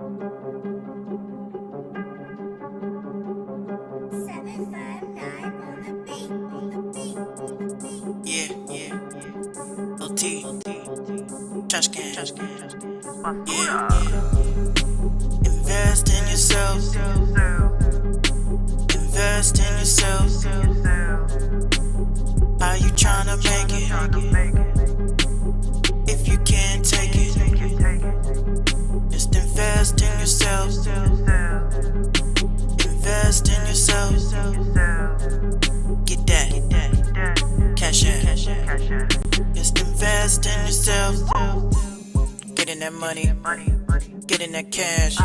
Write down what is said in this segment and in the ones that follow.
LT, trash can, yeah. Invest in yourself. Invest in yourself. How you tryna make it? If you can't take it, just invest in yourself. Invest in yourself. Get that cash out. Just invest in yourself. Get in that money. Get in that cash.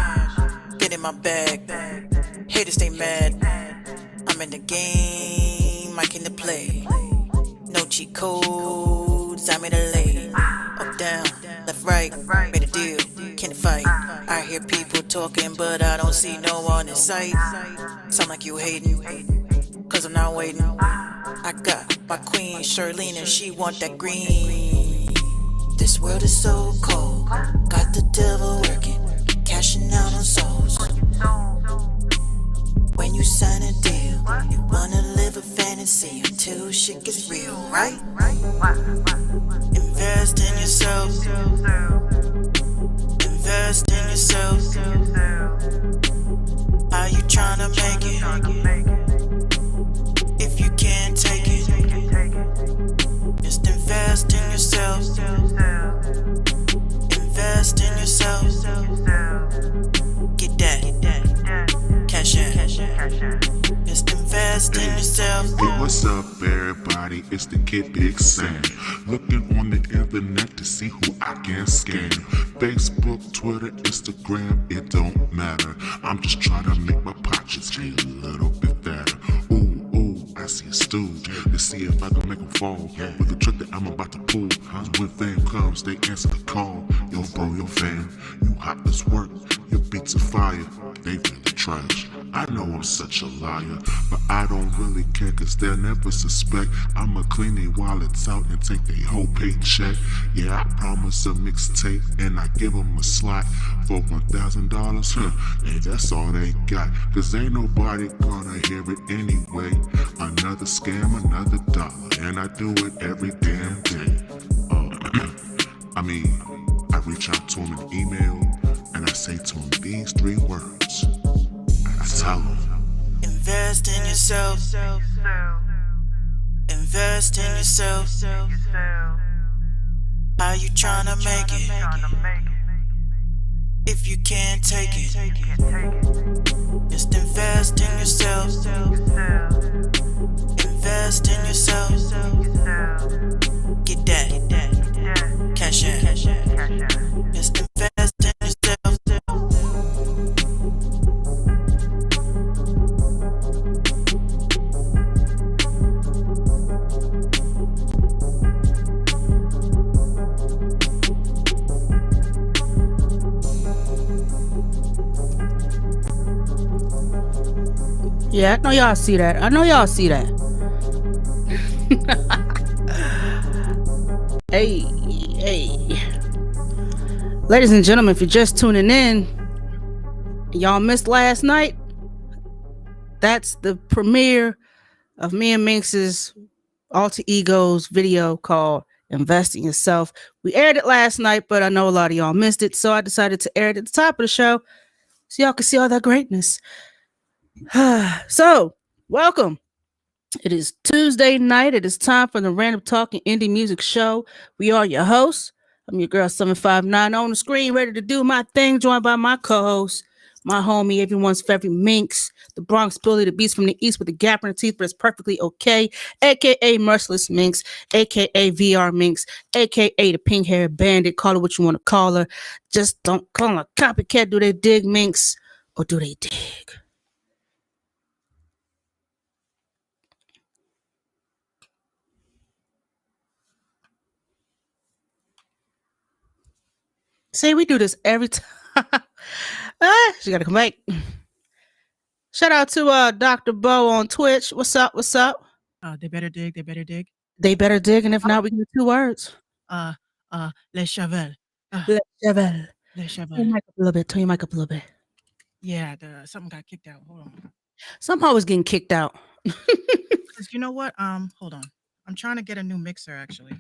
Get in my bag. Haters stay mad. I'm in the game. I can play. No cheat codes. I'm in the lane. Up, down, left, right. Made a deal. Can't fight. I hear people talking, but I don't see no one in sight. Sound like you hating, cause I'm not waiting. I got my queen Shirlene and she want that green. This world is so cold. Got the devil working, cashing out on souls. When you sign a deal, you wanna live a fantasy until shit gets real, right? Invest in yourself. Invest in yourself. How you tryna make it? If you can't take it, just invest in yourself. Invest in yourself. Get that cash out. Just invest in yourself. Hey, what's up, everybody? It's the Kid Big Sam. Looking on the internet to see who I can scam. Facebook, Twitter, Instagram, it don't matter. I'm just trying to make my pockets a little bit fatter. Ooh, I see a stooge. Let's see if I can make them fall with the trick that I'm about to pull. When fame comes, they answer the call. Yo, bro, yo, fam, you hot as work. Your beats are fire. They really trash. I know I'm such a liar, but I don't really care, cause they'll never suspect I'ma clean their wallets out and take their whole paycheck. Yeah, I promise a mixtape and I give them a slot for $1,000. Hey, that's all they got, cause ain't nobody gonna hear it anyway. Another scam, another dollar, and I do it every damn day. I reach out to them in email and I say to them these 3 words. I tell them, invest in yourself. Invest in yourself. How you tryna make it? If you can't take it, just invest in yourself. Invest in yourself. Get that cash out. Just invest in yourself. Yeah, I know y'all see that. Hey. Ladies and gentlemen, if you're just tuning in, y'all missed last night, that's the premiere of me and Minx's Alter Ego's video called Invest in Yourself. We aired it last night, but I know a lot of y'all missed it, so I decided to air it at the top of the show so y'all can see all that greatness. So, welcome. It is Tuesday night. It is time for the Random Talking Indie Music Show. We are your hosts. I'm your girl 759 on the screen, ready to do my thing, joined by my co-host, my homie, everyone's favorite Minx, the Bronx Billy, the beast from the east with the gap in the teeth, but it's perfectly okay, aka Merciless Minx, aka VR Minx, aka the pink hair bandit. Call her what you want to call her. Just don't call her a copycat. Do they dig, Minx, or do they dig? See, we do this every time. She gotta come back. Shout out to Dr. Bo on Twitch. What's up? They better dig. They better dig, and if not, we get 2 words. Le Cheval. Le Cheval. Le Turn your Cheval. mic up a little bit. Turn your mic up a little bit. Yeah, something got kicked out. Hold on. Somehow it's getting kicked out. 'Cause you know what? Hold on. I'm trying to get a new mixer actually.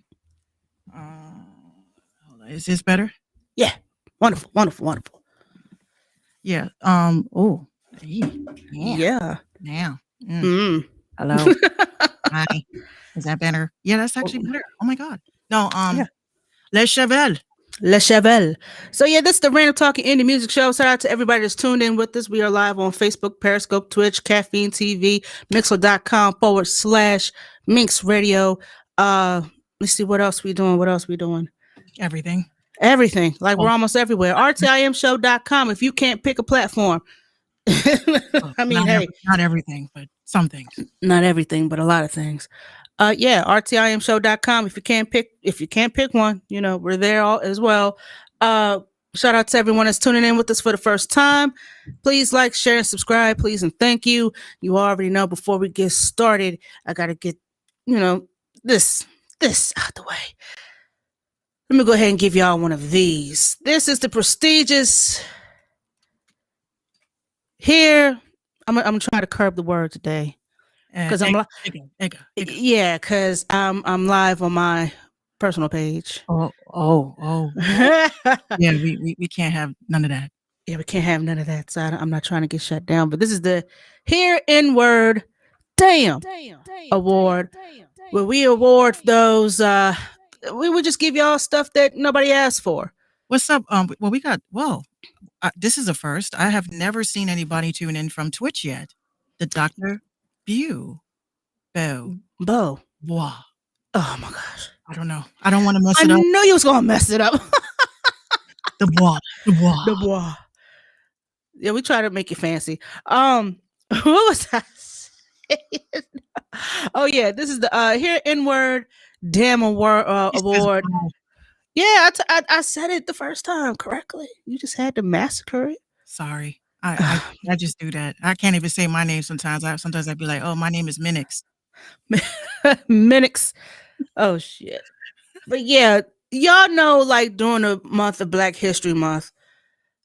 Hold on. Is this better? Yeah. Wonderful, wonderful, wonderful. Yeah. Oh. Yeah. Yeah. Now. Mm. Hello. Hi. Is that better? Yeah, that's actually better. Oh my god. No. Yeah. Le Cheval. Le Cheval. So yeah, this is the Random Talking Indie Music Show. Shout out to everybody that's tuned in with us. We are live on Facebook, Periscope, Twitch, Caffeine TV, Mixler.com/Minx Radio. Let's see what else we doing. What else we doing? Everything. Everything. Like we're almost everywhere. RTIMshow.com if you can't pick a platform. I mean, hey, not everything, but some things. not everything, but a lot of things. Yeah, RTIMshow.com. If you can't pick one, you know, we're there all as well. Shout out to everyone that's tuning in with us for the first time. Please like, share, and subscribe, please, and thank you. You already know before we get started, I gotta get, you know, this out the way. Let me go ahead and give y'all one of these. This is the prestigious here. I'm trying to curb the word today. Because yeah, because I'm live on my personal page. Oh. Yeah, we can't have none of that. Yeah, we can't have none of that. So I'm not trying to get shut down. But this is the Here in Word Damn Award, where we award those. We would just give y'all stuff that nobody asked for. What's up? This is a first. I have never seen anybody tune in from Twitch yet. The Dr. Bo. Wow. Oh my gosh. I don't know. I don't want to mess it up. I knew you was gonna mess it up. The bois. Yeah, we try to make it fancy. What was I saying? Oh yeah, this is the Here N-Word Damn Award. Yeah, I said it the first time correctly. You just had to massacre it. Sorry. I just do that. I can't even say my name sometimes. Sometimes I'd be like, oh, my name is Minix. Minix. Oh shit. But yeah, y'all know, like during the month of Black History Month,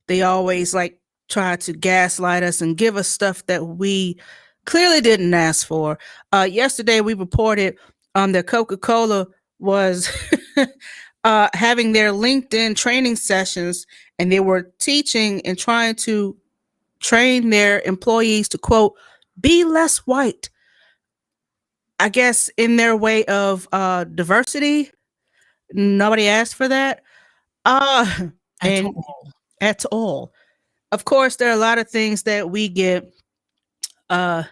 they always like try to gaslight us and give us stuff that we clearly didn't ask for. Yesterday we reported that Coca-Cola was having their LinkedIn training sessions, and they were teaching and trying to train their employees to, quote, be less white. I guess in their way of diversity. Nobody asked for that. At all. Of course, there are a lot of things that we get the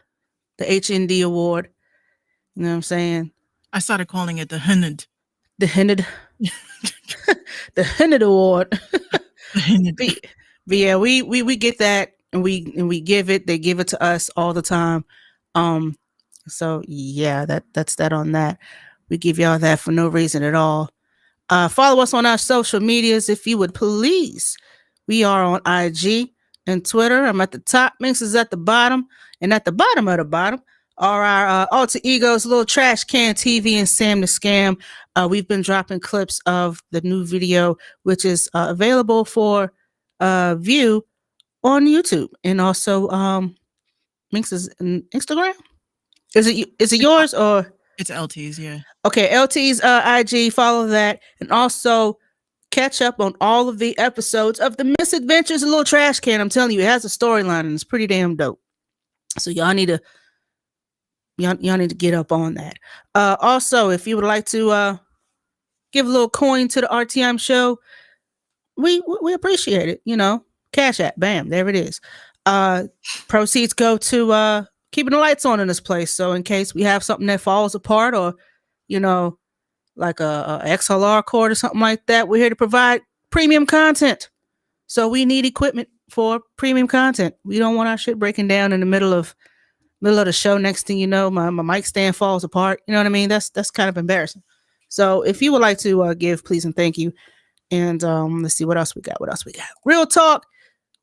HND award. You know what I'm saying? I started calling it the Hinned. The Hinned. The Hinned award. But yeah, we get that, and we give it. They give it to us all the time. So yeah, that's that on that. We give y'all that for no reason at all. Follow us on our social medias if you would please. We are on IG and Twitter. I'm at the top. Minx is at the bottom. And at the bottom of the bottom are our alter egos, Little Trash Can TV and Sam the Scam. We've been dropping clips of the new video, which is available for view on YouTube. And also Minx's Instagram. Is it yours or? It's LT's, yeah. Okay, LT's IG, follow that. And also catch up on all of the episodes of The Misadventures of Little Trash Can. I'm telling you, it has a storyline and it's pretty damn dope. So y'all need to get up on that. Also, if you would like to give a little coin to the RTIM show, we appreciate it. You know, Cash App, bam, there it is. Proceeds go to keeping the lights on in this place. So in case we have something that falls apart, or you know, like a XLR cord or something like that, we're here to provide premium content. So we need equipment for premium content. We don't want our shit breaking down in the middle of the show. Next thing you know, my mic stand falls apart. You know what I mean? That's kind of embarrassing. So if you would like to give, please and thank you. And let's see what else we got. Real Talk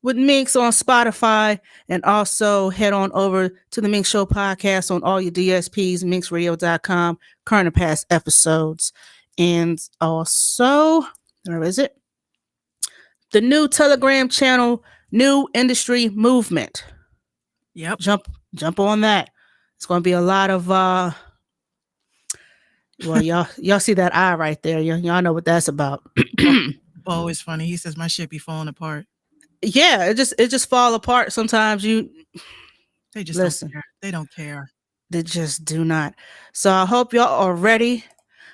with Minx on Spotify, and also head on over to the Minx Show podcast on all your DSPs, minxradio.com, current and past episodes. And also, where is it? the new Telegram channel, New Industry Movement. Yep. Jump on that. It's going to be a lot of well, y'all see that eye right there. Y'all know what that's about. Bo is funny. He says my shit be falling apart. Yeah, it just fall apart sometimes. You They just don't listen. care. They don't care. They just do not. So I hope y'all are ready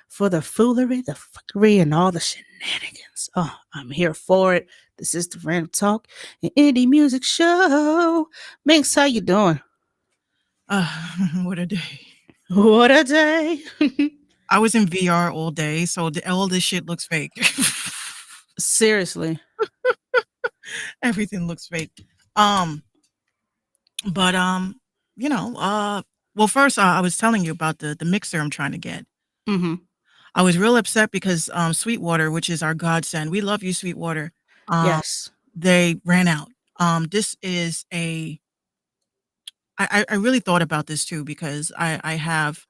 for the foolery, the fuckery, and all the shenanigans. Oh, I'm here for it. This is the Random Talk and Indie Music Show. Minx, how you doing? What a day. What a day. I was in VR all day, so all this shit looks fake. Seriously. Everything looks fake. But well, first I was telling you about the mixer I'm trying to get. Mm-hmm. I was real upset because Sweetwater, which is our godsend, we love you, Sweetwater. Yes. They ran out. This is I really thought about this too because I have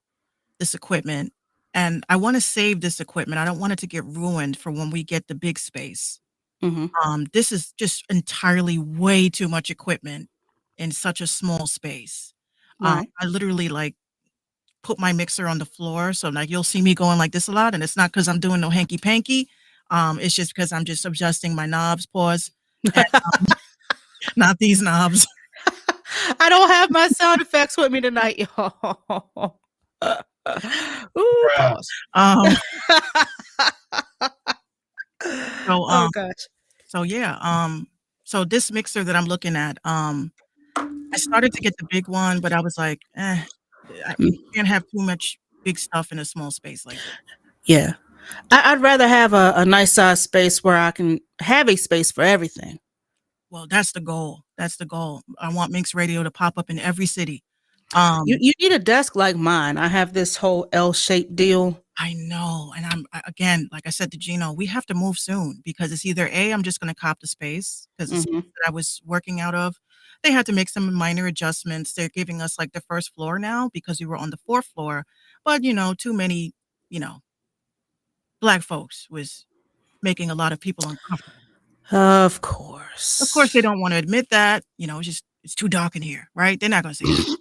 this equipment and I want to save this equipment. I don't want it to get ruined for when we get the big space. Mm-hmm. This is just entirely way too much equipment in such a small space. Right. I literally like put my mixer on the floor, so like you'll see me going like this a lot, and it's not because I'm doing no hanky panky. It's just because I'm just adjusting my knobs, pause, and not these knobs. I don't have my sound effects with me tonight, y'all. Ooh, pause. Um, so Oh gosh. so yeah, so this mixer that I'm looking at, I started to get the big one, but I was like, you can't have too much big stuff in a small space like this. Yeah. I'd rather have a nice size space where I can have a space for everything. Well, that's the goal. That's the goal. I want Minx Radio to pop up in every city. You need a desk like mine. I have this whole L-shaped deal. I know, and again, like I said to Gino, we have to move soon because it's either A, I'm just gonna cop the space because the space that I was working out of, they had to make some minor adjustments. They're giving us, like, the first floor now because we were on the 4th floor, but, too many, Black folks was making a lot of people uncomfortable. Of Of course, they course. don't wanna admit that, it's too dark in here, right? They're not gonna say that.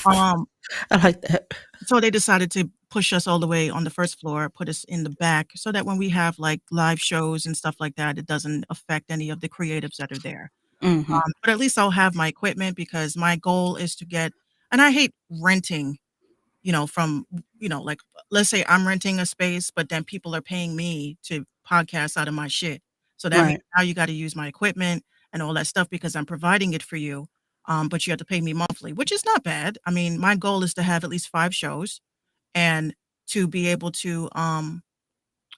Um I like that. So they decided to push us all the way on the 1st floor, put us in the back so that when we have, like, live shows and stuff like that, it doesn't affect any of the creatives that are there. Mm-hmm. But at least I'll have my equipment because my goal is to get and I hate renting, from, like, let's say I'm renting a space, but then people are paying me to podcast out of my shit. So that means Right. now you gotta use my equipment and all that stuff because I'm providing it for you, but you have to pay me monthly, which is not bad. I mean, my goal is to have at least 5 shows and to be able to,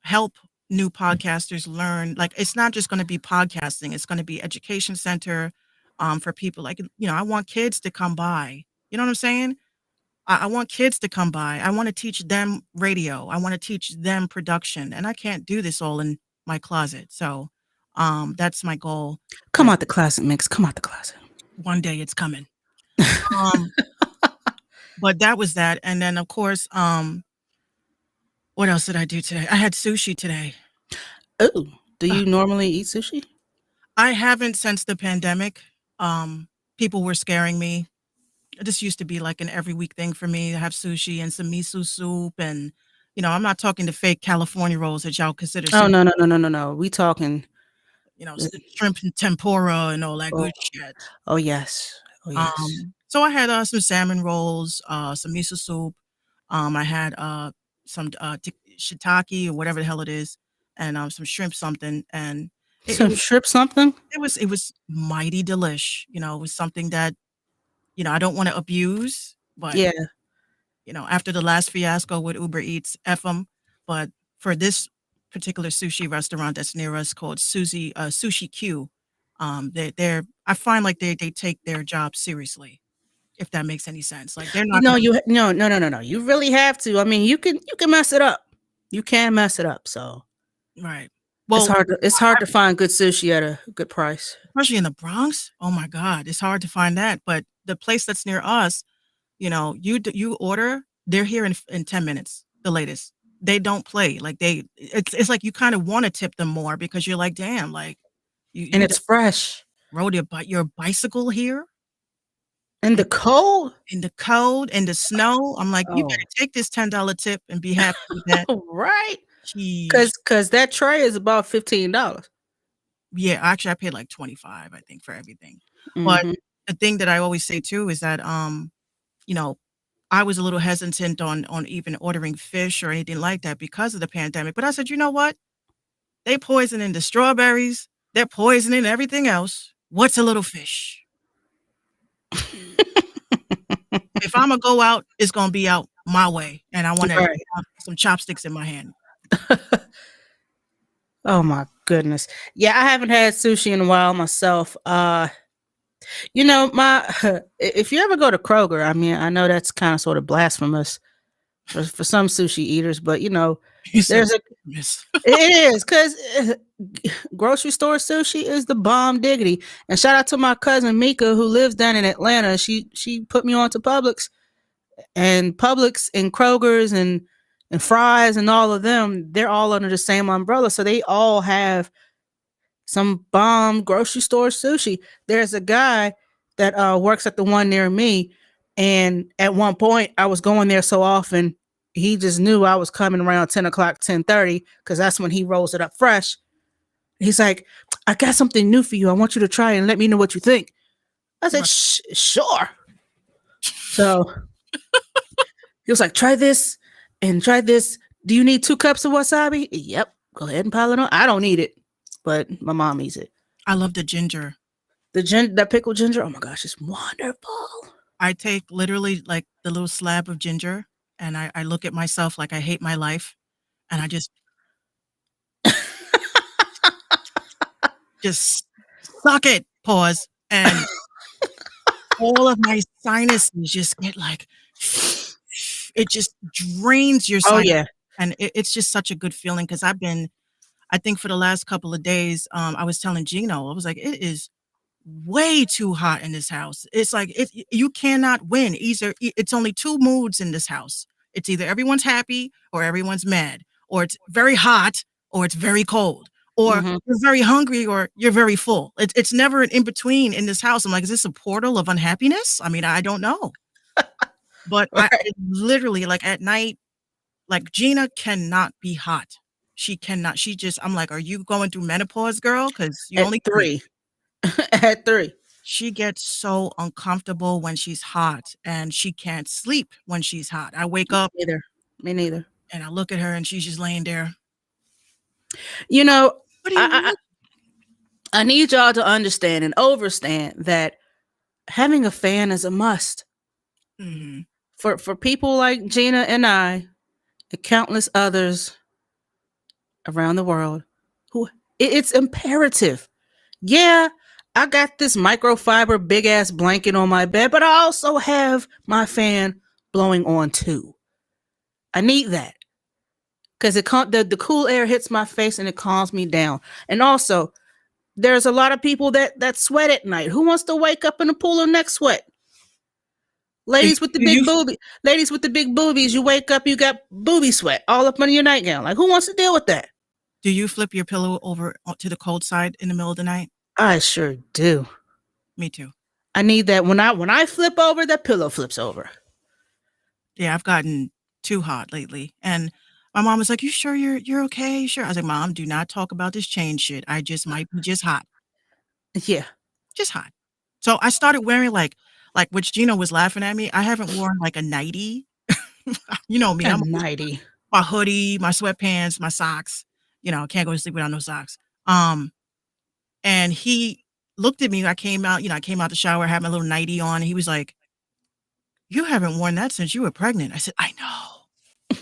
help new podcasters learn like, it's not just gonna be podcasting, it's gonna be education center, for people, like, I want kids to come by. You know what I'm saying? I want kids to come by. I wanna teach them radio. I wanna teach them production, and I can't do this all in my closet, so, that's my goal, Come and out the closet, Mix. Come out the closet. one day it's coming. Um, but that was that, and then, of course, what else did I do today? I had sushi today. Oh, do Ugh, you normally eat sushi? I haven't since the pandemic. People were scaring me. This used to be like an every week thing for me to have sushi and some miso soup and, I'm not talking the fake California rolls that y'all consider Oh sushi, no, no, no, no, no, no. We talking. shrimp and tempura and all that Oh, good shit. oh yes. Oh yes. So I had, some salmon rolls, some miso soup. I had, some, shiitake or whatever the hell it is, and, some shrimp something, and it Some was shrimp something? it was mighty delish. It was something that, I don't wanna abuse, but, Yeah. after the last fiasco with Uber Eats, F 'em, but for this particular sushi restaurant that's near us called Sushi Q, they're I find like they take their job seriously, if that makes any sense. Like, they're You not know, gonna no, no, no, no, no. You really have to. I mean, you can mess it up. You can mess it up. So right. it's Well, hard to find good sushi at a good price. especially in the Bronx, oh my god, it's hard to find that, but the place that's near us, you order, they're here in 10 minutes, the latest. They don't play, like, it's like you kinda wanna tip them more because you're like, "Damn," like You And got it's fresh. rode your bicycle here In in the cold? in the cold, in the snow. I'm like, "You better Oh, take this $10 tip and be happy with that." right. Sheesh. Cause that tray is about $15. Yeah, actually, I paid like 25, I think, for everything. But Mhm. the thing that I always say too is that, you know, I was a little hesitant on even ordering fish or anything like that because of the pandemic, but I said, "You know what? They poisoning the strawberries, they're poisoning everything else. What's a little fish? If Imma go out, it's gonna be out my way, and I wanna Right. have some chopsticks in my hand." Oh my goodness. Yeah, I haven't had sushi in a while myself. You know, my if you ever go to Kroger, I mean, I know that's kind of sort of blasphemous for some sushi eaters, but you know, You said there's a miss. it is because grocery store sushi is the bomb diggity. And shout out to my cousin Mika who lives down in Atlanta. She put me on to Publix and Kroger's and Fry's and all of them. They're all under the same umbrella, so they all have some bomb grocery store sushi. There's a guy that works at the one near me, and at one point I was going there so often, he just knew I was coming around 10 o'clock, 10:30, because that's when he rolls it up fresh. He's like, "I got something new for you. I want you to try it and let me know what you think." I said, Right. Sure." So he was like, "Try this and try this. Do you need 2 cups of wasabi?" Yep. Go ahead and pile it on. I don't eat it, but my mom eats it. I love the ginger. That pickled ginger, oh my gosh, it's wonderful. I take literally, like, the little slab of ginger, and I look at myself like I hate my life, and I just suck it, pause, and all of my sinuses just get like it just drains your Oh sinus, yeah. and it's just such a good feeling because I think for the last couple of days, I was telling Gino, I was like, "It is way too hot in this house." It's like you cannot win. It's only 2 moods in this house. It's either everyone's happy or everyone's mad, or it's very hot or it's very cold, or Hmm. you're very hungry or you're very full. It's never an in between in this house. I'm like, "Is this a portal of unhappiness?" I mean, I don't know. But I Right. it literally, like, at night, like, Gina cannot be hot. She cannot. She just I'm like, "Are you going through menopause, girl? Because you At only 3." 3. At 3. She gets so uncomfortable when she's hot, and she can't sleep when she's hot. I wake up, Neither. Me neither. and I look at her, and she's just laying there. You know, "What do you I want?" I need y'all to understand and overstand that having a fan is a must Mhm. for people like Gina and I and countless others around the world who it's imperative. Yeah, I got this microfiber big ass blanket on my bed, but I also have my fan blowing on too. I need that because the cool air hits my face and it calms me down. And also, there's a lot of people that sweat at night. Who wants to wake up in a pool of neck sweat? Do you do you Ladies with the big boobies, you wake up, you got booby sweat all up under your nightgown. Like, who wants to deal with that? do you flip your pillow over o to the cold side in the middle of the night? I sure do. Me too. I need that when I flip over, that pillow flips over. Yeah, I've gotten too hot lately, and my mom was like, "You sure you're okay? You sure?" I was like, "Mom, do not talk about this chain shit. I just might be just hot. Yeah, Just hot." So I started wearing, like, which Gino was laughing at me, I haven't worn, like, a nightie. You know me, a I'm always nighty. my hoodie, my sweatpants, my socks, I can't go to sleep without no socks. And he looked at me, I came out the shower, had my little nightie on, and he was like, "You haven't worn that since you were pregnant." I said, "I know."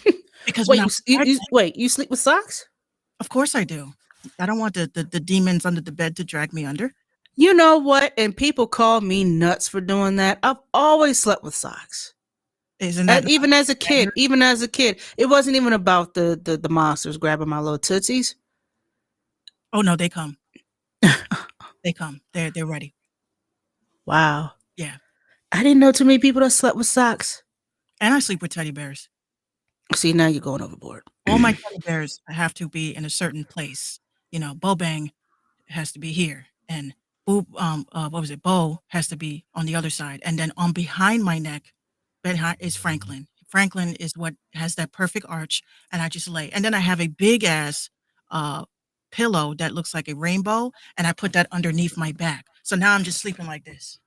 Because when Wait, I was pregnant, you sleep with socks? of course I do. I don't want the demons under the bed to drag me under. You know what? And people call me nuts for doing that. I've always slept with socks. Isn't that Even as a kid, standard? it wasn't even about the monsters grabbing my little tootsies. Oh, no, they come. They come. They're ready. Wow, Yeah. I didn't know too many people that slept with socks. And I sleep with teddy bears. See, now you're going overboard. All my teddy bears have to be in a certain place. Bobang, has to be here, and what was it? Bo has to be on the other side, and then on behind my neck, behind is Franklin. Franklin is what has that perfect arch, and I just lay, and then I have a big ass uh pillow that looks like a rainbow, and I put that underneath my back. So now I'm just sleeping like this.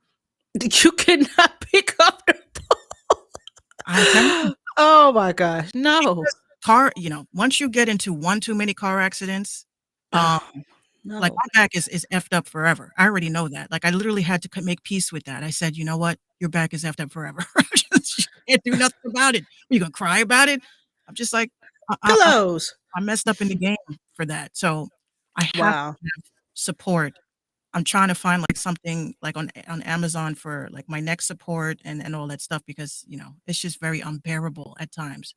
You cannot pick up the I can. Oh my gosh, no. Car, once you get into one too many car accidents, um, like, No. my back is effed up forever. I already know that. Like, I literally had to make peace with that. I said, "You know what? Your back is effed up forever. You can't do nothing about it. You gonna cry about it?" I'm just like, Pillows. I messed up in the game for that. So I have Wow. support. I'm trying to find, like, something, like, on Amazon for, like, my neck support and all that stuff because, it's just very unbearable at times.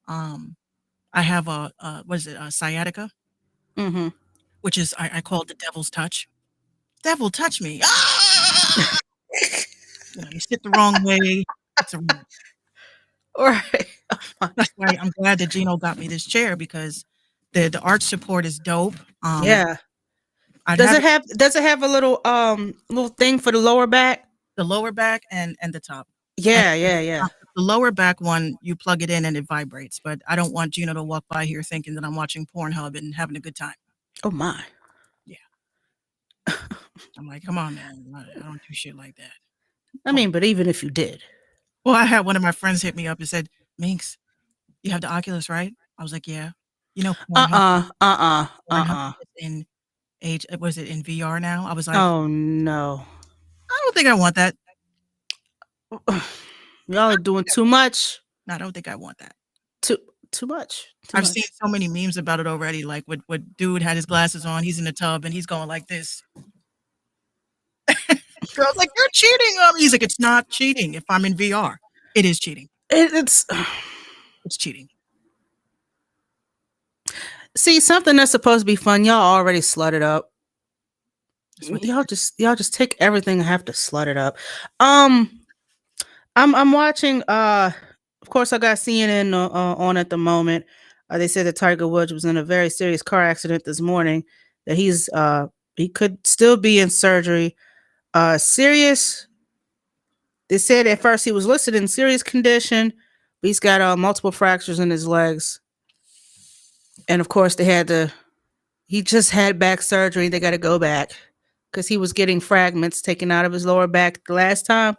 Um, I have what is it? Sciatica, Mm-hmm. which is I call it the devil's touch. "Devil, touch me." "Ah!" You sit the wrong way, it's a wrap. All right. That's why I'm glad that Gino got me this chair because the arch support is dope. Yeah. I'd Does have it have a little thing for the lower back? the lower back and the top. And Yeah, yeah, yeah. the lower back one, you plug it in and it vibrates, but I don't want Gino to walk by here thinking that I'm watching Pornhub and having a good time. Oh my. Yeah. I'm like, "Come on, man. I don't do shit like that." I mean, but even if you did. Well, I had one of my friends hit me up and said, "Minx, you have the Oculus, right?" I was like, "Yeah." Pornhub Uh-uh. is in was it in VR now? I was like, Oh no. "I don't think I want that. Y'all are doing too much. No, I don't think I want that." Too much. Too I've much. seen so many memes about it already, like, what dude had his glasses on, he's in the tub, and he's going like this. Girl's like, "You're cheating on me." He's like, "It's not cheating if I'm in VR. It is cheating. It's It's cheating." see something that's supposed to be fun. Y'all already slutted up. That's what they Y'all just take everything and have to slut it up. I'm watching. Of course, I got CNN on at the moment. They said that Tiger Woods was in a very serious car accident this morning. That he could still be in surgery. Serious. They said at first he was listed in serious condition, but he's got multiple fractures in his legs. And of course, he just had back surgery. They got to go back because he was getting fragments taken out of his lower back the last time.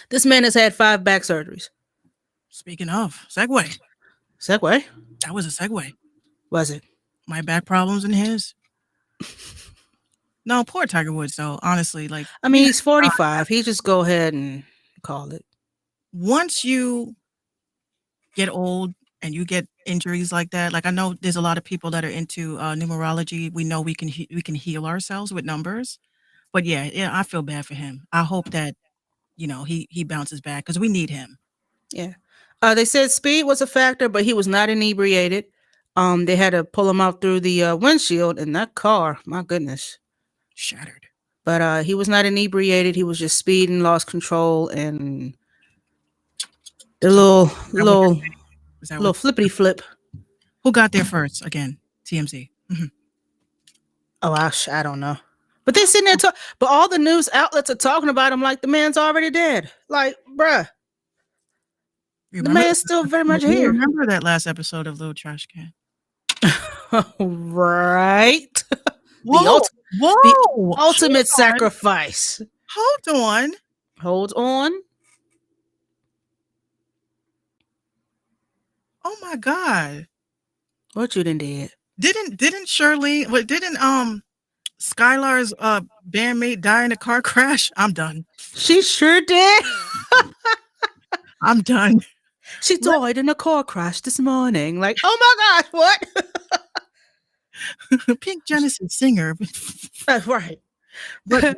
This man has had 5 back surgeries. Speaking of, segue. Segway? That was a segue. Was it? My back problems and his. No, poor Tiger Woods, though, honestly, like, I mean, he's 45. He just go ahead and call it. once you get old and you get injuries like that, like, I know there's a lot of people that are into numerology. We know we can heal ourselves with numbers. But yeah, I feel bad for him. I hope that, he bounces back because we need him. Yeah. They said speed was a factor, but he was not inebriated. They had to pull him out through the windshield, and that car, my goodness. Shattered. But he was not inebriated. He was just speeding, lost control, and the little flippity flip. Who got there first? Again, TMZ. Mhm. Oh, I don't know. But they're sitting there but all the news outlets are talking about him like the man's already dead. Like, bruh, the man's still very much here. Remember that last episode of Little Trash Can? Right. Whoa, The ultimate sacrifice. Hold on. Hold on. Oh my God. What you done did? Didn't Shirley? What didn't Skylar's bandmate die in a car crash? I'm done. She sure did. I'm done. She died in a car crash this morning. Like, oh my gosh, what? Pink Genesis singer. That's right. But yeah,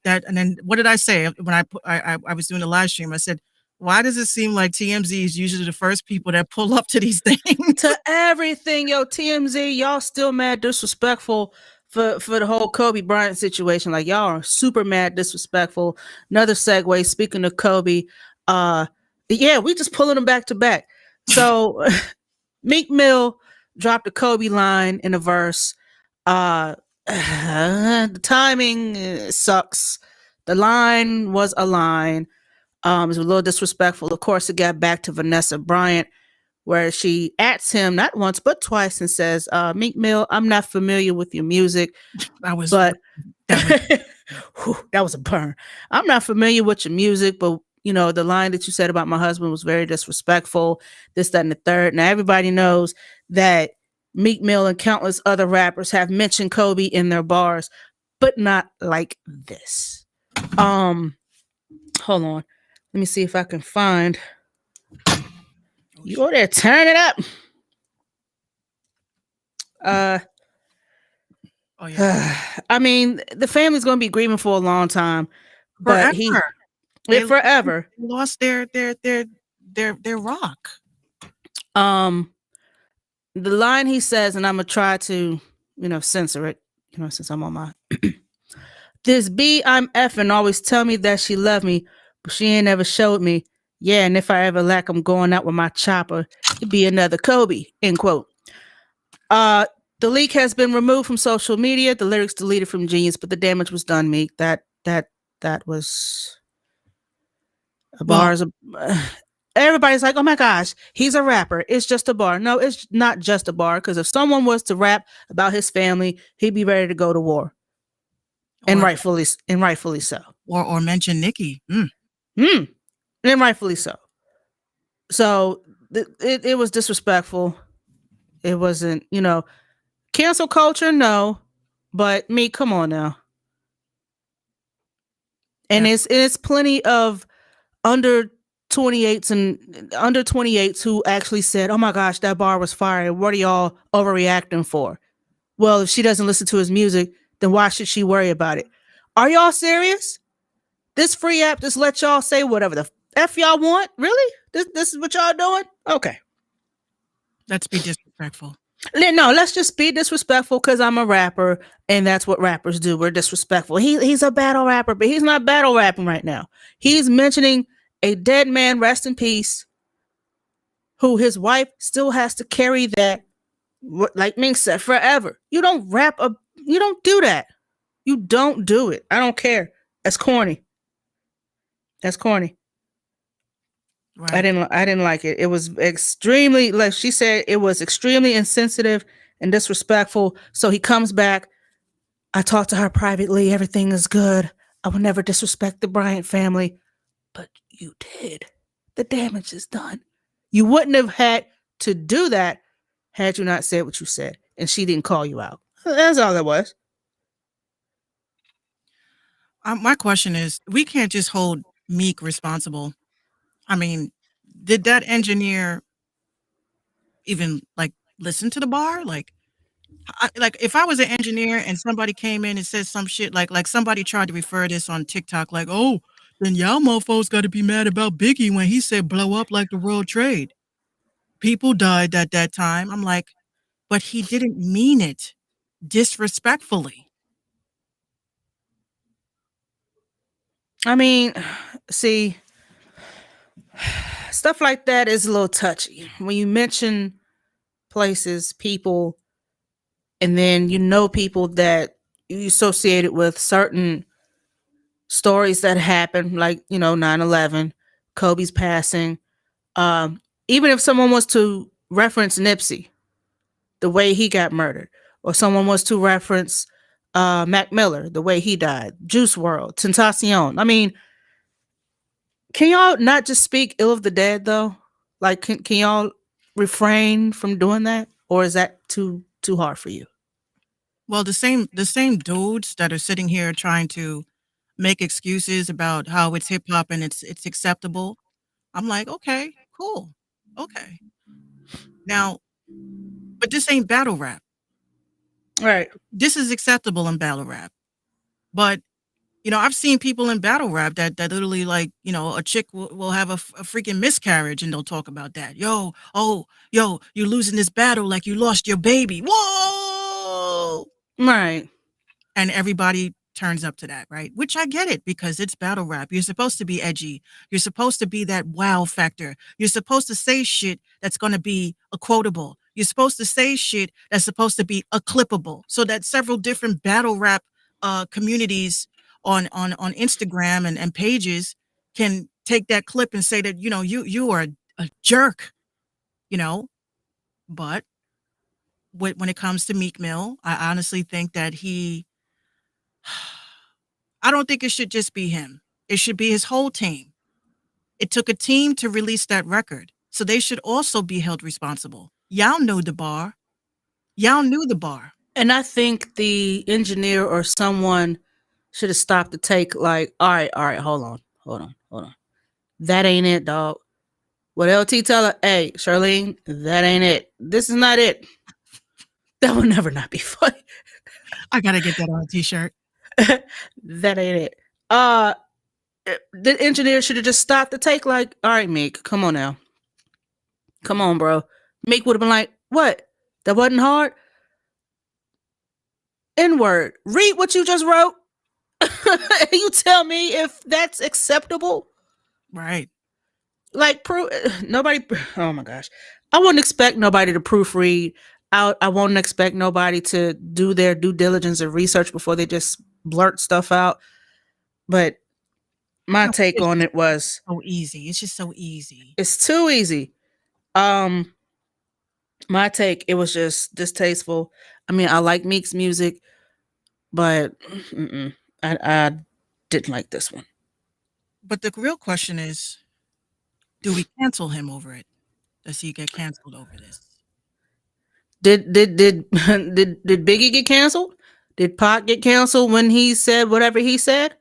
that and then what did I say when I was doing the live stream? I said, why does it seem like TMZ is usually the first people that pull up to these things? To everything, yo, TMZ, y'all still mad disrespectful for the whole Kobe Bryant situation. Like, y'all are super mad disrespectful. Another segue, speaking of Kobe, yeah, we just pulling them back to back. So Meek Mill dropped a Kobe line in a verse. The timing sucks. The line was a line. It was a little disrespectful. Of course, it got back to Vanessa Bryant, where she ats him not once but twice and says, Meek Mill, I'm not familiar with your music, I was but that was that was a burn. I'm not familiar with your music, but you know, the line that you said about my husband was very disrespectful, this, that, and the third. Now everybody knows that Meek Mill and countless other rappers have mentioned Kobe in their bars, but not like this. Hold on. Let me see if I can find. You go there, turn it up. oh yeah. I mean, the family's going to be grieving for a long time, but Forever. it forever. Lost their rock. The line he says, and I'm gonna try to, censor it, since I'm on my this B I'm effing always tell me that she love me, but she ain't ever showed me. Yeah, and if I ever lack, I'm going out with my chopper. It'd be another Kobe. End quote. The leak has been removed from social media. The lyrics deleted from Genius, but the damage was done. Meek. That was a bars. Everybody's like, oh my gosh, he's a rapper. It's just a bar. No, it's not just a bar. Because if someone was to rap about his family, he'd be ready to go to war, and rightfully so. Or mention Nicki. And rightfully so. So it was disrespectful. It wasn't, cancel culture. No, but me, come on now. And it's plenty of under 28s who actually said, oh my gosh, that bar was fire. What are y'all overreacting for? Well, if she doesn't listen to his music, then why should she worry about it? Are y'all serious? This free app just let y'all say whatever the F y'all want? Really? This is what y'all doing? Okay. Let's be disrespectful. No, let's just be disrespectful because I'm a rapper and that's what rappers do. We're disrespectful. He's a battle rapper, but he's not battle rapping right now. He's mentioning a dead man, rest in peace, who his wife still has to carry that, like Mink said, forever. You don't you don't do that. You don't do it. I don't care. That's corny. That's corny. Right. I didn't like it. It was extremely, like she said, it was extremely insensitive and disrespectful. So he comes back. I talked to her privately. Everything is good. I will never disrespect the Bryant family. But you did. The damage is done. You wouldn't have had to do that had you not said what you said. And she didn't call you out. That's all that was. My question is, we can't just hold Meek responsible. I mean, did that engineer even listen to the bar? Like if I was an engineer and somebody came in and said some shit like somebody tried to refer this on TikTok, like, oh, then y'all mofos got to be mad about Biggie when he said blow up like the World Trade. People died at that time. I'm like, but he didn't mean it disrespectfully. I mean, see, stuff like that is a little touchy. When you mention places, people, and then people that you associated with certain stories that happened, like, 9/11, Kobe's passing. Even if someone was to reference Nipsey, the way he got murdered, or someone was to reference Mac Miller, the way he died, Juice WRLD, Tentacion. I mean, can y'all not just speak ill of the dead though? Like, can y'all refrain from doing that, or is that too hard for you? Well, the same dudes that are sitting here trying to make excuses about how it's hip hop and it's acceptable. I'm like, okay, cool, okay. Now, but this ain't battle rap. Right. This is acceptable in battle rap. But, I've seen people in battle rap that literally, like, a chick will have a freaking miscarriage and they'll talk about that. Yo, you're losing this battle like you lost your baby. Whoa! Right. And everybody turns up to that, right? Which I get it because it's battle rap. You're supposed to be edgy. You're supposed to be that wow factor. You're supposed to say shit that's going to be a quotable. You're supposed to say shit that's supposed to be clippable, so that several different battle rap communities on Instagram and pages can take that clip and say that, you are a jerk, you know. But when it comes to Meek Mill, I honestly think that I don't think it should just be him. It should be his whole team. It took a team to release that record, so they should also be held responsible. Y'all knew the bar. Y'all knew the bar. And I think the engineer or someone should have stopped the take. Like, all right, hold on. That ain't it, dog. What LT tell her? Hey, Charlene, that ain't it. This is not it. That will never not be funny. I gotta get that on a t-shirt. That ain't it. The engineer should have just stopped the take. Like, all right, Meek, come on now. Come on, bro. Meek would have been like, what? That wasn't hard? N-word. Read what you just wrote. You tell me if that's acceptable. Right. Like, nobody. Oh my gosh. I wouldn't expect nobody to proofread. I won't expect nobody to do their due diligence and research before they just blurt stuff out. But my take on it was so easy. It's just so easy. It's too easy. My take, it was just distasteful. I mean, I like Meek's music, but I didn't like this one. But the real question is, do we cancel him over it? Does he get canceled over this? Did Biggie get canceled? Did Pac get canceled when he said whatever he said?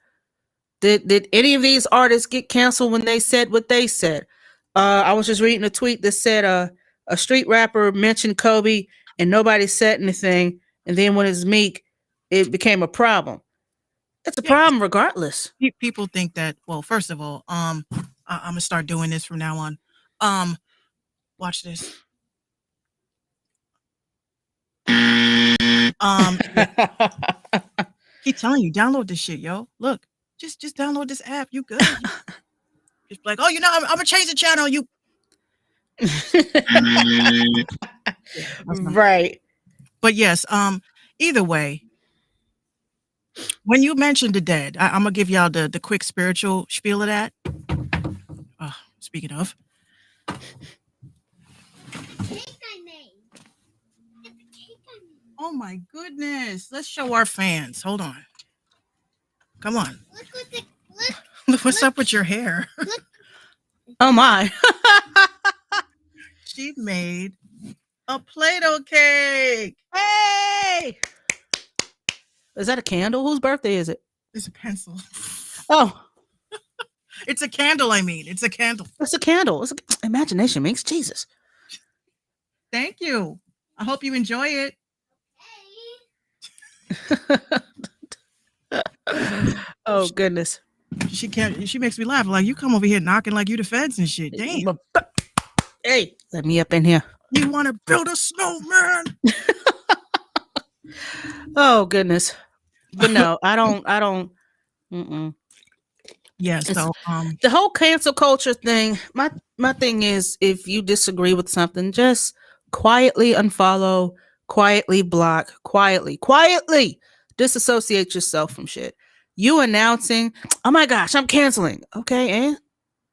Did any of these artists get canceled when they said what they said? I was just reading a tweet that said a street rapper mentioned Kobe and nobody said anything, and then when it's Meek, it became a problem. It's a problem regardless. People think that. Well, first of all, I'm gonna start doing this from now on. Watch this. Keep telling you, download this shit, yo. Look, just download this app. You good? Just like, oh, I'm gonna change the channel. You right. But yes, either way, when you mentioned the dead, I'm gonna give y'all the quick spiritual spiel of that. Speaking of, oh my goodness, let's show our fans. Hold on, come on. Look what's up with your hair. Oh my. She made a Play-Doh cake. Hey! Is that a candle? Whose birthday is it? It's a pencil. Oh. It's a candle, I mean. It's a candle. It's a candle. Imagination makes Jesus. Thank you. I hope you enjoy it. Oh, goodness. She makes me laugh. Like, you come over here knocking like you the feds and shit. Damn. Hey, let me up in here. You want to build a snowman? Oh, goodness. But no, I don't. Yeah, so the whole cancel culture thing, my thing is, if you disagree with something, just quietly unfollow, quietly block, quietly disassociate yourself from shit. You announcing, oh my gosh, I'm canceling. Okay, and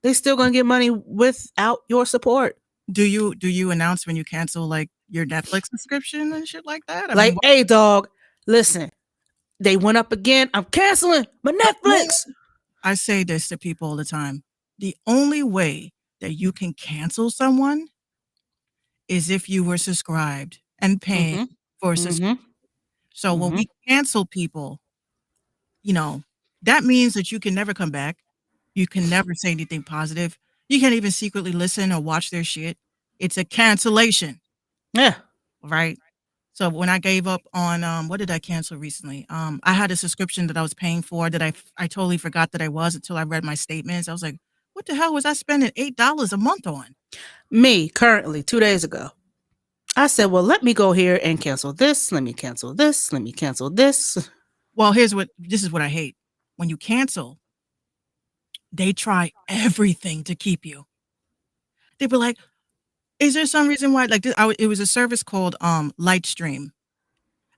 they still gonna get money without your support. Do you announce when you cancel like your Netflix subscription and shit like that? I mean, hey dog, listen, they went up again. I'm canceling my Netflix. I say this to people all the time. The only way that you can cancel someone is if you were subscribed and paying for a subscription. So when we cancel people, that means that you can never come back. You can never say anything positive. You can't even secretly listen or watch their shit. It's a cancellation. Yeah. Right. So when I gave up on, what did I cancel recently? I had a subscription that I was paying for that I totally forgot that I was until I read my statements. I was like, what the hell was I spending $8 a month on? Me, currently, 2 days ago. I said, well, let me go here and cancel this. Let me cancel this. Let me cancel this. Well, this is what I hate. When you cancel, they try everything to keep you. They be like, Is there some reason why, like, it was a service called Lightstream.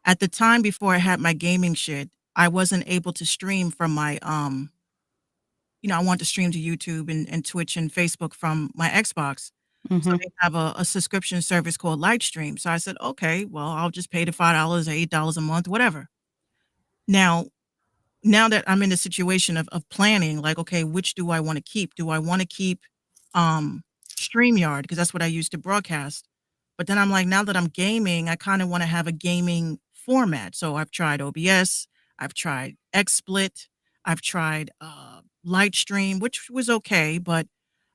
At the time before I had my gaming shit, I wasn't able to stream from my I want to stream to YouTube and Twitch and Facebook from my Xbox. So Mm-hmm. they have a subscription service called Lightstream. So I said, okay, well, I'll just pay the $5 or $8 a month, whatever. Now, now that I'm in the situation of planning, like, okay, which do I want to keep? Do I want to keep um StreamYard? Because that's what I use to broadcast. But then I'm like, now that I'm gaming, I kind of want to have a gaming format. So I've tried OBS, I've tried XSplit, I've tried Lightstream, which was okay, but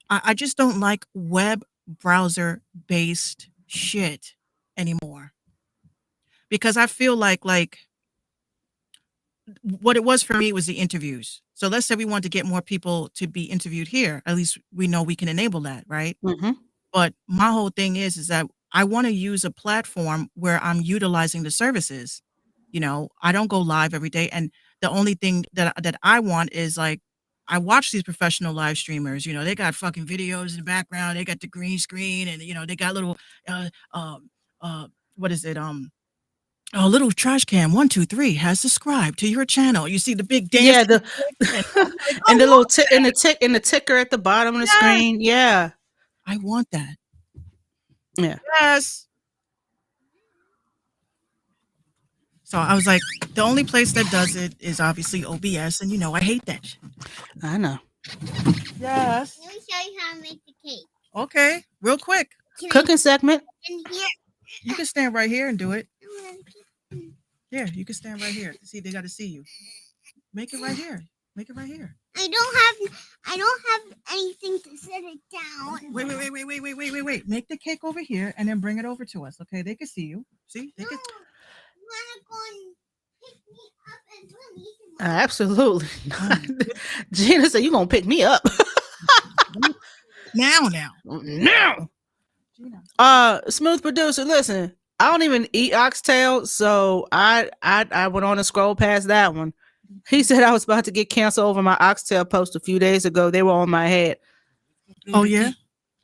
I just don't like web browser based shit anymore. Because I feel like what it was for me was the interviews. So let's say we want to get more people to be interviewed here. At least we know we can enable that, right? Mm-hmm. But my whole thing is that I want to use a platform where I'm utilizing the services. I don't go live every day, and the only thing that I want is like I watch these professional live streamers. They got fucking videos in the background. They got the green screen, and they got little uh what is it oh, little trash can 123 has subscribed to your channel. You see the big Yeah, dancing the clicks, and I'm like, I and the little want tick and the ticker at the bottom of the that. screen. Yeah. I want that. Yeah. Yes. So I was like, the only place that does it is obviously OBS, and I hate that shit. I know. Yes. Let me show you how to make the cake. Okay, real quick. Cooking segment. In here. You can stand right here and do it. I'm gonna keep- Yeah, you can stand right here. See, they got to see you. Make it right here. Make it right here. I don't have anything to set it down. Wait. Make the cake over here and then bring it over to us. Okay, they can see you. See, they No, can. you wanna go and pick me up and put me in my Absolutely. Gina said, "You gonna pick me up Now. now?" Gina. Smooth producer. Listen, I don't even eat oxtail, so I went on and scrolled past that one. He said I was about to get canceled over my oxtail post a few days ago. They were on my head. Oh yeah.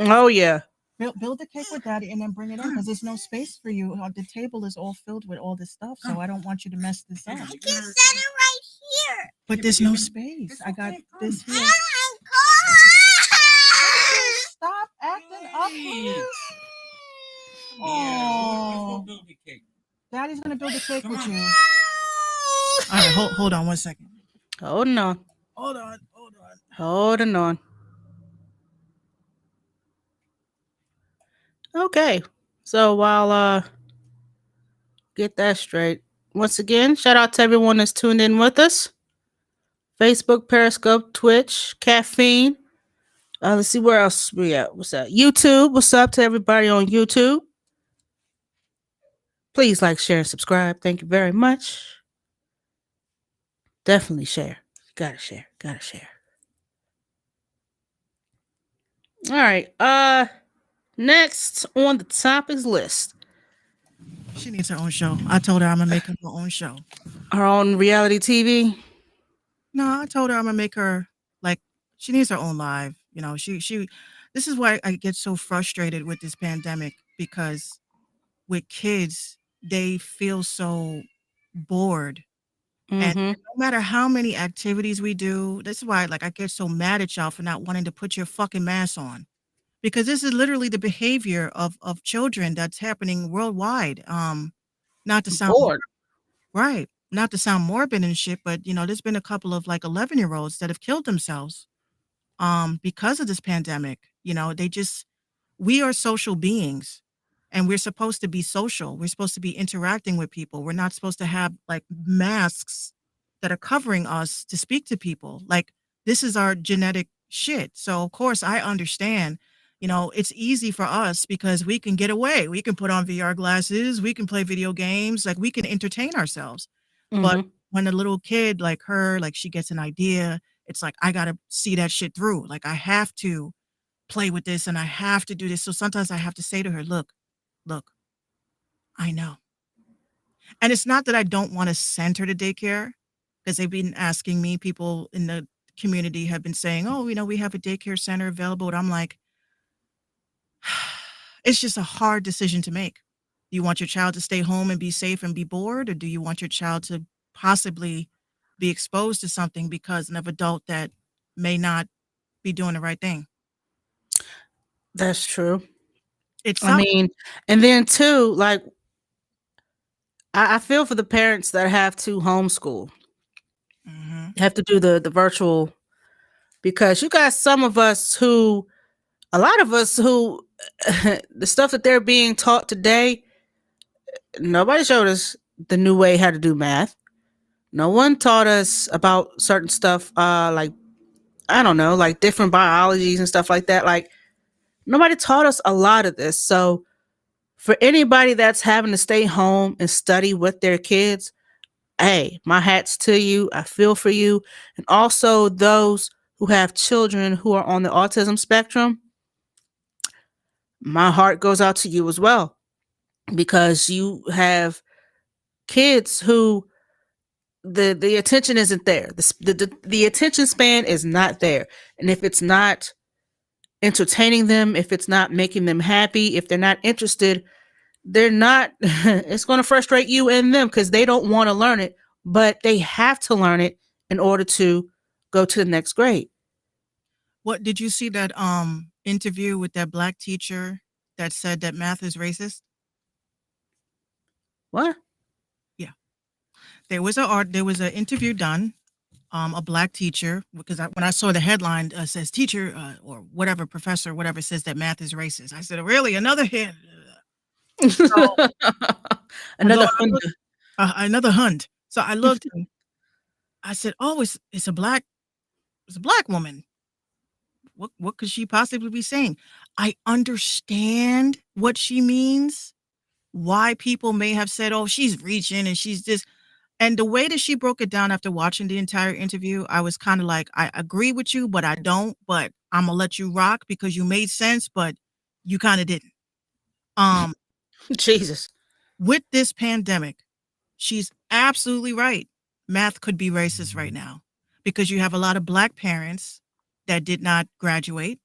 Oh yeah. Build the cake with daddy and then bring it in because there's no space for you. The table is all filled with all this stuff, so I don't want you to mess this up. I can set it right here. But there's no space. I got this I here. don't have Stop acting up, please. Oh, daddy's gonna build a cake with you. All right, hold on 1 second. Holding on. Hold on. Holding on. Okay. So while get that straight. Once again, shout out to everyone that's tuned in with us. Facebook, Periscope, Twitch, Caffeine. Let's see where else we at. What's that? YouTube. What's up to everybody on YouTube? Please like, share, and subscribe. Thank you very much. Definitely share. Gotta share. All right. Next on the topics list, She needs her own show. I told her I'm gonna make her her own show. our own reality TV. No, I told her I'm gonna make her like she needs her own live. She. This is why I get so frustrated with this pandemic because with kids they feel so bored. And Mm-hmm. no matter how many activities we do, this is why like I get so mad at y'all for not wanting to put your fucking mask on. Because this is literally the behavior of children that's happening worldwide. Not to sound Bored. right, not to sound morbid and shit, but there's been a couple of like 11-year-olds that have killed themselves because of this pandemic. We are social beings and we're supposed to be social. We're supposed to be interacting with people. We're not supposed to have like masks that are covering us to speak to people. Like this is our genetic shit. So of course I understand, it's easy for us because we can get away. We can put on VR glasses, we can play video games, like we can entertain ourselves. But Mm-hmm. when a little kid like her, like she gets an idea, it's like I gotta see that shit through. Like I have to play with this and I have to do this. So sometimes I have to say to her, look, I know. And it's not that I don't want to send her to daycare because they've been asking me, people in the community have been saying, oh, we have a daycare center available. And I'm like, it's just a hard decision to make. Do you want your child to stay home and be safe and be bored, or do you want your child to possibly be exposed to something because of an adult that may not be doing the right thing? That's true. It I sucks. mean, and then too, like I feel for the parents that have to homeschool, Mhm. have to do the virtual, because you got some of us who, a lot of us who, the stuff that they're being taught today, nobody showed us the new way how to do math. No one taught us about certain stuff, like I don't know, like different biologies and stuff like that. Like nobody taught us a lot of this. So for anybody that's having to stay home and study with their kids, hey, my hat's to you. I feel for you. And also those who have children who are on the autism spectrum, my heart goes out to you as well, because you have kids who the attention isn't there. The attention span is not there. And if it's not entertaining them, if it's not making them happy, if they're not interested, they're not it's going to frustrate you and them because they don't want to learn it, but they have to learn it in order to go to the next grade. What did you see that interview with that black teacher that said that math is racist? What? Yeah. There was an interview done, a black teacher, because when I saw the headline says teacher or whatever professor whatever says that math is racist, I said, really, another hit. So I Another go, I Honda. look, another hunt. So I looked and I said, oh, it's a black woman. What could she possibly be saying? I understand what she means. Why people may have said, oh, she's reaching and she's this. And the way that she broke it down after watching the entire interview, I was kind of like, I agree with you, but I don't. But I'm gonna let you rock because you made sense, but you kind of didn't. Um, Jesus. with this pandemic, she's absolutely right. Math could be racist right now because you have a lot of black parents that did not graduate.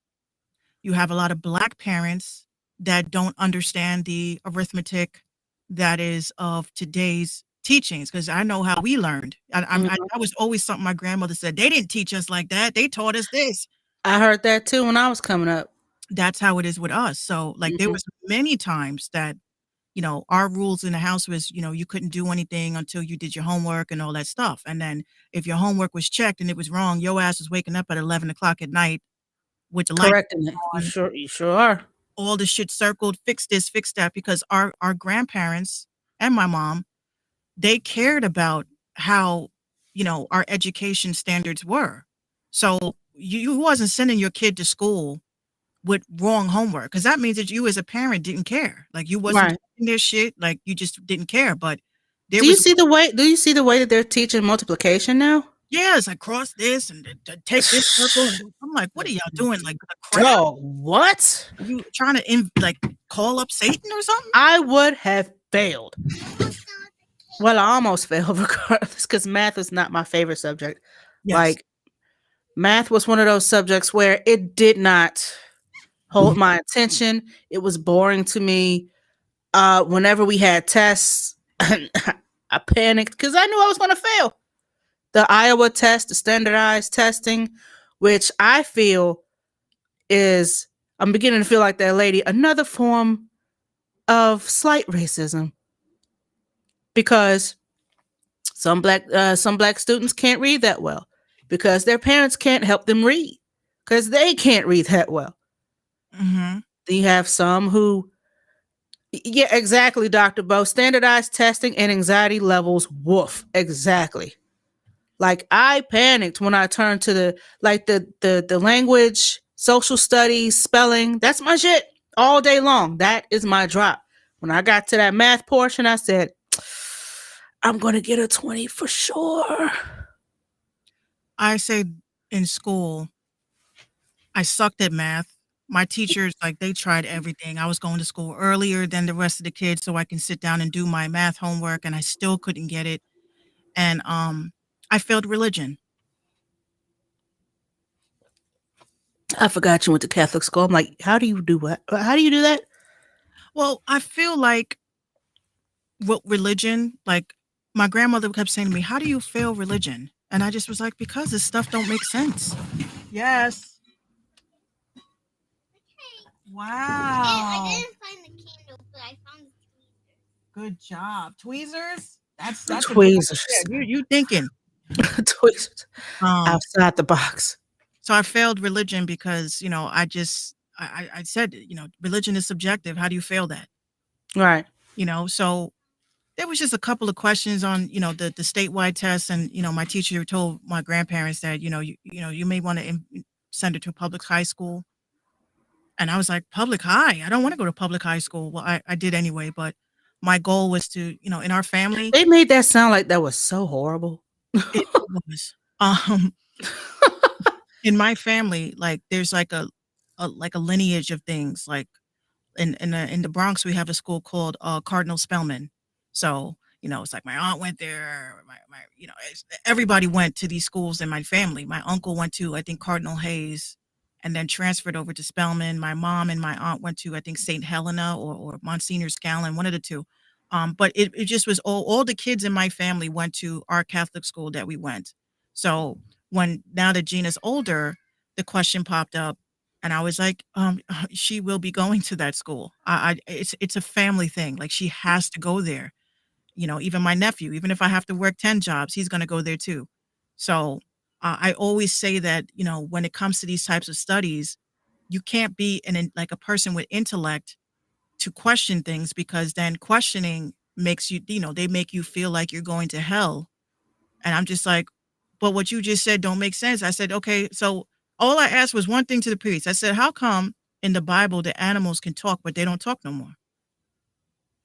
You have a lot of black parents that don't understand the arithmetic that is of today's teachings. Because I know how we learned. Mhm. That was always something my grandmother said. They didn't teach us like that. They taught us this. I heard that too when I was coming up. That's how it is with us. So, like, there Mhm. was many times that, our rules in the house was, you couldn't do anything until you did your homework and all that stuff. And then if your homework was checked and it was wrong, your ass was waking up at 11 o'clock at night with the light Correcting it. You on, sure you sure are. all the shit circled, fix this, fix that, because our grandparents and my mom, they cared about how, our education standards were. So you wasn't sending your kid to school with wrong homework, because that means that you as a parent didn't care. Like you wasn't Right. checking their shit, like you just didn't care. But there Do you was, see the way that they're teaching multiplication now? yeah, it's like cross this and take this circle. And I'm like, what are y'all doing? Like a craft? Dog, what? You trying to like call up Satan or something? I would have failed. Well, I almost failed regardless because math is not my favorite subject. Yes. Like math was one of those subjects where it did not hold my attention. It was boring to me. Whenever we had tests, I panicked because I knew I was going to fail. The Iowa test, the standardized testing, which I feel is, I'm beginning to feel like that lady, another form of slight racism, because some black students can't read that well because their parents can't help them read because they can't read that well. Mm-hmm. Then you have some who, yeah, exactly, Dr. Bo, standardized testing and anxiety levels, woof, exactly. Like I panicked when I turned to the language, social studies, spelling. That's my shit all day long. That is my drop. When I got to that math portion, I said, I'm going to get a 20 for sure. I say in school, I sucked at math. My teachers, like, they tried everything. I was going to school earlier than the rest of the kids so I can sit down and do my math homework, and I still couldn't get it. And I failed religion. I forgot you went to Catholic school. I'm like, how do you do what? How do you do that? Well, I feel like what religion, like my grandmother kept saying to me, "How do you fail religion?" And I just was like, "Because this stuff don't make sense." Yes. And Wow. I didn't find the candle, but I found the tweezers. Good job. Tweezers? That's a good Tweezers. idea. You thinking. Tweezers. Um, Outside the box. so I failed religion because, I said, religion is subjective. How do you fail that? Right. So there was just a couple of questions on, the statewide test, and my teacher told my grandparents that, you may want to send her to a public high school. And I was like, public high? I don't want to go to public high school. Well, I did anyway, but my goal was to, in our family, They made that sound like that was so horrible. it was, in my family, like there's like a lineage of things. Like in the Bronx, we have a school called Cardinal Spellman. So it's like my aunt went there. Everybody went to these schools in my family. My uncle went to, I think, Cardinal Hayes, and then transferred over to Spellman. My mom and my aunt went to, I think, St. Helena or Monsignor Scallon, one of the two. But it just was all the kids in my family went to our Catholic school that we went. So now that Gina's older, the question popped up, and I was like, she will be going to that school. It's a family thing. Like, she has to go there. Even my nephew, even if I have to work 10 jobs, he's going to go there too. So I always say that, when it comes to these types of studies, you can't be like a person with intellect to question things, because then questioning makes you, they make you feel like you're going to hell. And I'm just like, but what you just said don't make sense. I said, okay, so all I asked was one thing to the priest. I said, how come in the Bible the animals can talk, but they don't talk no more?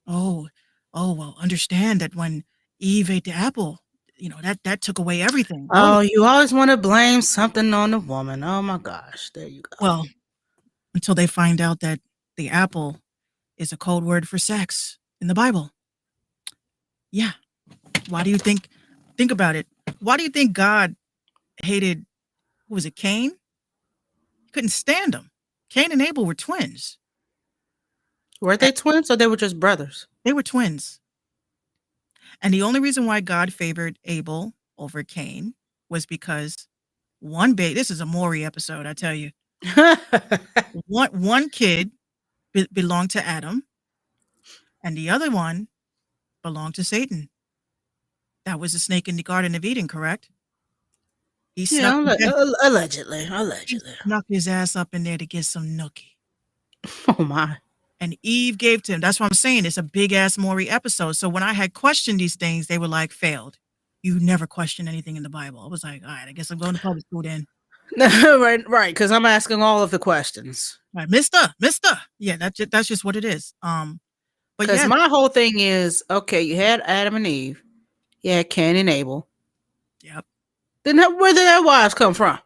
Oh, well, understand that when Eve ate the apple, that took away everything. Oh, you always want to blame something on the woman. Oh my gosh. There you go. Well, until they find out that the apple is a code word for sex in the Bible. Yeah. Why do you think about it? Why do you think God hated, who was it, Cain? He couldn't stand him. Cain and Abel were twins. Were they twins or they were just brothers? They were twins. And the only reason why God favored Abel over Cain was because this is a Maury episode, I tell you. One kid belonged to Adam, and the other one belonged to Satan. That was the snake in the Garden of Eden, correct? He snuck, Allegedly. he snuck his ass up in there to get some nookie. Oh my. And Eve gave to him. That's what I'm saying. It's a big ass Maury episode. So when I had questioned these things, they were like, failed. You never question anything in the Bible. I was like, all right, I guess I'm going to public school then. right, because I'm asking all of the questions. Right, Mister. Yeah, that's just what it is. But because my whole thing is, okay, you had Adam and Eve, you had Cain and Abel. Yep. Then where did their wives come from?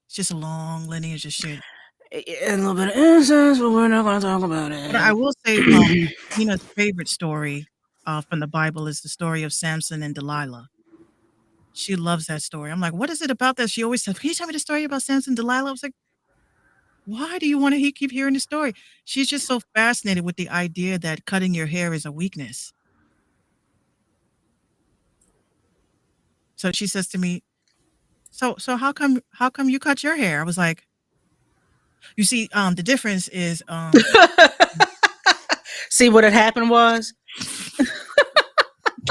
It's just a long lineage of shit. A little bit of incest, but we're not going to talk about it. But I will say, Tina's favorite story from the Bible is the story of Samson and Delilah. She loves that story. I'm like, what is it about that? She always says, can you tell me the story about Samson and Delilah? I was like, why do you want to keep hearing the story? She's just so fascinated with the idea that cutting your hair is a weakness. So she says to me, so how come you cut your hair? I was like, you see, the difference is, see what had happened was,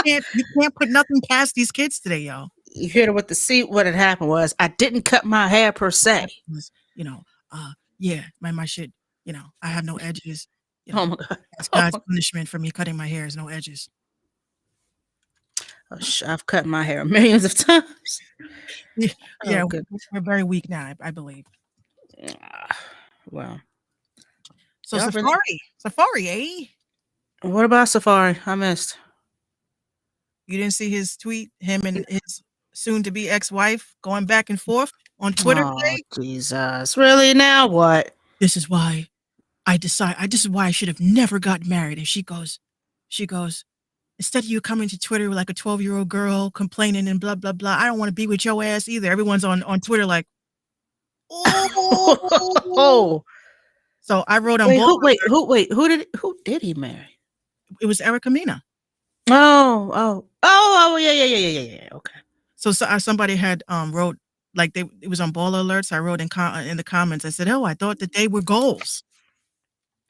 you can't put nothing past these kids today, y'all. You hear what had happened was, I didn't cut my hair per se. Yeah, my shit, I have no edges. Oh my God. That's God's punishment for me cutting my hair is no edges. Oh, I've cut my hair millions of times. Yeah, we're very weak now, I believe. Well. So Safari, eh? What about Safari? I missed. You didn't see his tweet, him and his soon-to-be ex-wife going back and forth on Twitter today? Jesus. Really? Now what? This is why this is why I should have never gotten married. And she goes, instead of you coming to Twitter like a 12-year-old girl complaining and blah, blah, blah, I don't want to be with your ass either. Everyone's on Twitter like, oh. So I wrote on both. Who did he marry? It was Erica Mena. Yeah. Okay. So, somebody had wrote like it was on Baller Alerts. I wrote in the comments. I said, "Oh, I thought that they were goals.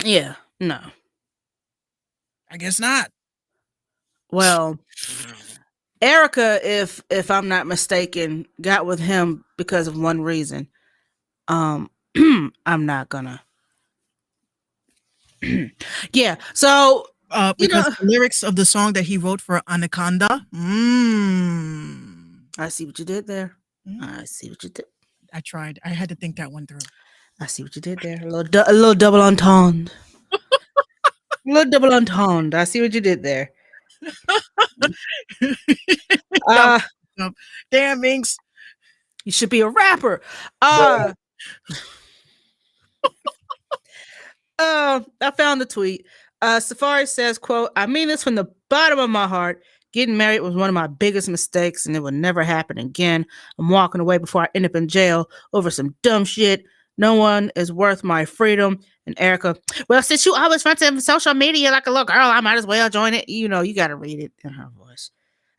Yeah. No. I guess not." Well, Erica, if I'm not mistaken, got with him because of one reason. I'm not gonna. Yeah. So you Because know, the lyrics of the song that he wrote for Anaconda. I see what you did there. Mm. I see what you did. I tried. I had to think that one through. I see what you did there. A little double entendre. A little double entendre. I see what you did there. That Uh, was damn Minx. you should be a rapper. I found the tweet. Safari says, quote, I mean this from the bottom of my heart. Getting married was one of my biggest mistakes and it will never happen again. I'm walking away before I end up in jail over some dumb shit. No one is worth my freedom. And Erica, well, since you always front of social media like a little girl, I might as well join it. You know, you got to read it in her voice.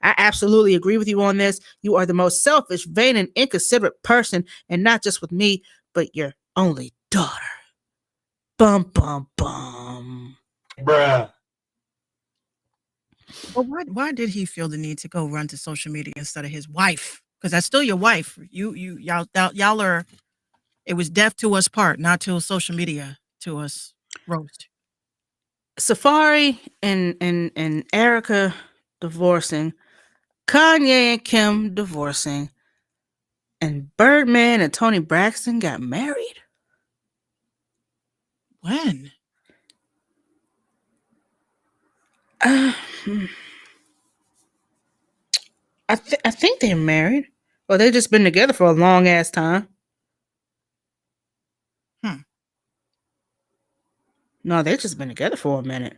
I absolutely agree with you on this. You are the most selfish, vain, and inconsiderate person, and not just with me, but your only daughter. Bum, bum, bum. Bruh. Well, why did he feel the need to go run to social media instead of his wife? Because that's still your wife. Y'all are. It was death to us part, not to social media to us roast. Safari and Erica divorcing, Kanye and Kim divorcing, and Birdman and Tony Braxton got married. When? I think they're married. Well, they've just been together for a long ass time. No, they've just been together for a minute.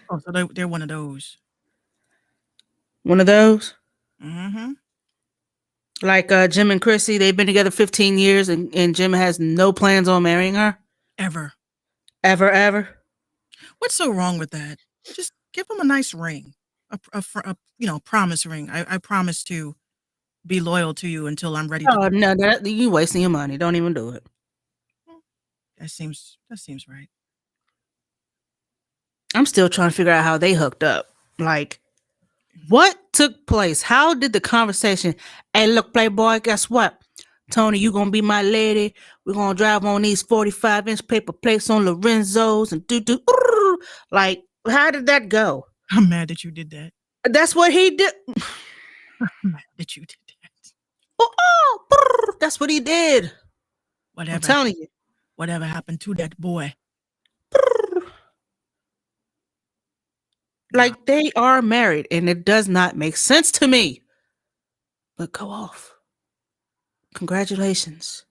Oh, so they're one of those. One of those? Mm-hmm. Like Jim and Chrissy, they've been together 15 years and Jim has no plans on marrying her? Ever. Ever? What's so wrong with that? Just give him a nice ring. A promise ring. I promise to be loyal to you until I'm ready to. Oh, no, you wasting your money. Don't even do it. That seems right. I'm still trying to figure out how they hooked up. Like, what took place? How did the conversation? Hey, look, Playboy, guess what? Tony, you gonna be my lady. We're gonna drive on these 45-inch paper plates on Lorenzo's and do. Like, how did that go? I'm mad that you did that. That's what he did. I'm mad that you did that. That's what he did. Whatever. I'm telling you. Whatever happened to that boy? Like, they are married, and it does not make sense to me. But go off. Congratulations.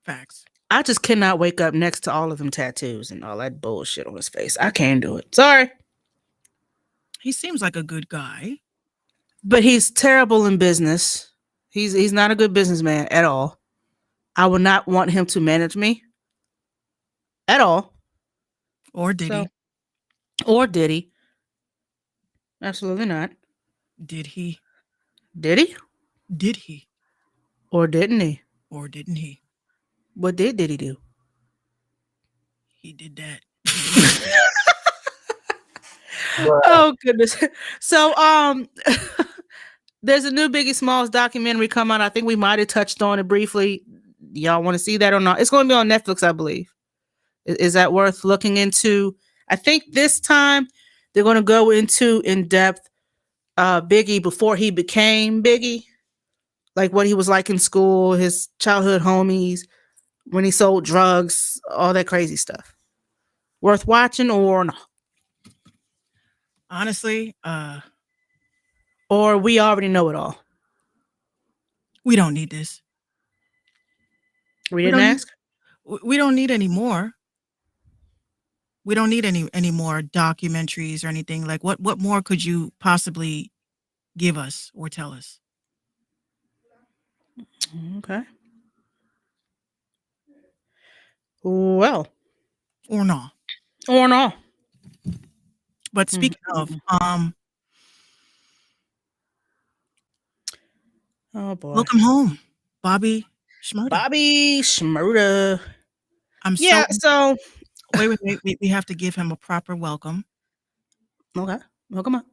Facts. I just cannot wake up next to all of them tattoos and all that bullshit on his face. I can't do it. Sorry. He seems like a good guy. But he's terrible in business. He's not a good businessman at all. I would not want him to manage me at all. Or did he? Or did he? Absolutely not. Did he? Did he? Did he? Or didn't he? Or didn't he? What did he do? He did that. Oh goodness. So there's a new Biggie Smalls documentary come out. I think we might have touched on it briefly. Y'all want to see that or not? It's going to be on Netflix, I believe. Is that worth looking into? I think this time they're going to go into in depth Biggie before he became Biggie, like what he was like in school, his childhood homies, when he sold drugs, all that crazy stuff. Worth watching or not? Honestly, or we already know it all. We don't need this. We didn't ask? We don't need any more. We don't need any more documentaries or anything. Like what more could you possibly give us or tell us? Okay. Well, or no? or no. But speaking of, Oh boy. welcome home, Bobby Schmurda. Bobby Shmurda. I'm Yeah, so wait. We have to give him a proper welcome. okay. Welcome on.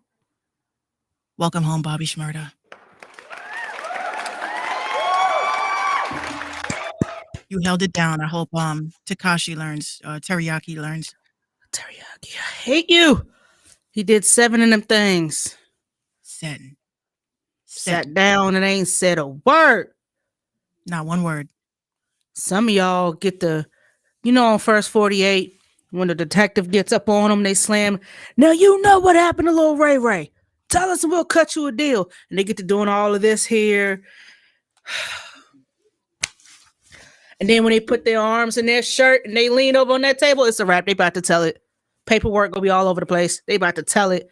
Welcome home, Bobby Schmurda. You held it down. I hope Takashi learns, Teriyaki learns. Teriyaki. I hate you. He did 7 of them things. Setting. Sat down and ain't said a word. Not one word. Some of y'all get the, on First 48, when the detective gets up on them, they slam. Now you know what happened to little Ray Ray. Tell us and we'll cut you a deal. And they get to doing all of this here. And then when they put their arms in their shirt and they lean over on that table, it's a wrap. They about to tell it. Paperwork gonna be all over the place. They about to tell it.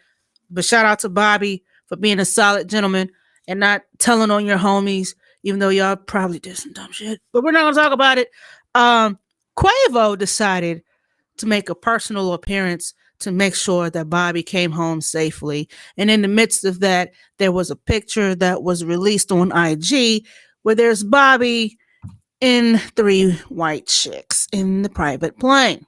But shout out to Bobby for being a solid gentleman and not telling on your homies, even though y'all probably did some dumb shit. But we're not gonna talk about it. Quavo decided to make a personal appearance to make sure that Bobby came home safely. And in the midst of that, there was a picture that was released on IG where there's Bobby in 3 white chicks in the private plane.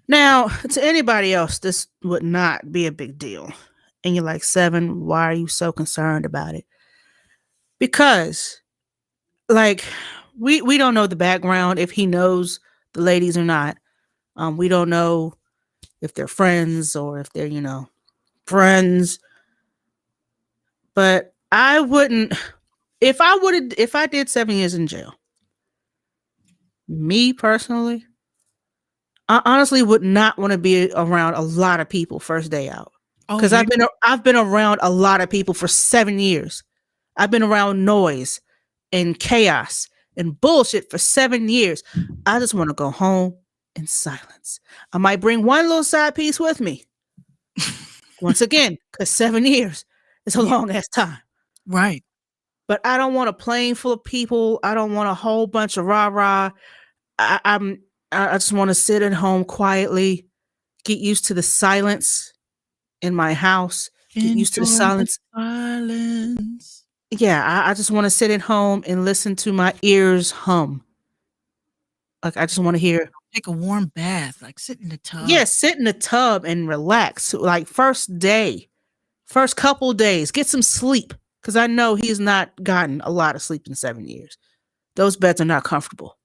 Now, to anybody else, this would not be a big deal. And you're like, 7, why are you so concerned about it? Because, like, we don't know the background, if he knows the ladies or not. We don't know if they're friends or if they're, friends. But I wouldn't, if I did 7 years in jail, me personally, I honestly would not want to be around a lot of people first day out. Because I've been around a lot of people for 7 years. I've been around noise and chaos and bullshit for 7 years. I just want to go home in silence. I might bring one little side piece with me. Once again, because 7 years is a long ass time. Right. But I don't want a plane full of people. I don't want a whole bunch of rah-rah. I just want to sit at home quietly, get used to the silence in my house, get used to the silence. Yeah, I just want to sit at home and listen to my ears hum. Like, I just want to hear. Take a warm bath, like sit in the tub. Yeah, sit in the tub and relax. Like, first couple days, get some sleep. Because I know he's not gotten a lot of sleep in 7 years. Those beds are not comfortable.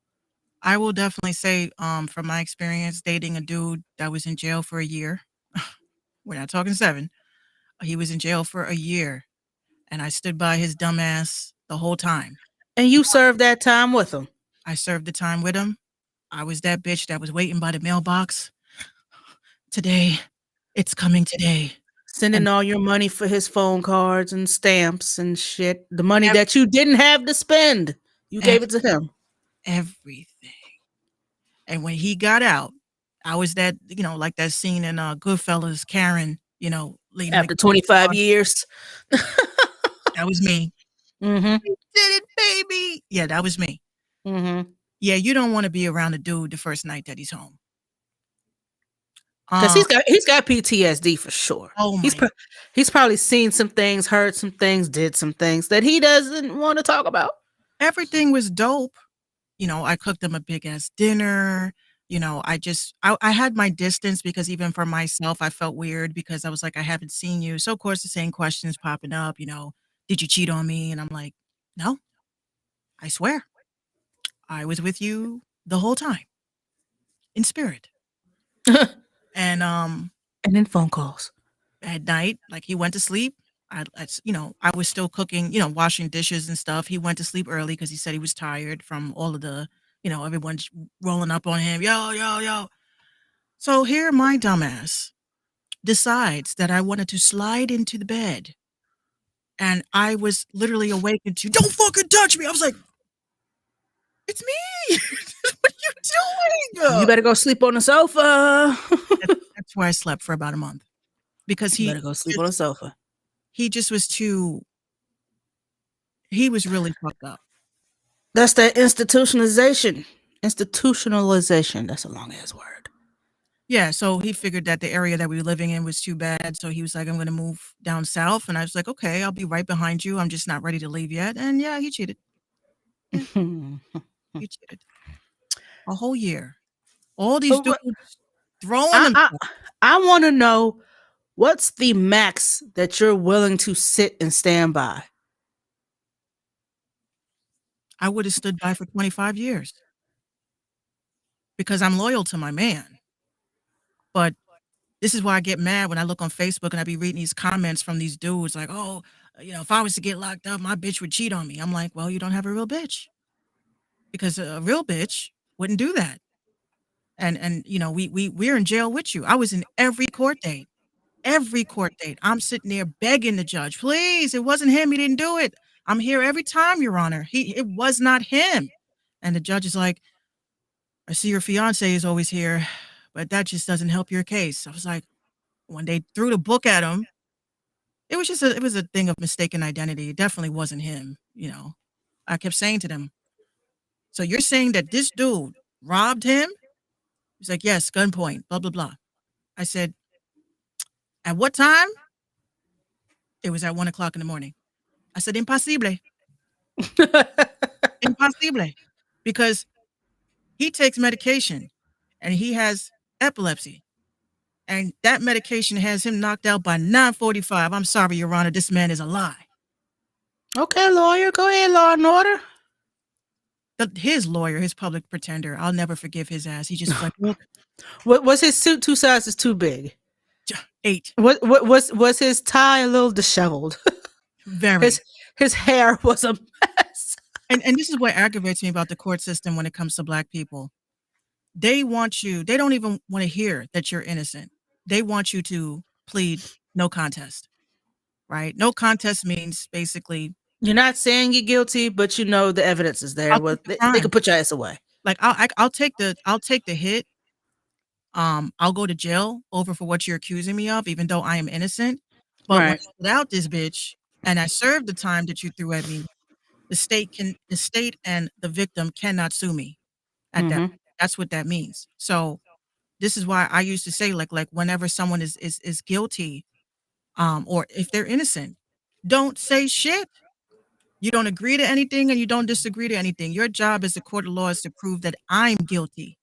I will definitely say, from my experience dating a dude that was in jail for a year. We're not talking 7. He was in jail for a year. And I stood by his dumb ass the whole time. And you served that time with him. I served the time with him. I was that bitch that was waiting by the mailbox. Today, it's coming today. Sending all your money for his phone cards and stamps and shit. The money that you didn't have to spend. You gave it to him. Everything. And when he got out, I was that, like that scene in Goodfellas, Karen, after 25 years. That was me. Mm-hmm. You did it, baby. Yeah, that was me. Mm-hmm. Yeah, you don't want to be around a dude the first night that he's home. Because he's got PTSD for sure. Oh my! He's probably seen some things, heard some things, did some things that he doesn't want to talk about. Everything was dope. I cooked him a big ass dinner. I had my distance because even for myself, I felt weird because I was like, I haven't seen you. So of course the same questions popping up, did you cheat on me? And I'm like, no, I swear. I was with you the whole time. In spirit. And then phone calls. At night, like he went to sleep. I was still cooking, washing dishes and stuff. He went to sleep early because he said he was tired from all of the, everyone's rolling up on him. Yo. So here my dumbass decides that I wanted to slide into the bed. And I was literally awakened to, don't fucking touch me. I was like, it's me. What are you doing? You better go sleep on the sofa. That's where I slept for about a month. Because you better go sleep on the sofa. He just was he was really fucked up. That's that institutionalization. Institutionalization. That's a long ass word. Yeah, so he figured that the area that we were living in was too bad, so he was like, "I'm gonna move down south," and I was like, "Okay, I'll be right behind you, I'm just not ready to leave yet," and yeah, he cheated. Yeah, he cheated. A whole year. All these But dudes throwing I, themselves. I, I want to know what's the max that you're willing to sit and stand by? I would have stood by for 25 years because I'm loyal to my man, but this is why I get mad when I look on Facebook and I be reading these comments from these dudes like, "Oh, if I was to get locked up, my bitch would cheat on me." I'm like, "Well, you don't have a real bitch because a real bitch wouldn't do that." And we're in jail with you. I was in every court date. Every court date. I'm sitting there begging the judge, "Please, it wasn't him. He didn't do it. I'm here every time, Your Honor. It was not him." And the judge is like, "I see your fiance is always here, but that just doesn't help your case." I was like, when they threw the book at him, it was a thing of mistaken identity. It definitely wasn't him. I kept saying to them, "So you're saying that this dude robbed him?" He's like, "Yes, gunpoint, blah, blah, blah." I said, "At what time?" It was at 1 o'clock in the morning. I said, "Impossible. Impossible." Because he takes medication and he has epilepsy. And that medication has him knocked out by 9:45. I'm sorry, Your Honor, this man is a lie. Okay, lawyer, go ahead, law and order. His lawyer, his public pretender, I'll never forgive his ass. He just was like, "Look, What was his suit 2 sizes too big? 8. What was his tie a little disheveled? Very." His hair was a mess. And this is what aggravates me about the court system when it comes to Black people. They don't even want to hear that you're innocent. They want you to plead no contest, right? No contest means basically, You're not saying you're guilty, but you know the evidence is there. I'll Well, take the they crime. could put your ass away. Like I'll take the hit. I'll go to jail over for what you're accusing me of, even though I am innocent. But when Right. I get out this bitch and I serve the time that you threw at me, the state and the victim cannot sue me at that. Mm-hmm. That's what that means. So this is why I used to say, like whenever someone is guilty, or if they're innocent, don't say shit. You don't agree to anything and you don't disagree to anything. Your job as a court of law is to prove that I'm guilty.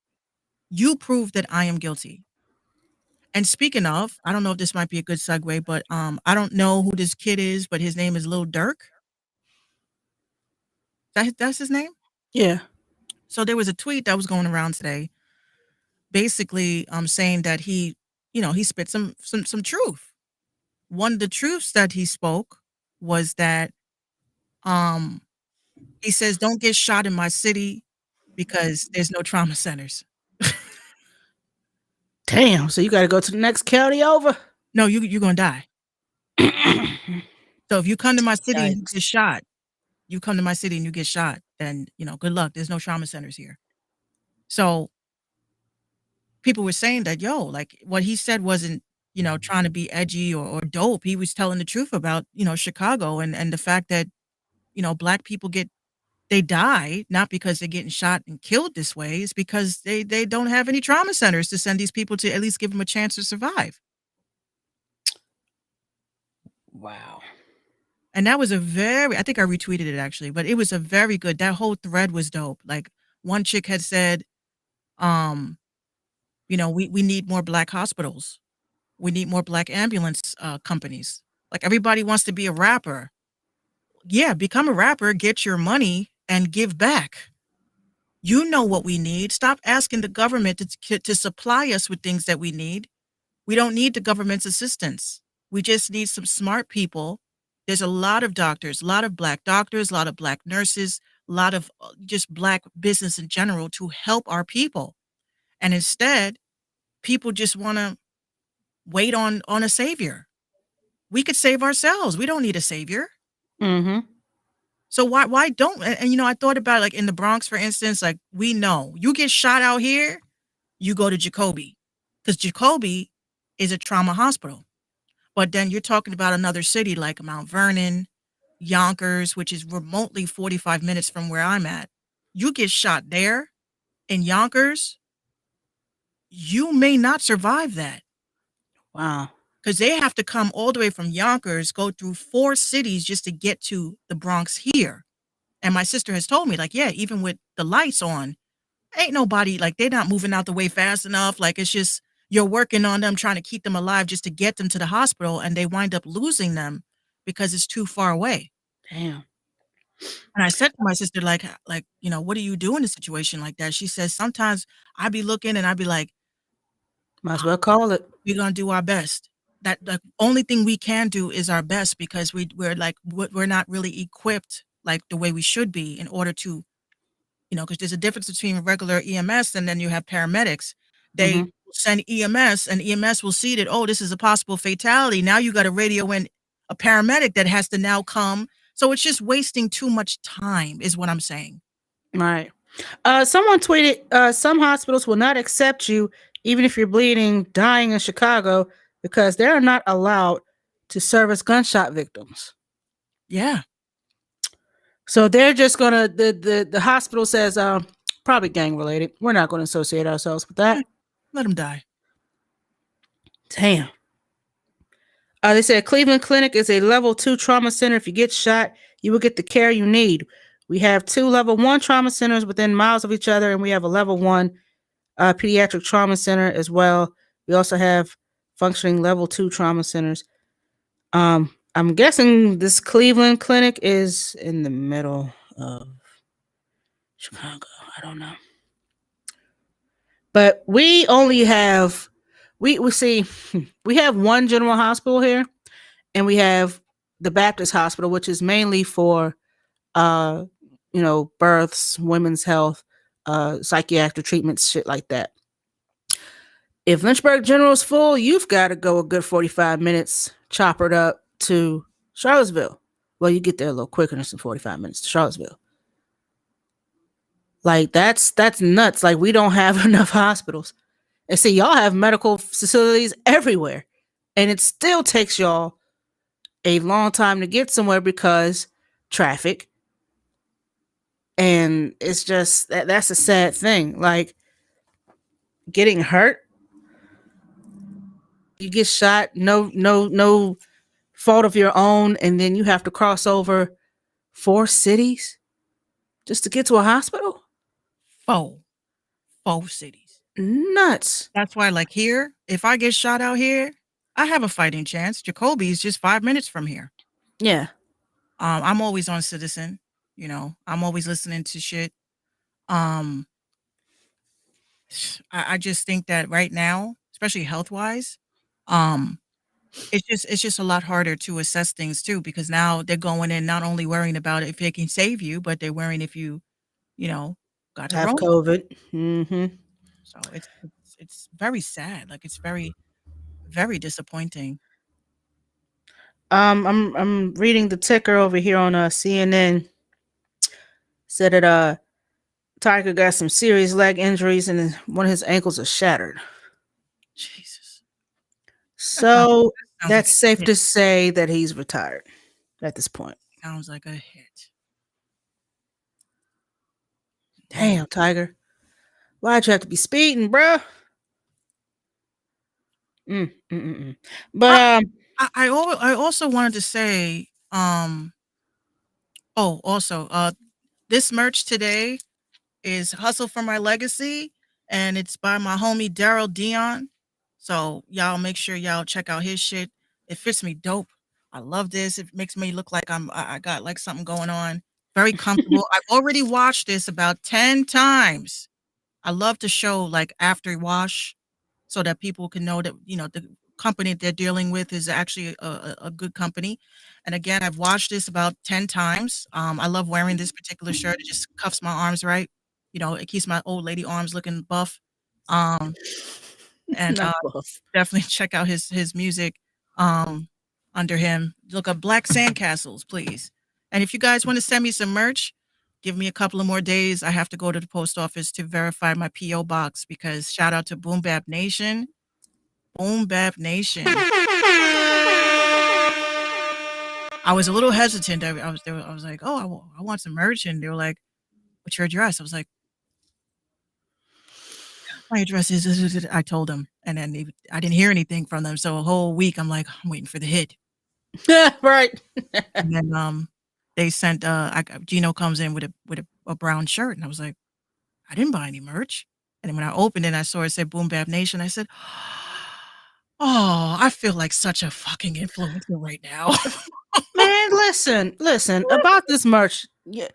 You prove that I am guilty. And speaking of, I don't know if this might be a good segue, but I don't know who this kid is, but his name is Lil Durk. That's his name? Yeah. So there was a tweet that was going around today, basically saying that he spit some truth. One of the truths that he spoke was that um he says, "Don't get shot in my city because there's no trauma centers." Damn. So you got to go to the next county over. No, you're gonna die. So if you come to my city and you Yikes. get shot, then good luck. There's no trauma centers here. So people were saying that, like what he said wasn't, trying to be edgy or dope. He was telling the truth about, Chicago and the fact that, Black people they die not because they're getting shot and killed this way. It's because they don't have any trauma centers to send these people to at least give them a chance to survive. Wow. And that was I think I retweeted it actually, but it was a very good, that whole thread was dope. Like one chick had said, we need more Black hospitals. We need more Black ambulance companies. Like everybody wants to be a rapper. Yeah, become a rapper, get your money and give back. You know what we need. Stop asking the government to supply us with things that we need. We don't need the government's assistance. We just need some smart people. There's a lot of doctors, a lot of Black doctors, a lot of Black nurses, a lot of just Black business in general to help our people. And instead, people just want to wait on a savior. We could save ourselves. We don't need a savior. Mm-hmm. So why don't, and I thought about it, like in the Bronx, for instance, like we know you get shot out here, you go to Jacoby because Jacoby is a trauma hospital. But then you're talking about another city like Mount Vernon, Yonkers, which is remotely 45 minutes from where I'm at. You get shot there, in Yonkers, you may not survive that. Wow. Because they have to come all the way from Yonkers, go through 4 cities just to get to the Bronx here. And my sister has told me, like, yeah, even with the lights on, ain't nobody, like, they're not moving out the way fast enough. Like, it's just, you're working on them, trying to keep them alive just to get them to the hospital, and they wind up losing them because it's too far away. Damn. And I said to my sister, like, what do you do in a situation like that? She says, sometimes I be looking and I be like, Might as well call it. we're gonna do our best. That the only thing we can do is our best, because we're not really equipped like the way we should be in order to, because there's a difference between regular EMS and then you have paramedics. They Mhm. will send EMS, and EMS will see that, oh, this is a possible fatality. Now you got to radio in a paramedic that has to now come. So it's just wasting too much time, is what I'm saying. Right. Someone tweeted, some hospitals will not accept you even if you're bleeding, dying in Chicago, because they are not allowed to service gunshot victims. Yeah. So they're just gonna the hospital says probably gang related. We're not going to associate ourselves with that. Let them die. Damn. They said Cleveland Clinic is a level 2 trauma center. If you get shot, you will get the care you need. We have 2 level 1 trauma centers within miles of each other, and we have a level 1 pediatric trauma center as well. We also have functioning level 2 trauma centers. I'm guessing this Cleveland Clinic is in the middle of Chicago. I don't know. But we only have we see we have one general hospital here, and we have the Baptist Hospital, which is mainly for births, women's health, psychiatric treatments, shit like that. If Lynchburg General is full, you've got to go a good 45 minutes, choppered up to Charlottesville. Well, you get there a little quicker than some 45 minutes to Charlottesville. Like that's nuts. Like we don't have enough hospitals. And see, y'all have medical facilities everywhere. And it still takes y'all a long time to get somewhere because traffic. And it's just that's a sad thing. Like getting hurt, you get shot, no fault of your own, and then you have to cross over 4 cities just to get to a hospital. 4 cities. Nuts. That's why, like here, if I get shot out here, I have a fighting chance. Jacoby is just 5 minutes from here. Yeah. I'm always on Citizen. I'm always listening to shit. I just think that right now, especially health wise, it's just a lot harder to assess things too, because now they're going in not only worrying about if they can save you, but they're worrying if you got the Have Rona. COVID. Mm-hmm. So it's very sad. Like it's very, very disappointing. I'm reading the ticker over here on CNN. Said that Tiger got some serious leg injuries and one of his ankles is shattered. Jesus. So Sounds that's like safe a hit. to say that he's retired at this point. Sounds like a hit. Damn, Tiger. Why'd you have to be speeding, bruh? But I also wanted to say, this merch today is Hustle for My Legacy, and it's by my homie Daryl Dion. So y'all make sure y'all check out his shit. It fits me dope. I love this. It makes me look like I got like something going on. Very comfortable. I've already watched this about 10 times. I love to show like after wash so that people can know that, the company they're dealing with is actually a good company. And again, I've watched this about 10 times. I love wearing this particular shirt. It just cuffs my arms right. It keeps my old lady arms looking buff. And not buff. definitely check out his music under him. Look up Black Sandcastles, please. And if you guys want to send me some merch, give me a couple of more days. I have to go to the post office to verify my P.O. box, because shout out to Boom Bap Nation. Boom Bap Nation. I was a little hesitant. I was like, oh, I want some merch. And they were like, what's your address? I was like, My address is. I told them, and then I didn't hear anything from them. So a whole week, I'm like, I'm waiting for the hit. Right. And then they sent Gino comes in with a brown shirt, and I was like, I didn't buy any merch. And then when I opened it, I saw it said Boom Bap Nation. I said, oh, I feel like such a fucking influencer right now. Man, listen about this merch. Yeah,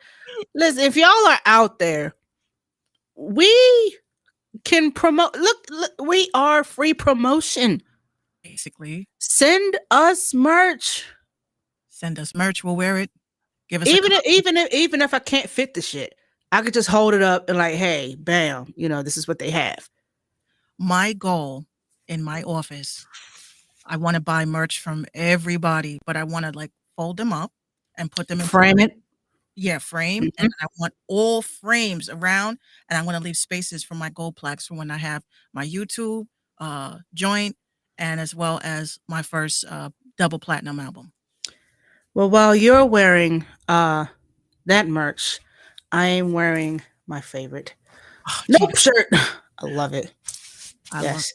listen, if y'all are out there, we can promote. Look, we are free promotion. Basically, Send us merch. send us merch. We'll wear it. Give us Even if I can't fit the shit, I could just hold it up and like, hey, bam, this is what they have. My goal in my office, I want to buy merch from everybody, but I want to like fold them up and put them in Frame it. Yeah, frame, and I want all frames around, and I want to leave spaces for my gold plaques for when I have my YouTube joint, and as well as my first double platinum album. Well, while you're wearing that merch, I am wearing my favorite Nope shirt. I love it. Yes.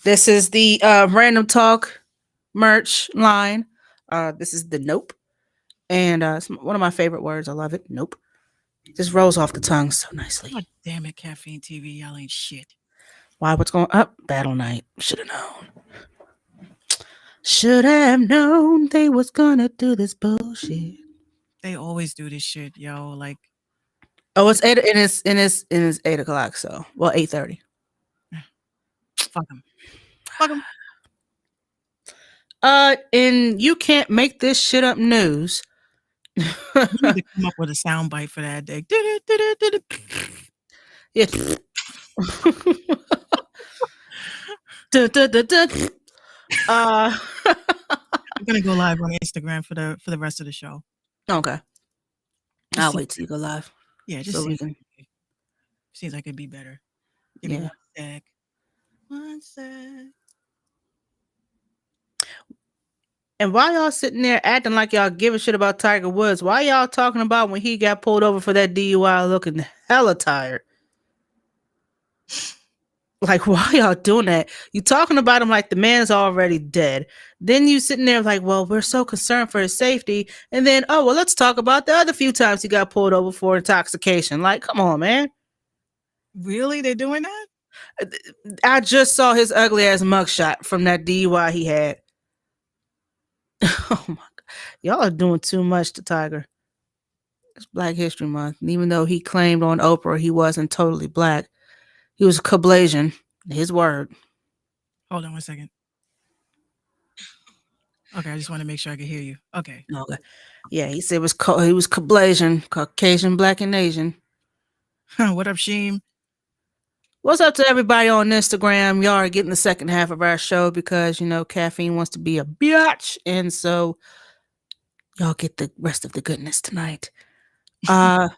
This is the Random Talk merch line. This is the Nope. And it's one of my favorite words. I love it. Nope. Just rolls off the tongue so nicely. God damn it, Caffeine TV, y'all ain't shit. Why? What's going up? Battle night. Should have known. Should have known they was gonna do this bullshit. They always do this shit, yo. Like, oh, it's 8 and it's 8:00. So 8:30. Fuck them. Fuck them. And you can't make this shit up news. You need to come up with a sound bite for that day. Yeah. I'm gonna go live on Instagram for the rest of the show. Okay. I'll wait till you go live. Yeah, just so we can. Seems like it'd be better. Give me 1 sec. 1 sec. And why y'all sitting there acting like y'all give a shit about Tiger Woods? Why y'all talking about when he got pulled over for that DUI looking hella tired? Like, why y'all doing that? You talking about him like the man's already dead. Then you sitting there like, well, we're so concerned for his safety. And then, oh, well, let's talk about the other few times he got pulled over for intoxication. Like, come on, man. Really? They're doing that? I just saw his ugly ass mugshot from that DUI he had. Oh my God. Y'all are doing too much to Tiger. It's Black History Month. And even though he claimed on Oprah he wasn't totally black, he was Caucasian. His word. Hold on 1 second. Okay, I just want to make sure I can hear you. Okay. Okay. Yeah, he said he was Caucasian, black, and Asian. What up, Sheem? What's up to everybody on Instagram? Y'all are getting the second half of our show because, Caffeine wants to be a bitch. And so y'all get the rest of the goodness tonight. Pause.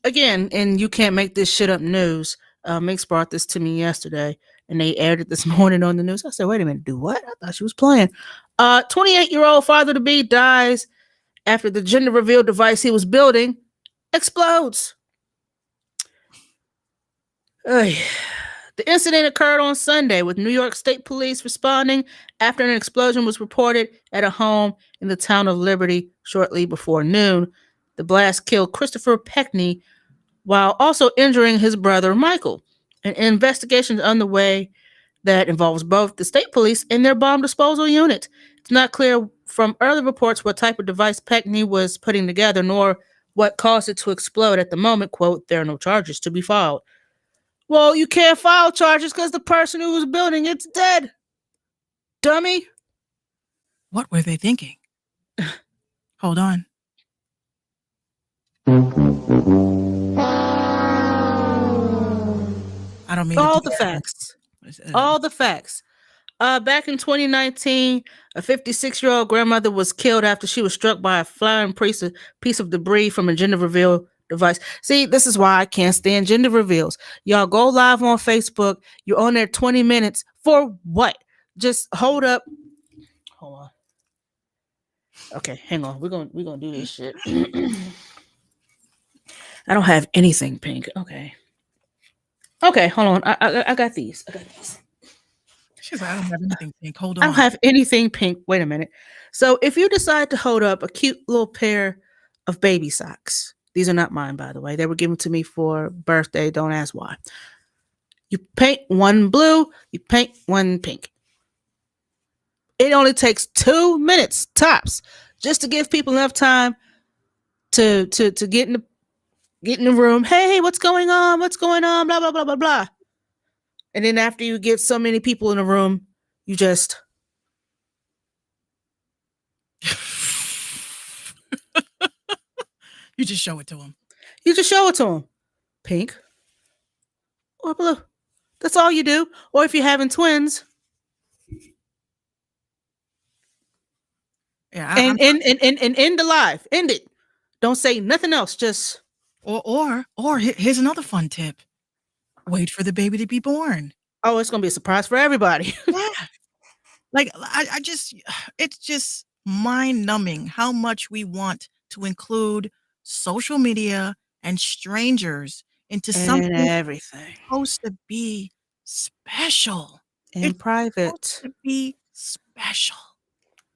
Again, and you can't make this shit up news. Mix brought this to me yesterday and they aired it this morning on the news. I said, wait a minute, do what? I thought she was playing. 28-year-old father-to-be dies after the gender reveal device he was building explodes. The incident occurred on Sunday with New York State Police responding after an explosion was reported at a home in the town of Liberty shortly before noon. The blast killed Christopher Peckney while also injuring his brother Michael. An investigation is underway that involves both the state police and their bomb disposal unit. It's not clear from early reports what type of device Peckney was putting together, nor what caused it to explode. At the moment, quote, there are no charges to be filed. Well, you can't file charges because the person who was building it's dead. Dummy. What were they thinking? Hold on. I don't mean all the facts. All the facts. Back in 2019, a 56-year-old grandmother was killed after she was struck by a flying piece of debris from a gender reveal device. See, this is why I can't stand gender reveals. Y'all go live on Facebook. You're on there 20 minutes for what? Just hold up. Hold on. Okay, hang on. We're gonna do this shit. I don't have anything pink. Okay. Okay, hold on. I got these. I got these. She's like, I don't have anything pink. Hold I don't on. have anything pink. Wait a minute. So if you decide to hold up a cute little pair of baby socks, these are not mine, by the way. They were given to me for birthday. Don't ask why. You paint one blue, you paint one pink. It only takes 2 minutes tops, just to give people enough time to get in the room. Hey, what's going on? What's going on? Blah blah blah blah blah. And then after you get so many people in the room, you just You just show it to him. show it to them. Pink or blue. That's all you do. Or if you're having twins, Yeah, and end the live. End it. Don't say nothing else. Just here's another fun tip. Wait for the baby to be born. oh, it's gonna be a surprise for everybody. Yeah. Like I just it's just mind numbing how much we want to include social media and strangers into And something everything. supposed to be special. In It's supposed private. to be special.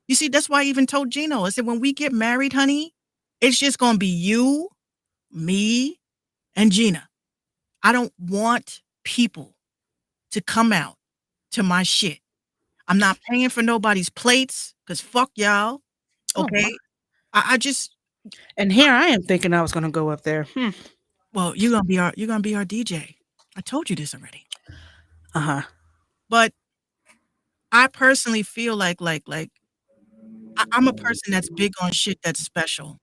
You see, that's why I even told Gino, I said, when we get married, honey, it's just gonna be you, me, and Gina. I don't want people to come out to my shit. I'm not paying for nobody's plates because fuck y'all. Oh, my. Okay. I just And here I am thinking I was gonna go up there. well, you're gonna be our DJ. I told you this already. Uh-huh. But I personally feel like I'm a person that's big on shit that's special.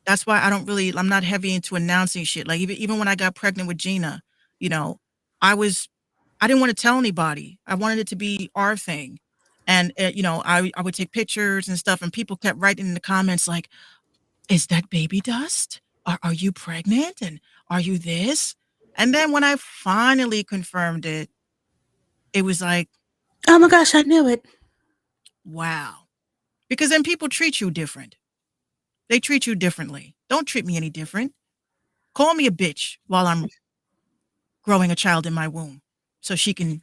That's why I'm not heavy into announcing shit. Like even when I got pregnant with Gina, you know, I didn't want to tell anybody. I wanted it to be our thing. And I would take pictures and stuff, and people kept writing in the comments like, "Is that baby dust? Are you pregnant? And are you this?" And then when I finally confirmed it, it was like, Oh my gosh, I knew it. wow. Because then people treat you different. They treat you differently. Don't treat me any different. Call me a bitch while I'm growing a child in my womb so she can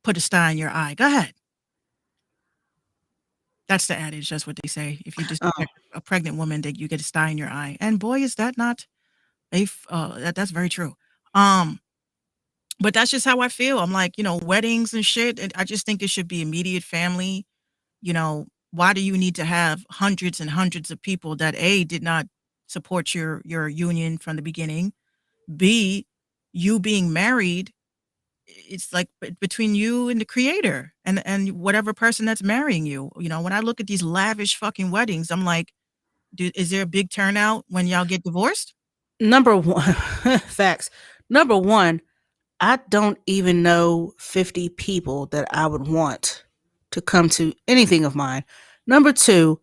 put a star in your eye. Go ahead. That's the adage. That's what they say. If you Oh. disrespect a pregnant woman, that you get a star in your eye. And boy, is that not that's very true. But that's just how I feel. I'm like, weddings and shit. And I just think it should be immediate family. Why do you need to have hundreds and hundreds of people that A, did not support your union from the beginning? B, you being married, it's like between you and the creator and whatever person that's marrying you. When I look at these lavish fucking weddings, I'm like, dude, is there a big turnout when y'all get divorced? Number one, facts. Number one, I don't even know 50 people that I would want to come to anything of mine. Number two,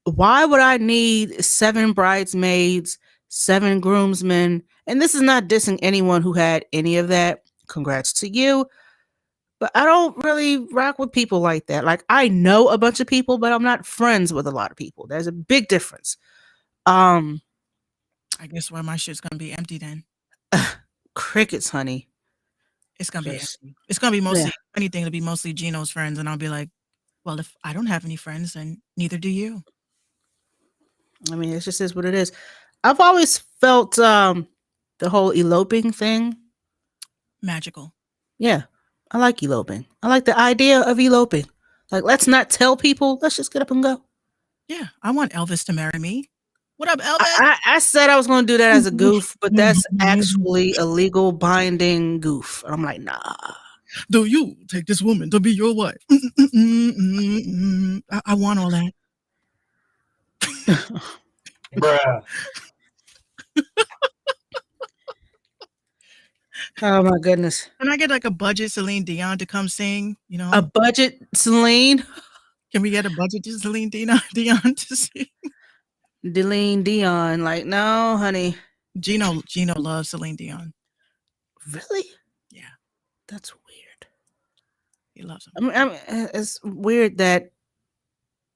why would I need 7 bridesmaids, 7 groomsmen? And this is not dissing anyone who had any of that. Congrats to you. But I don't really rock with people like that. Like, I know a bunch of people, but I'm not friends with a lot of people. There's a big difference. I guess why my shit's gonna be empty then. Crickets, honey. It's gonna be Just, empty. It's gonna be mostly yeah. anything. It'll be mostly Gino's friends, and I'll be like, well, if I don't have any friends, then neither do you. I mean, it just is what it is. I've always felt the whole eloping thing. Magical. Yeah, I like eloping. I like the idea of eloping. Like, let's not tell people. Let's just get up and go. Yeah, I want Elvis to marry me. What up, Elvis? I said I was going to do that as a goof, but that's actually a legal binding goof. I'm like, nah. Do you take this woman to be your wife? I want all that. Bruh. Oh my goodness. Can I get like a budget Celine Dion to come sing? A budget Celine? Can we get a budget to Celine Dion to sing? Celine Dion. Like, no, honey. Gino loves Celine Dion. Really? Yeah, That's weird. he loves him. I mean, it's weird that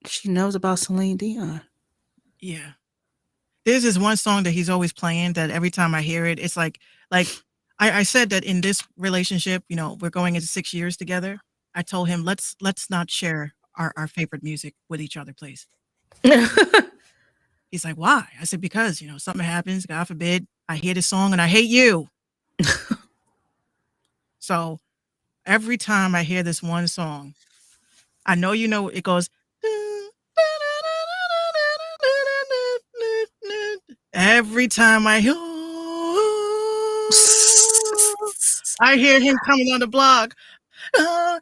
she knows about Celine Dion. Yeah. There's this one song that he's always playing that every time I hear it, it's like I said that in this relationship, you know, we're going into 6 years together. I told him, let's not share our favorite music with each other, please. He's like, why? I said, because, you know, something happens, God forbid, I hear this song and I hate you. So every time I hear this one song, I know you know it goes. Every time I hear him coming on the block. And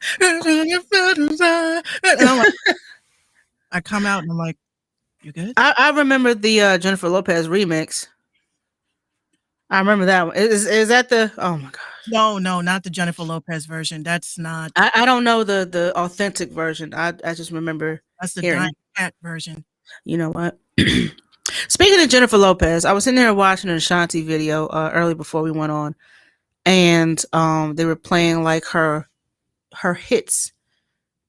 I'm like, I come out and I'm like, you good? I remember the Jennifer Lopez remix. I remember that one. Is that the? Oh my god! No, not the Jennifer Lopez version. That's not. I don't know the authentic version. I just remember That's the hearing. Diamond Cat version. You know what? Speaking of Jennifer Lopez, I was in there watching an Ashanti video early before we went on, and they were playing like her hits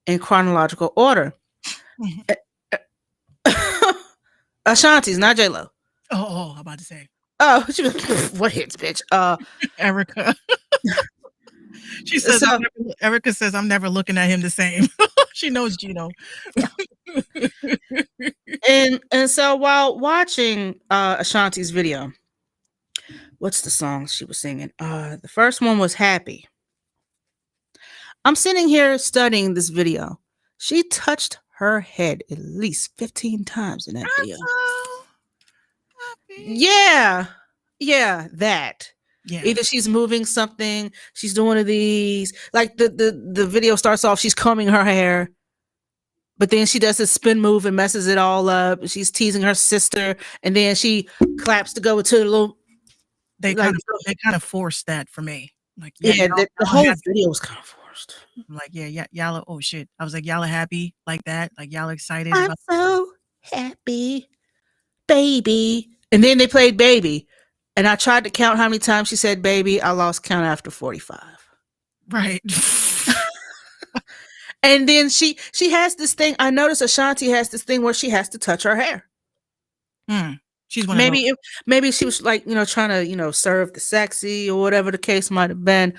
in chronological order. Ashanti's, not J Lo. Oh, I'm about to say. Oh, she was, what hits, bitch? Erica. She says, So- Erica says, I'm never looking at him the same. She knows Gino. and so while watching Ashanti's video, what's the song she was singing? The first one was Happy. I'm sitting here studying this video. She touched her head at least 15 times in that video. So happy. Yeah, that. Yeah. Either she's moving something, she's doing one of these. Like the video starts off, she's combing her hair, but then she does this spin move and messes it all up. She's teasing her sister, and then she claps to go to the little. They like, kind of forced that for me. Like, yeah, the whole video was kind of forced. I'm like, yeah, y'all are, oh shit. I was like, y'all are happy like that? Like, y'all excited I'm about so happy, baby. And then they played Baby. And I tried to count how many times she said baby. I lost count after 45. right. And then she has this thing. I noticed Ashanti has this thing where she has to touch her hair. She's one of those. Maybe she was like, trying to, serve the sexy or whatever the case might have been.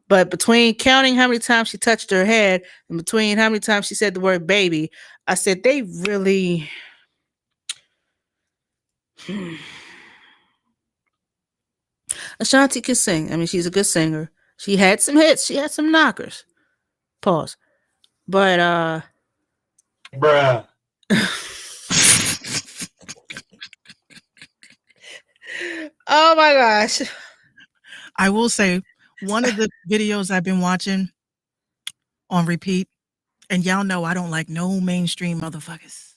But between counting how many times she touched her head and between how many times she said the word baby, I said they really. Ashanti can sing. I mean, she's a good singer. She had some hits. She had some knockers. Pause. But Bruh. Oh my gosh. I will say one of the videos I've been watching on repeat, and y'all know I don't like no mainstream motherfuckers.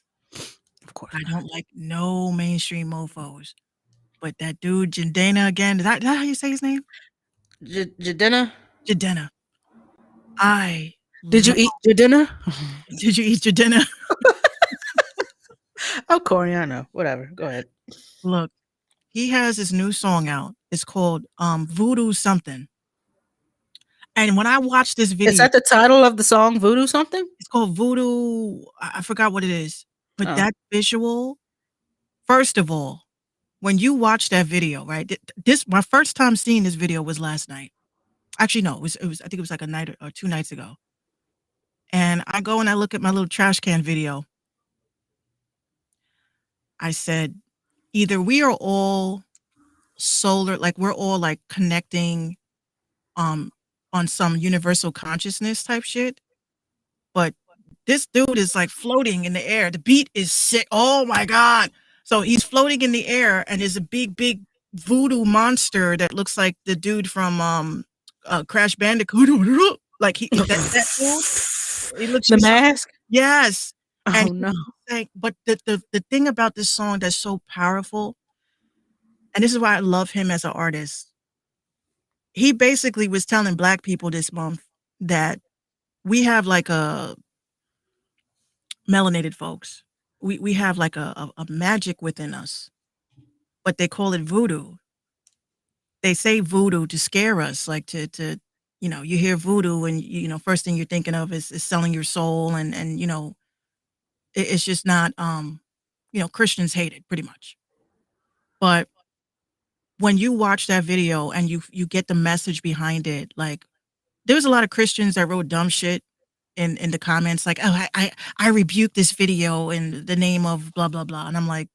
Of course. I don't like no mainstream mofos. But that dude, Jadena again, is that how you say his name? Jadena? Jadena. Did you eat your dinner? Did you eat your dinner? Oh, Corey, I know. Whatever. Go ahead. Look, he has his new song out. It's called Voodoo Something. And when I watched this video, Is that the title of the song, Voodoo something? it's called Voodoo. I forgot what it is. But Oh. that visual, first of all, when you watch that video, right? My first time seeing this video was last night. Actually, no, it was I think it was like a night or 2 nights ago. And I go and I look at my little trash can video. I said, either we are all solar, like we're all like connecting on some universal consciousness type shit. But this dude is like floating in the air. The beat is sick. Oh my God. So he's floating in the air and there's a big voodoo monster that looks like the dude from Crash Bandicoot. Like that dude. He looks The just like- Mask? yes. Oh And no. like, but the thing about this song that's so powerful, and this is why I love him as an artist. He basically was telling Black people this month that we have like a melanated folks. We have like a magic within us, but they call it voodoo. They say voodoo to scare us, like to you hear voodoo and first thing you're thinking of is selling your soul and it's just not Christians hate it pretty much. But when you watch that video and you get the message behind it, like there was a lot of Christians that wrote dumb shit in the comments, like, oh, I rebuke this video in the name of blah blah blah, and I'm like,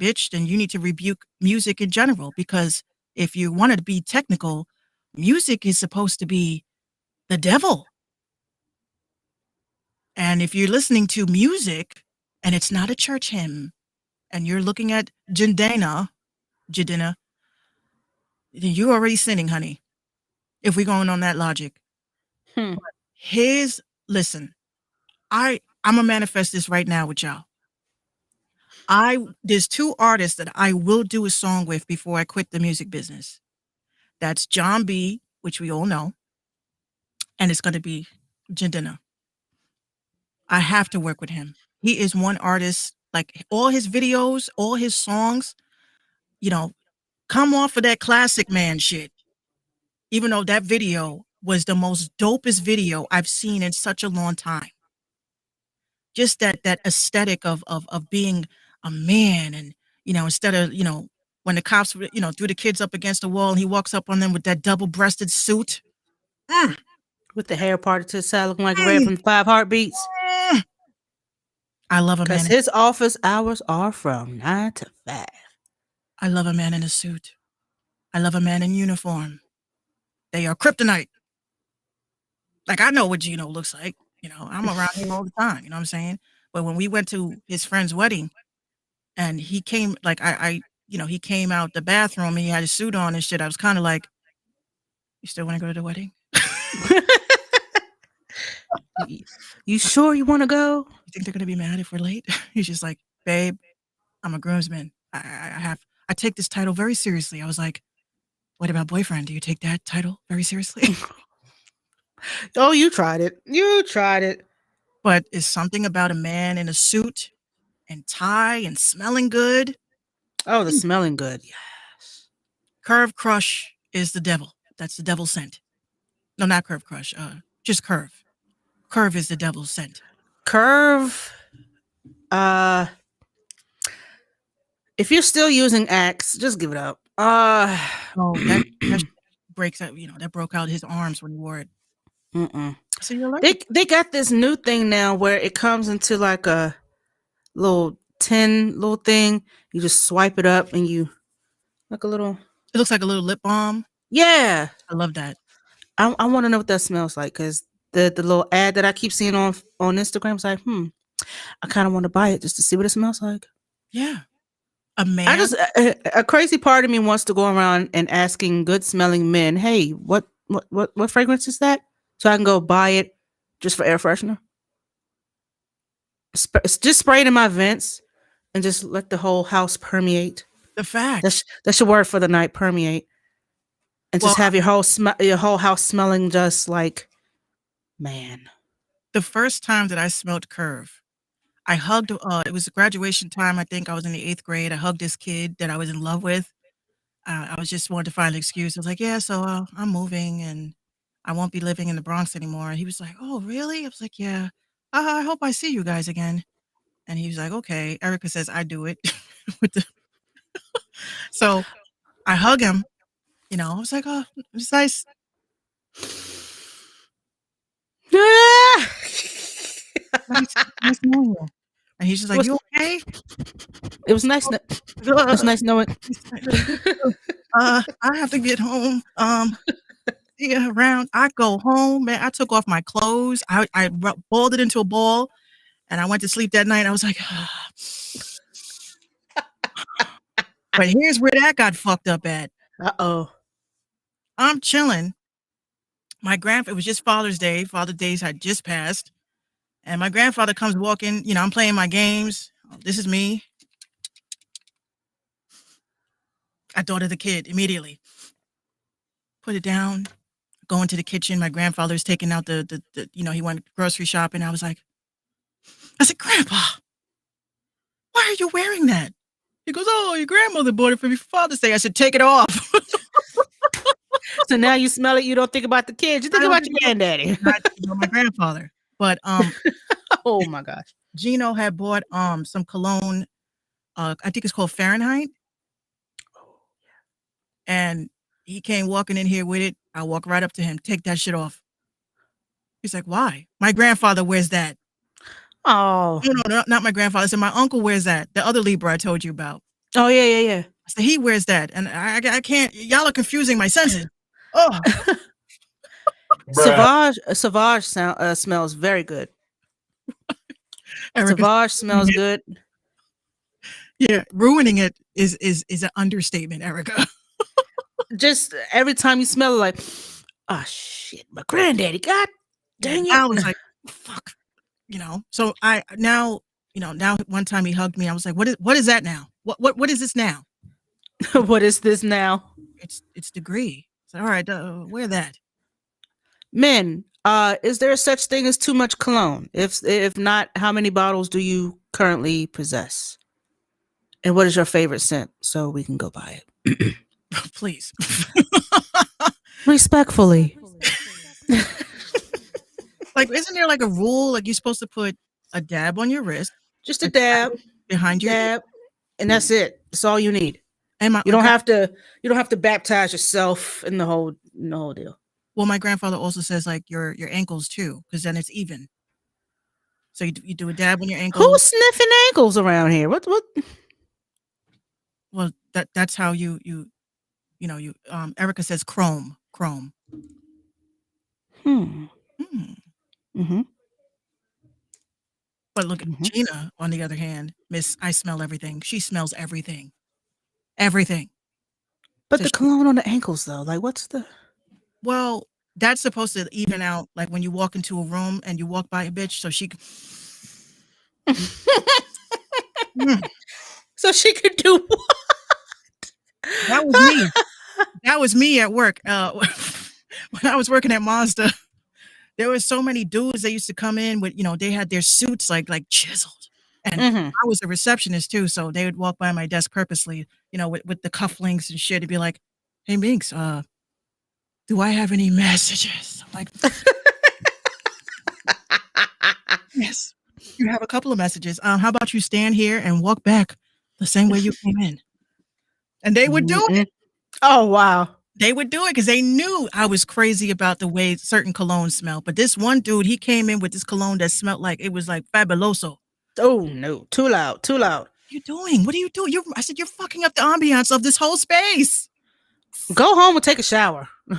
bitch, then you need to rebuke music in general, because if you wanted to be technical, music is supposed to be the devil. And if you're listening to music and it's not a church hymn and you're looking at Jadena, then you're already sinning, honey. If we're going on that logic. Hmm. Listen, I'm gonna manifest this right now with y'all. There's two artists that I will do a song with before I quit the music business. That's John B., which we all know, and it's gonna be Jadena. I have to work with him. He is one artist, like all his videos, all his songs, come off of that classic man shit. Even though that video was the most dopest video I've seen in such a long time. Just that aesthetic of being a man, and instead of when the cops threw the kids up against the wall and he walks up on them with that double-breasted suit. With the hair parted to the side, looking like Red from 5 Heartbeats. I love a man. Because his office hours are from 9 to 5. I love a man in a suit. I love a man in uniform. They are kryptonite. Like, I know what Gino looks like. I'm around him all the time. You know what I'm saying? But when we went to his friend's wedding, and he came, like, he came out the bathroom and he had his suit on and shit, I was kind of like, you still want to go to the wedding? You sure you want to go? You think they're going to be mad if we're late? He's just like, babe, I'm a groomsman. I take this title very seriously. I was like, what about boyfriend? Do you take that title very seriously? Oh, you tried it. You tried it. But it's something about a man in a suit and tie and smelling good. Oh, the smelling good. Yes. Curve Crush is the devil. That's the devil's scent. No, not Curve Crush. Just Curve. Curve is the devil's scent. Curve. If you're still using Axe, just give it up. Oh, that breaks out. That broke out his arms when he wore it. So you're allergic. They got this new thing now where it comes into like a little tin little thing. You just swipe it up and you like a little. It looks like a little lip balm. Yeah, I love that. I want to know what that smells like, because the little ad that I keep seeing on Instagram is like, I kind of want to buy it just to see what it smells like. Yeah, a man. A crazy part of me wants to go around and asking good smelling men, hey, what fragrance is that? So I can go buy it just for air freshener. Just spray it in my vents and just let the whole house permeate. The fact. That's your word for the night, permeate. And just have your whole house smelling just like man. The first time that I smelled Curve, I hugged, it was graduation time. I think I was in the 8th grade. I hugged this kid that I was in love with. I was just wanted to find an excuse. I was like, yeah, so I'm moving and I won't be living in the Bronx anymore. And he was like, oh, really? I was like, yeah, I hope I see you guys again. And he was like, okay. Erica says, I do it. So I hug him, I was like, oh, it's nice. nice knowing you. And he's just like, you okay? It was nice. It was nice knowing. I have to get home. See you around. I go home, man. I took off my clothes. I balled it into a ball, and I went to sleep that night. I was like, but here's where that got fucked up at. Uh-oh. I'm chilling. It was just Father's Day. Father's Days had just passed. And my grandfather comes walking, I'm playing my games. This is me. I thought of the kid immediately. Put it down, go into the kitchen. My grandfather's taking out the he went grocery shopping. I said, Grandpa, why are you wearing that? He goes, oh, your grandmother bought it for me for Father's Day. I said, take it off. So now you smell it, you don't think about the kids, you think about your granddaddy. My grandfather. But oh my gosh. Gino had bought some cologne. I think it's called Fahrenheit. And he came walking in here with it. I walk right up to him. Take that shit off. He's like, why? My grandfather wears that. Oh. No, not my grandfather. I said, my uncle wears that. The other Libra I told you about. Oh yeah. I said, he wears that. And I can't, y'all are confusing my senses. Oh, Bruh. Sauvage smells very good. Erica, Sauvage smells good. yeah, ruining it is an understatement, Erica. Just every time you smell it, like, oh shit, my granddaddy, god dang it. Now it's like, fuck, So now one time he hugged me. I was like, what is that now? What is this now? What is this now? It's degree. So all right, wear that. Men, is there such thing as too much cologne? If not, how many bottles do you currently possess? And what is your favorite scent so we can go buy it? Please. Respectfully. Like, isn't there like a rule? Like, you're supposed to put a dab on your wrist, Just a dab, behind your ear. dab, and that's it. That's all you need. And You don't have to baptize yourself in the whole deal. Well, my grandfather also says like your ankles too, because then it's even. So you do a dab on your ankles. Who's sniffing ankles around here? What? Well, that's how you Erica says chrome. Mm-hmm. But look at Gina, on the other hand, Miss I smell everything. She smells everything. Everything. But So the cologne on the ankles though, like what's the Well, that's supposed to even out, like when you walk into a room and you walk by a bitch, so she so she could do what? That was me. That was me at work. When I was working at Mazda, there were so many dudes that used to come in with, they had their suits like chiseled. And I was a receptionist too, so they would walk by my desk purposely, with the cufflinks and shit. It'd be like, "Hey Minx, do I have any messages?" I'm like, "Yes, you have a couple of messages. How about you stand here and walk back the same way you came in?" And they would do it. Oh wow. They would do it because they knew I was crazy about the way certain colognes smell. But this one dude, he came in with this cologne that smelled like it was like fabuloso. Oh no, too loud. What are you doing? What are you doing? I said, you're fucking up the ambiance of this whole space. Go home and take a shower. A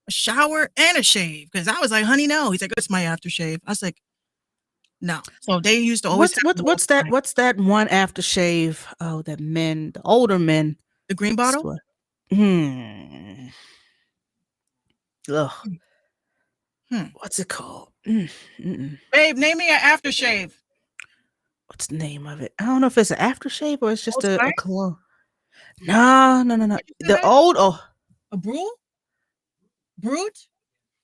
shower and a shave. Because I was like, honey, no. He's like, it's my aftershave. I was like, no. So they used to always what's that one aftershave? Oh, that the older men. The green bottle? Ugh. What's it called? Babe, name me an aftershave. What's the name of it? I don't know if it's an aftershave or it's just a cologne. No. The old a brew? Brute?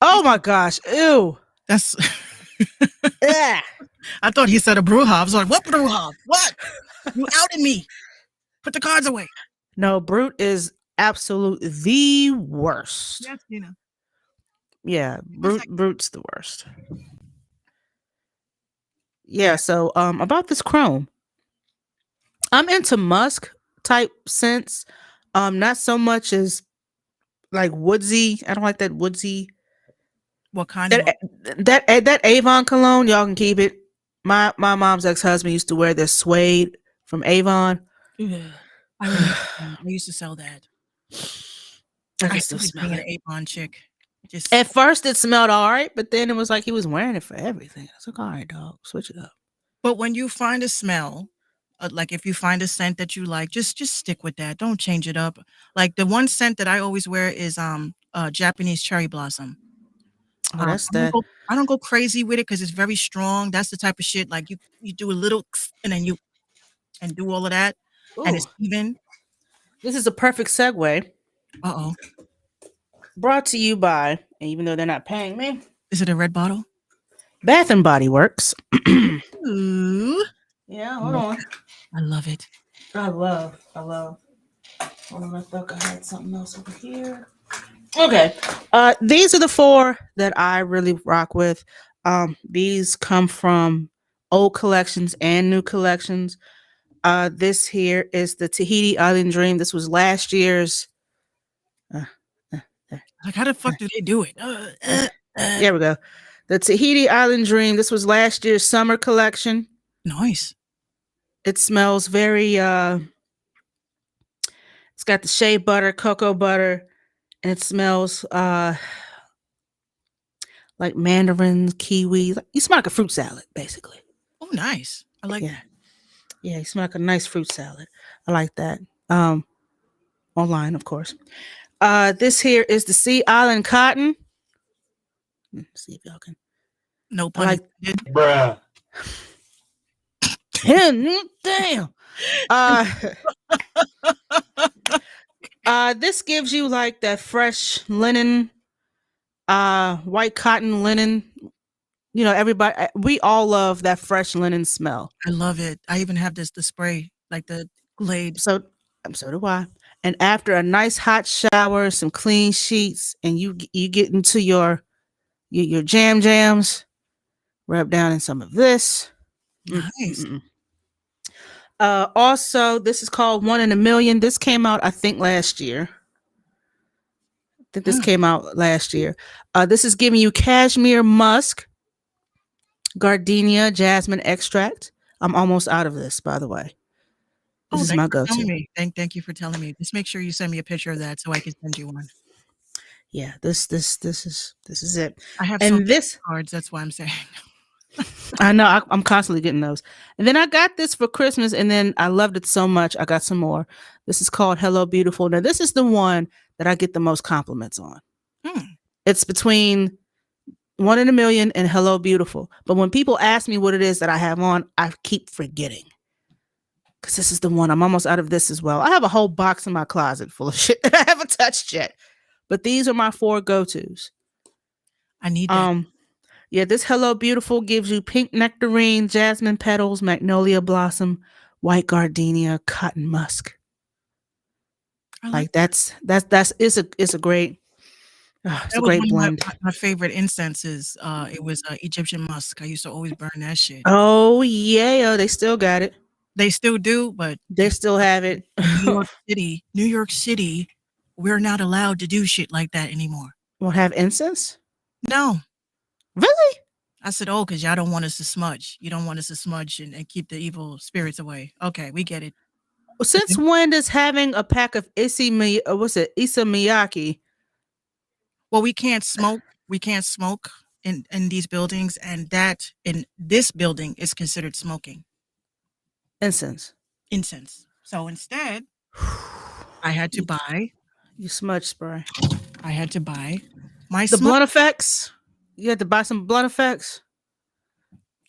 Oh my gosh. Ew. That's Yeah. I thought he said a Brewhof. I was like, what Brewhof? What? You outed me. Put the cards away. No, Brute is absolutely the worst. Yes, Gina. Yeah, Brute's the worst. Yeah, so about this chrome. I'm into musk type scents. Not so much as like woodsy. I don't like that woodsy. What kind of that Avon cologne, y'all can keep it. My mom's ex-husband used to wear this suede from Avon. I used to sell that. I still smell an Avon chick. At first it smelled all right, but then it was like he was wearing it for everything. I was like, all right, dog, switch it up. But when you find a smell, like if you find a scent that you like, just stick with that. Don't change it up. Like the one scent that I always wear is Japanese cherry blossom. Oh, that's I don't go crazy with it because it's very strong. That's the type of shit like you do a little and then you do all of that. Ooh. And it's even. This is a perfect segue. Uh-oh. Brought to you by, and even though they're not paying me. Is it a red bottle? Bath and Body Works. Ooh. Yeah, hold on. I love it. I love. Hold on, I thought I had something else over here. Okay. These are the 4 that I really rock with. These come from old collections and new collections. This here is the Tahiti Island Dream. This was last year's Uh, Like, how the fuck do they do it? There we go. The Tahiti Island Dream. This was last year's summer collection. Nice. It smells very it's got the shea butter, cocoa butter, and it smells like mandarin, kiwi. You smell like a fruit salad, basically. Oh, nice. I like Yeah. Yeah, you smell like a nice fruit salad. I like that. Online, of course. This here is the Sea Island Cotton. Let's see if y'all can. no I pun like intended. Bruh. Damn. This gives you like that fresh linen, white cotton linen. You know, everybody, we all love that fresh linen smell. I love it. I even have the spray, like the Glade. So do I. And after a nice hot shower, some clean sheets, and you get into your jams, rub down in some of this. Nice. Also, this is called One in a Million. This came out, I think, last year. I think this came out last year. This is giving you cashmere musk, gardenia, jasmine extract. I'm almost out of this, by the way. This is thanks my for go-to. telling me. Thank you for telling me. Just make sure you send me a picture of that so I can send you one. Yeah, this is it. I have And some this, cards. That's why I'm saying. I know I'm constantly getting those. And then I got this for Christmas, and then I loved it so much. I got some more. This is called Hello Beautiful. Now, this is the one that I get the most compliments on. It's between One in a Million and Hello Beautiful. But when people ask me what it is that I have on, I keep forgetting. Because this is the one. I'm almost out of this as well. I have a whole box in my closet full of shit that I haven't touched yet. But these are my 4 go-tos. I need that. Yeah, this Hello Beautiful gives you pink nectarine, jasmine petals, magnolia blossom, white gardenia, cotton musk. I Like it's a great it's that a was great one of blend. my favorite incenses. It was Egyptian musk. I used to always burn that shit. Oh yeah, they still got it. They still do, but They still have it. in New York City, we're not allowed to do shit like that anymore. Won't have incense? No. Really? I said, oh, because y'all don't want us to smudge. You don't want us to smudge and keep the evil spirits away. Okay, we get it. Since when does having a pack of Isa Miyake? Well, we can't smoke. We can't smoke in these buildings, and that in this building is considered smoking. Incense. So instead, I had to buy. You smudge spray. I had to buy my The blunt effects. You had to buy some blunt effects.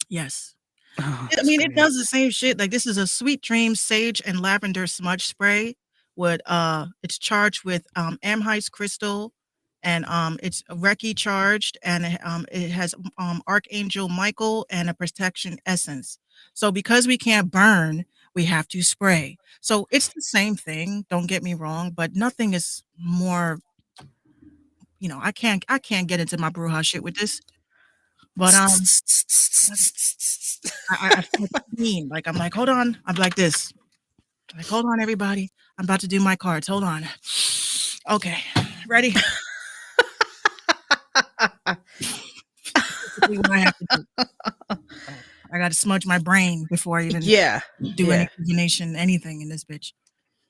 Yes. Oh, I mean, it does the same shit. Like, this is a Sweet Dreams sage and lavender smudge spray. With it's charged with amhite crystal, and it's Reiki charged, and it has Archangel Michael and a protection essence. So because we can't burn, we have to spray. So it's the same thing. Don't get me wrong, but nothing is more. You know, I can't get into my brouhaha shit with this. But I feel clean. Like, I'm like, hold on. I'm like this. Like, hold on, everybody. I'm about to do my cards. Hold on. Okay. Ready? What I have to do. I got to smudge my brain before I even do any divination, anything in this bitch.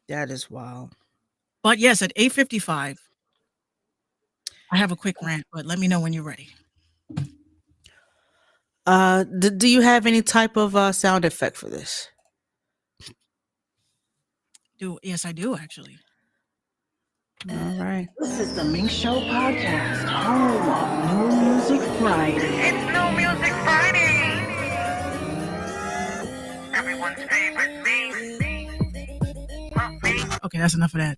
That is wild. But yes, at 8:55, I have a quick rant, but let me know when you're ready. Do you have any type of sound effect for this? Yes, I do, actually. All right. This is the Mink Show podcast, home of New Music Friday. It's New Music Friday. Everyone's favorite me. Okay, that's enough of that.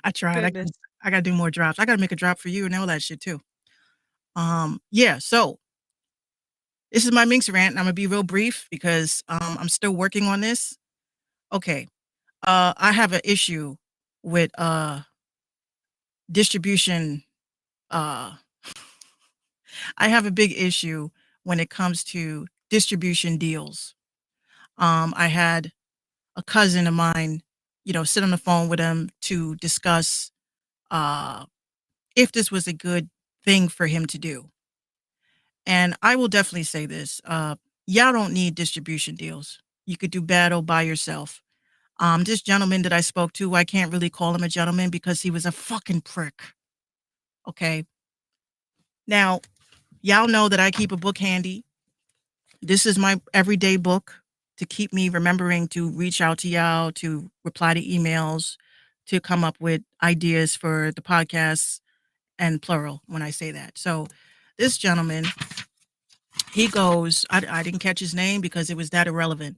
I tried. I gotta do more drops. I gotta make a drop for you and all that shit too. Yeah, so this is my Minx rant, and I'm gonna be real brief because I'm still working on this. Okay. I have an issue with distribution. I have a big issue when it comes to distribution deals. I had a cousin of mine, sit on the phone with him to discuss if this was a good thing for him to do. And I will definitely say this, y'all don't need distribution deals. You could do battle by yourself. This gentleman that I spoke to, I can't really call him a gentleman because he was a fucking prick. Okay. Now, y'all know that I keep a book handy. This is my everyday book to keep me remembering to reach out to y'all, to reply to emails, to come up with ideas for the podcasts, and plural when I say that. So this gentleman, he goes, I didn't catch his name because it was that irrelevant,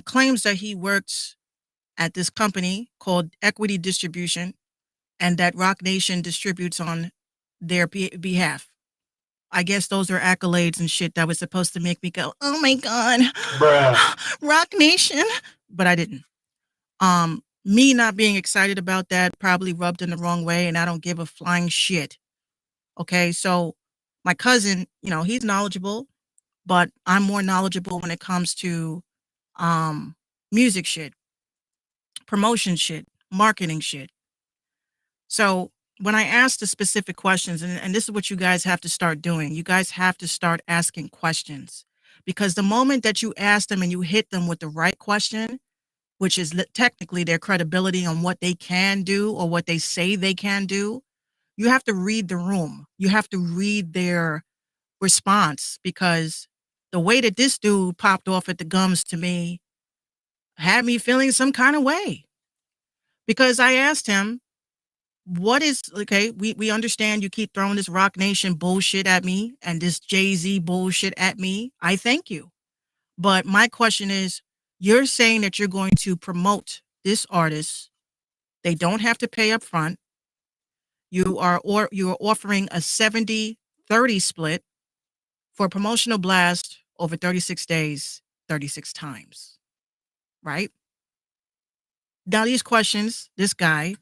claims that he works at this company called Equity Distribution and that Rock Nation distributes on their behalf. I guess those are accolades and shit that was supposed to make me go, oh my God, Bruh. Rock Nation. But I didn't. Me not being excited about that probably rubbed in the wrong way, and I don't give a flying shit. Okay, so my cousin, he's knowledgeable, but I'm more knowledgeable when it comes to music shit, promotion shit, marketing shit. So when I ask the specific questions, and this is what you guys have to start doing, you guys have to start asking questions, because the moment that you ask them and you hit them with the right question, which is technically their credibility on what they can do or what they say they can do, you have to read the room. You have to read their response, because the way that this dude popped off at the gums to me had me feeling some kind of way. Because I asked him, what is, okay, we understand you keep throwing this Rock Nation bullshit at me and this Jay-Z bullshit at me. I thank you. But my question is, you're saying that you're going to promote this artist. They don't have to pay up front. You are offering a 70-30 split for a promotional blast over 36 days, 36 times. Right? Now, these questions, this guy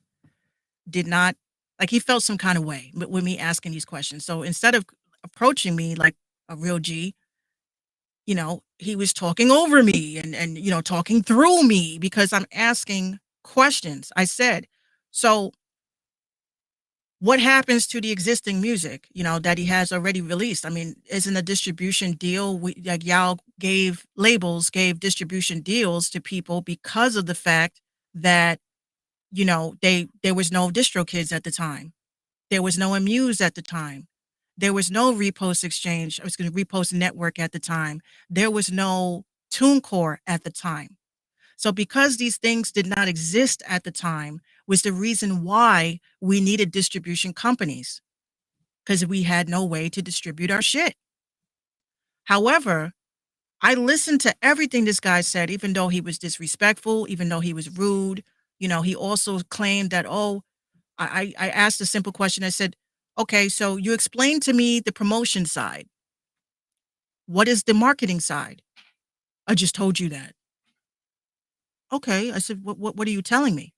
did not, like, he felt some kind of way with me asking these questions. So instead of approaching me like a real G, he was talking over me and talking through me because I'm asking questions. I said, so what happens to the existing music, that he has already released? I mean, isn't a distribution deal, like y'all gave distribution deals to people because of the fact that, there was no DistroKids at the time. There was no Amuse at the time. There was no Repost Exchange. I was going to Repost Network at the time. There was no TuneCore at the time. So because these things did not exist at the time was the reason why we needed distribution companies, because we had no way to distribute our shit. However, I listened to everything this guy said, even though he was disrespectful, even though he was rude. He also claimed that, I asked a simple question. I said, okay, so you explained to me the promotion side. What is the marketing side? I just told you that. Okay. I said, what are you telling me?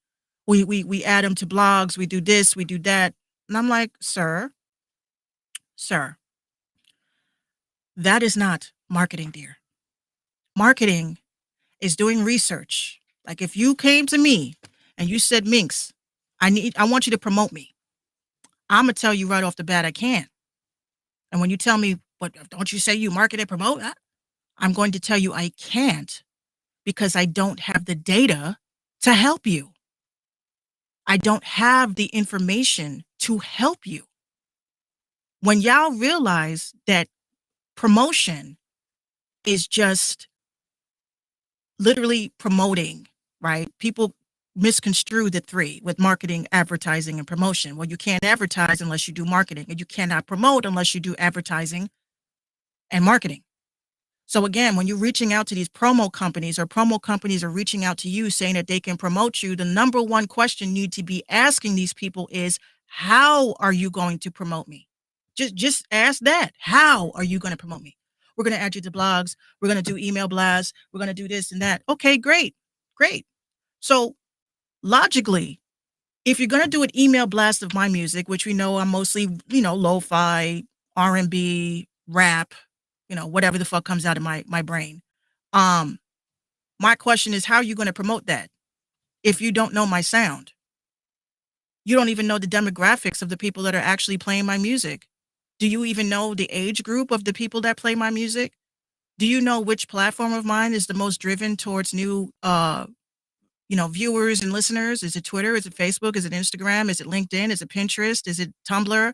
We add them to blogs. We do this, we do that. And I'm like, sir, that is not marketing, dear. Marketing is doing research. Like if you came to me and you said, Minx, I want you to promote me. I'm going to tell you right off the bat, I can't. And when you tell me, but don't you say you market and promote? I'm going to tell you I can't, because I don't have the data to help you. I don't have the information to help you. When y'all realize that promotion is just literally promoting, right? People misconstrue the three with marketing, advertising, and promotion. Well, you can't advertise unless you do marketing, and you cannot promote unless you do advertising and marketing. So again, when you're reaching out to these promo companies, or promo companies are reaching out to you saying that they can promote you, the number one question you need to be asking these people is, how are you going to promote me? Just ask that. How are you going to promote me? We're going to add you to blogs. We're going to do email blasts. We're going to do this and that. Okay, great. So logically, if you're going to do an email blast of my music, which we know I'm mostly, lo-fi, R&B, rap, whatever the fuck comes out of my brain. My question is, how are you going to promote that if you don't know my sound? You don't even know the demographics of the people that are actually playing my music. Do you even know the age group of the people that play my music? Do you know which platform of mine is the most driven towards new, viewers and listeners? Is it Twitter? Is it Facebook? Is it Instagram? Is it LinkedIn? Is it Pinterest? Is it Tumblr?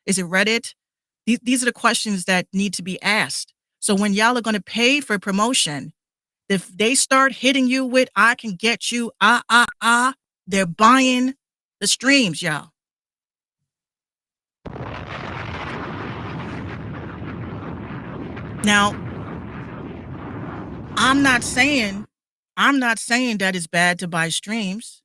Is it Reddit? These are the questions that need to be asked. So when y'all are going to pay for promotion, if they start hitting you with, I can get you, they're buying the streams, y'all. Now, I'm not saying that it's bad to buy streams,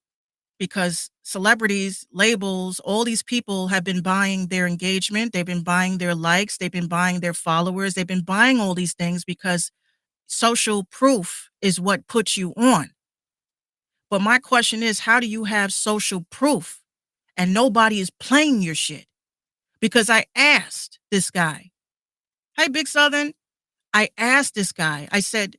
because celebrities, labels, all these people have been buying their engagement. They've been buying their likes. They've been buying their followers. They've been buying all these things because social proof is what puts you on. But my question is, how do you have social proof and nobody is playing your shit? Because I asked this guy, hey, Big Southern, I asked this guy, I said,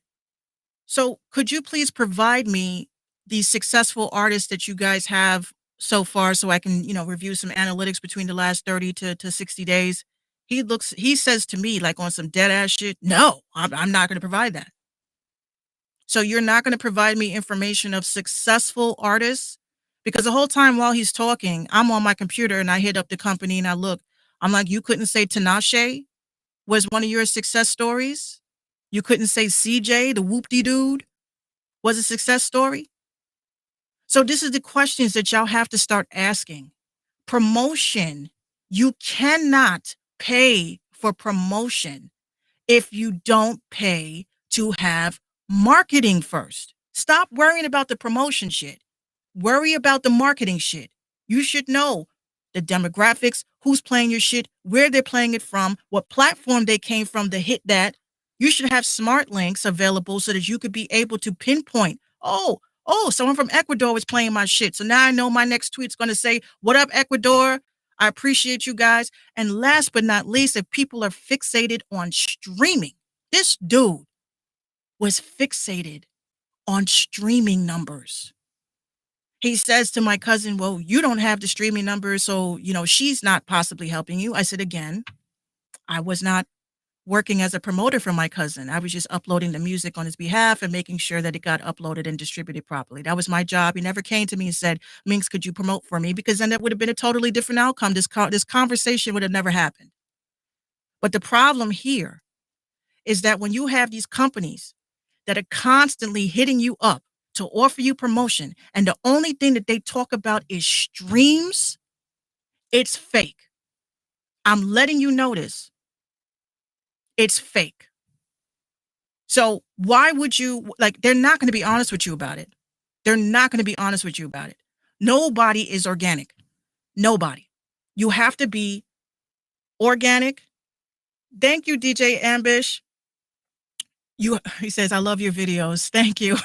so could you please provide me these successful artists that you guys have so far so I can, review some analytics between the last 30 to 60 days? He says to me, like on some dead ass shit, no, I'm not going to provide that. So you're not going to provide me information of successful artists? Because the whole time while he's talking, I'm on my computer and I hit up the company and I look, I'm like, you couldn't say Tinashe was one of your success stories? You couldn't say CJ, the whoop-de dude, was a success story? So this is the questions that y'all have to start asking. Promotion, you cannot pay for promotion if you don't pay to have marketing first. Stop worrying about the promotion shit. Worry about the marketing shit. You should know the demographics, who's playing your shit, where they're playing it from, what platform they came from to hit that. You should have smart links available so that you could be able to pinpoint, oh, someone from Ecuador was playing my shit. So now I know my next tweet's going to say, what up, Ecuador? I appreciate you guys. And last but not least, if people are fixated on streaming, this dude was fixated on streaming numbers. He says to my cousin, well, you don't have the streaming numbers, so, she's not possibly helping you. I said, again, I was not working as a promoter for my cousin. I was just uploading the music on his behalf and making sure that it got uploaded and distributed properly. That was my job. He never came to me and said, Minx, could you promote for me? Because then that would have been a totally different outcome. This conversation would have never happened. But the problem here is that when you have these companies that are constantly hitting you up to offer you promotion, and the only thing that they talk about is streams, it's fake. I'm letting you know this. It's fake. So why would you, they're not going to be honest with you about it. They're not going to be honest with you about it. Nobody is organic. Nobody. You have to be organic. Thank you, DJ Ambish. He says, I love your videos. Thank you.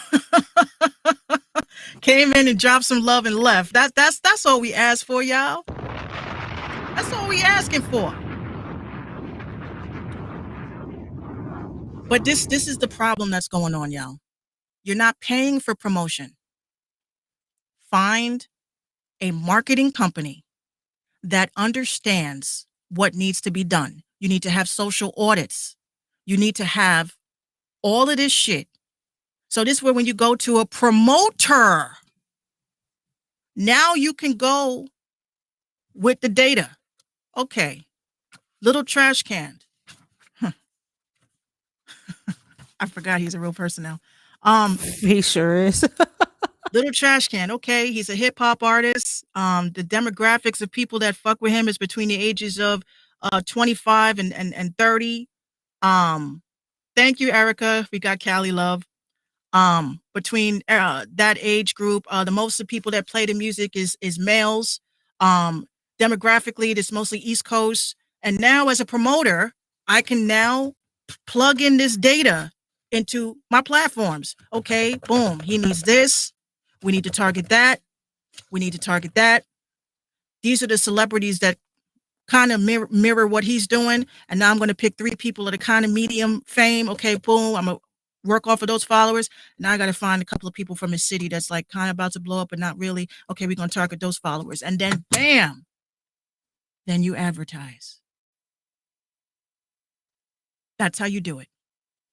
Came in and dropped some love and left. That's all we ask for, y'all. That's all we asking for. But this is the problem that's going on, y'all. You're not paying for promotion. Find a marketing company that understands what needs to be done. You need to have social audits. You need to have all of this shit. So this is where when you go to a promoter, now you can go with the data. Okay, little trash can. I forgot he's a real person now. He sure is. Little trash can. Okay, he's a hip hop artist. The demographics of people that fuck with him is between the ages of 25 and 30. Thank you, Erica. We got Cali love. Between that age group, the most of the people that play the music is males. Demographically, it's mostly East Coast. And now as a promoter, I can now plug in this data into my platforms. Okay, boom, he needs this. We need to target that. We need to target that. These are the celebrities that kind of mirror what he's doing. And now I'm going to pick 3 people at a kind of medium fame. Okay, boom, I'm going to work off of those followers. Now I got to find a couple of people from his city that's like kind of about to blow up, but not really. Okay, we're going to target those followers. And then bam, then you advertise. That's how you do it.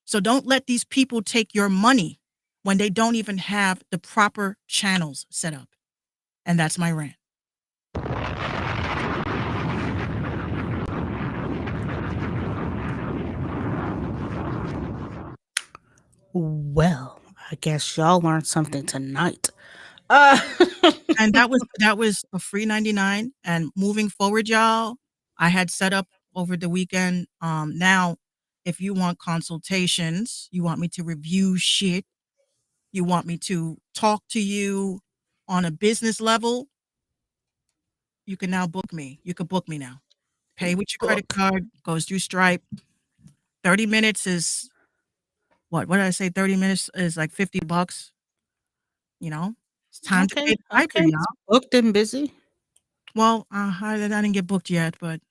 So don't let these people take your money when they don't even have the proper channels set up. And that's my rant. Well, I guess y'all learned something tonight. And that was a free 99. And moving forward, y'all, I had set up over the weekend. Now, if you want consultations, you want me to review shit, you want me to talk to you on a business level, you can now book me. You can book me now. Pay with your credit card, goes through Stripe. 30 minutes is what did I say? 30 minutes is like $50. You know, it's time to pay Okay, the piper, okay. y'all. Booked and busy. Well, I didn't get booked yet, but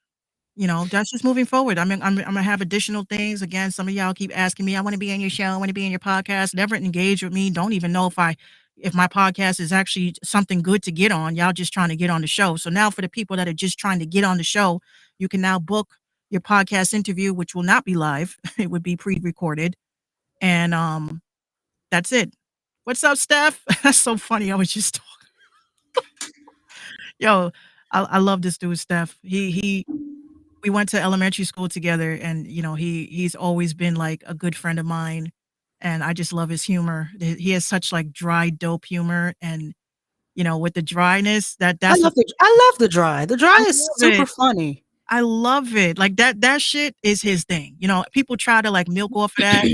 you know, that's just moving forward. I'm gonna have additional things. Again, some of y'all keep asking me, I want to be on your show, I want to be in your podcast. Never engage with me. Don't even know if my podcast is actually something good to get on. Y'all just trying to get on the show. So now for the people that are just trying to get on the show, you can now book your podcast interview, which will not be live. It would be pre-recorded. And that's it. What's up, Steph? That's so funny. I was just talking. Yo, I love this dude, Steph. We went to elementary school together, and you know he's always been like a good friend of mine, and I just love his humor. He has such like dry dope humor, and you know with the dryness that's what I love the dry. The I dry is love super it. funny. I love it. Like that shit is his thing. You know, people try to like milk off of that,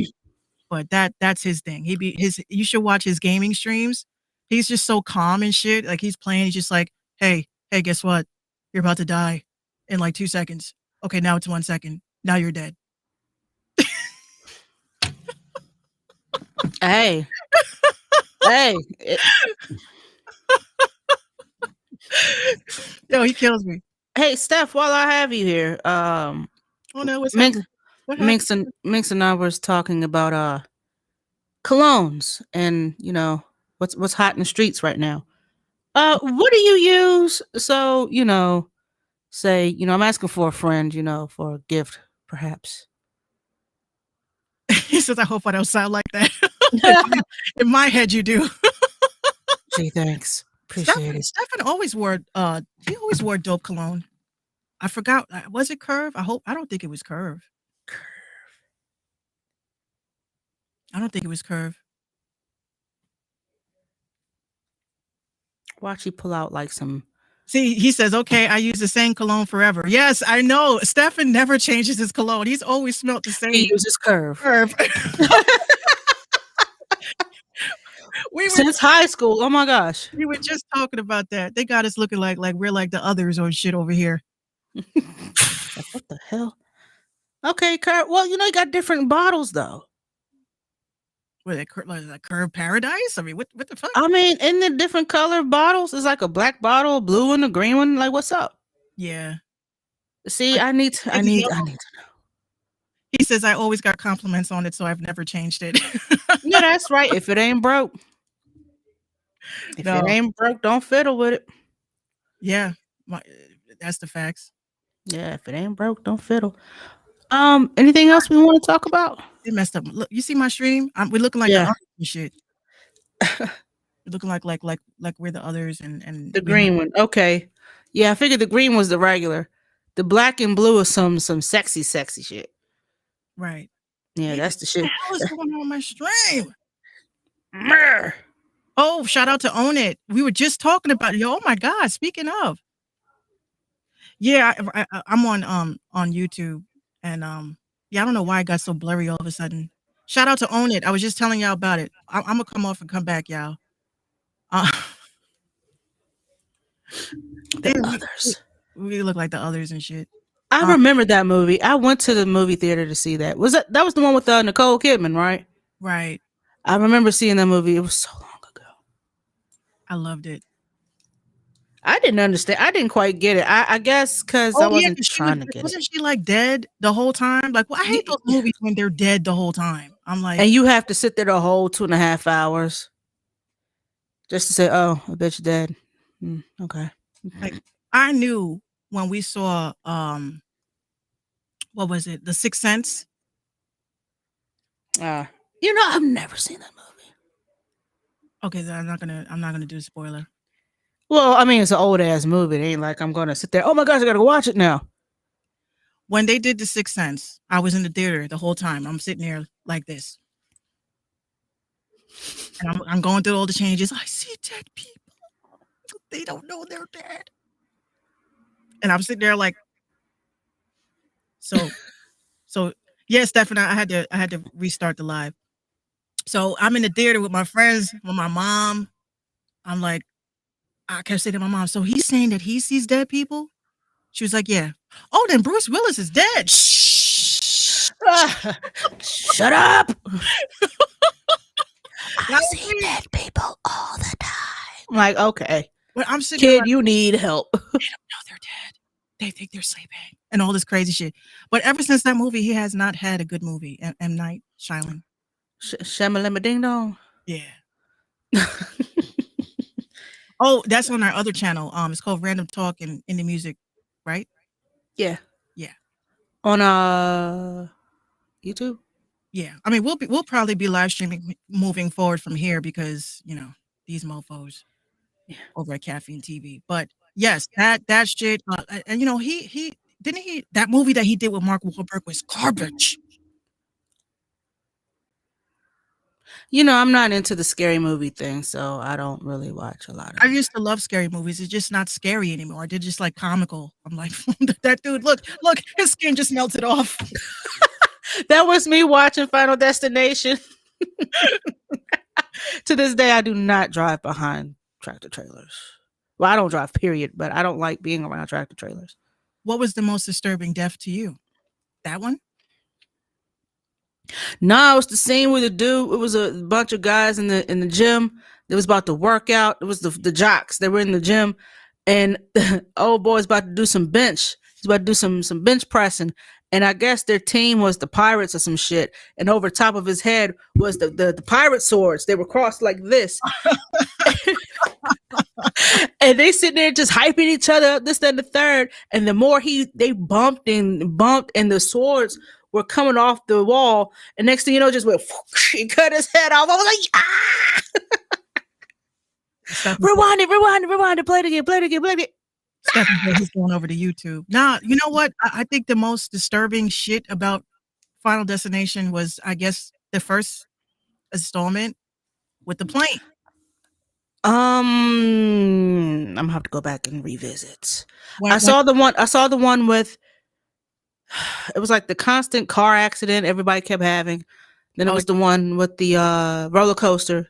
but that's his thing. You should watch his gaming streams. He's just so calm and shit. Like he's playing, he's just like, hey, guess what? You're about to die in like 2 seconds. Okay, now it's 1 second. Now you're dead. Hey, hey. Yo, he kills me. Hey, Steph, while I have you here, Oh no, what's Minx, happening? What happened? Minx and I was talking about colognes and what's hot in the streets right now. What do you use? So, say, I'm asking for a friend, for a gift, perhaps. He says, I hope I don't sound like that. In my head, you do. Gee, thanks. Appreciate it. Stefan always wore dope cologne. I forgot. Was it Curve? I don't think it was Curve. I don't think it was Curve. Watch you pull out like some. See, he says, okay, I use the same cologne forever. Yes, I know. Stefan never changes his cologne. He's always smelled the same. He uses Curve. Since high school. Oh my gosh. We were just talking about that. They got us looking like we're like the others or shit over here. Like, what the hell? Okay, Curve. Well, you got different bottles though. What like Curve Paradise? I mean, what the fuck? I mean, in the different color bottles, it's like a black bottle, a blue one, a green one. Like, what's up? Yeah. See, I need to know. He says I always got compliments on it, so I've never changed it. Yeah, that's right. If it ain't broke, it ain't broke, don't fiddle with it. Yeah, that's the facts. Yeah, if it ain't broke, don't fiddle. Anything else we want to talk about? It messed up. Look, you see my stream? We're looking like the others and shit. We're looking like we're the others and the green one. Okay, yeah, I figured the green was the regular. The black and blue is some sexy shit. Right. Yeah, that's the shit. What the hell is going on with my stream? Oh, shout out to Own It. We were just talking about it. Oh my God. Speaking of. Yeah, I'm on YouTube and yeah, I don't know why it got so blurry all of a sudden. Shout out to Own It. I was just telling y'all about it. I'm gonna come off and come back, y'all. The others. We look like the others and shit. I remember that movie. I went to the movie theater to see that. That was the one with Nicole Kidman, right? Right. I remember seeing that movie. It was so long ago. I loved it. I didn't understand. I didn't quite get it. I guess because I wasn't trying to get it. Wasn't she like dead the whole time? Like, well, I hate those movies when they're dead the whole time. I'm like, And you have to sit there the whole 2.5 hours just to say, "Oh, I bet you're dead." Okay. like I knew when we saw what was it? The Sixth Sense. I've never seen that movie. Okay, then I'm not gonna do a spoiler. Well, I mean, it's an old ass movie. It ain't like I'm gonna sit there. Oh my gosh, I gotta go watch it now. When they did The Sixth Sense, I was in the theater the whole time. I'm sitting there like this. And I'm going through all the changes. I see dead people. They don't know they're dead. And I'm sitting there like, so yeah, Stephanie, I had to restart the live. So I'm in the theater with my friends, with my mom. I'm like, I kept saying to my mom, so he's saying that he sees dead people? She was like, yeah. Oh, then Bruce Willis is dead. Shh. Shut up. I see dead people all the time. I'm like, okay. But I'm sitting there Kid, like, you need help. they don't know they're dead. They think they're sleeping. And all this crazy shit. But ever since that movie, he has not had a good movie. M. Night Shyamalan. Shamalama ding dong. Yeah. Oh, that's on our other channel. It's called Random Talk and Indie Music, right? Yeah. Yeah. On YouTube? Yeah. I mean, we'll probably be live streaming moving forward from here because, these mofos over at Caffeine TV. But yes, that shit and he didn't he that movie that he did with Mark Wahlberg was garbage. I'm not into the scary movie thing, so I don't really watch a lot of I used to love scary movies. It's just not scary anymore. They're just like comical. I'm like, that dude, look, his skin just melted off. That was me watching Final Destination. To this day, I do not drive behind tractor trailers. Well, I don't drive, period, but I don't like being around tractor trailers. What was the most disturbing death to you? That one? No, it was the scene with the dude. It was a bunch of guys in the gym. It was about to work out. It was the jocks. They were in the gym, and the old boy's about to do some bench. He's about to do some bench pressing. And I guess their team was the pirates or some shit. And over top of his head was the pirate swords. They were crossed like this. And they sitting there just hyping each other up, this, that, and the third. And the more they bumped, and the swords were coming off the wall. And next thing you know, just went, he cut his head off. I was like, ah! Rewind it, play it again. Stephen said he's going over to YouTube. Now, you know what? I think the most disturbing shit about Final Destination was, I guess, the first installment with the plane. I'm gonna have to go back and revisit. I saw the one with, it was like the constant car accident everybody kept having. Then it was the one with the roller coaster.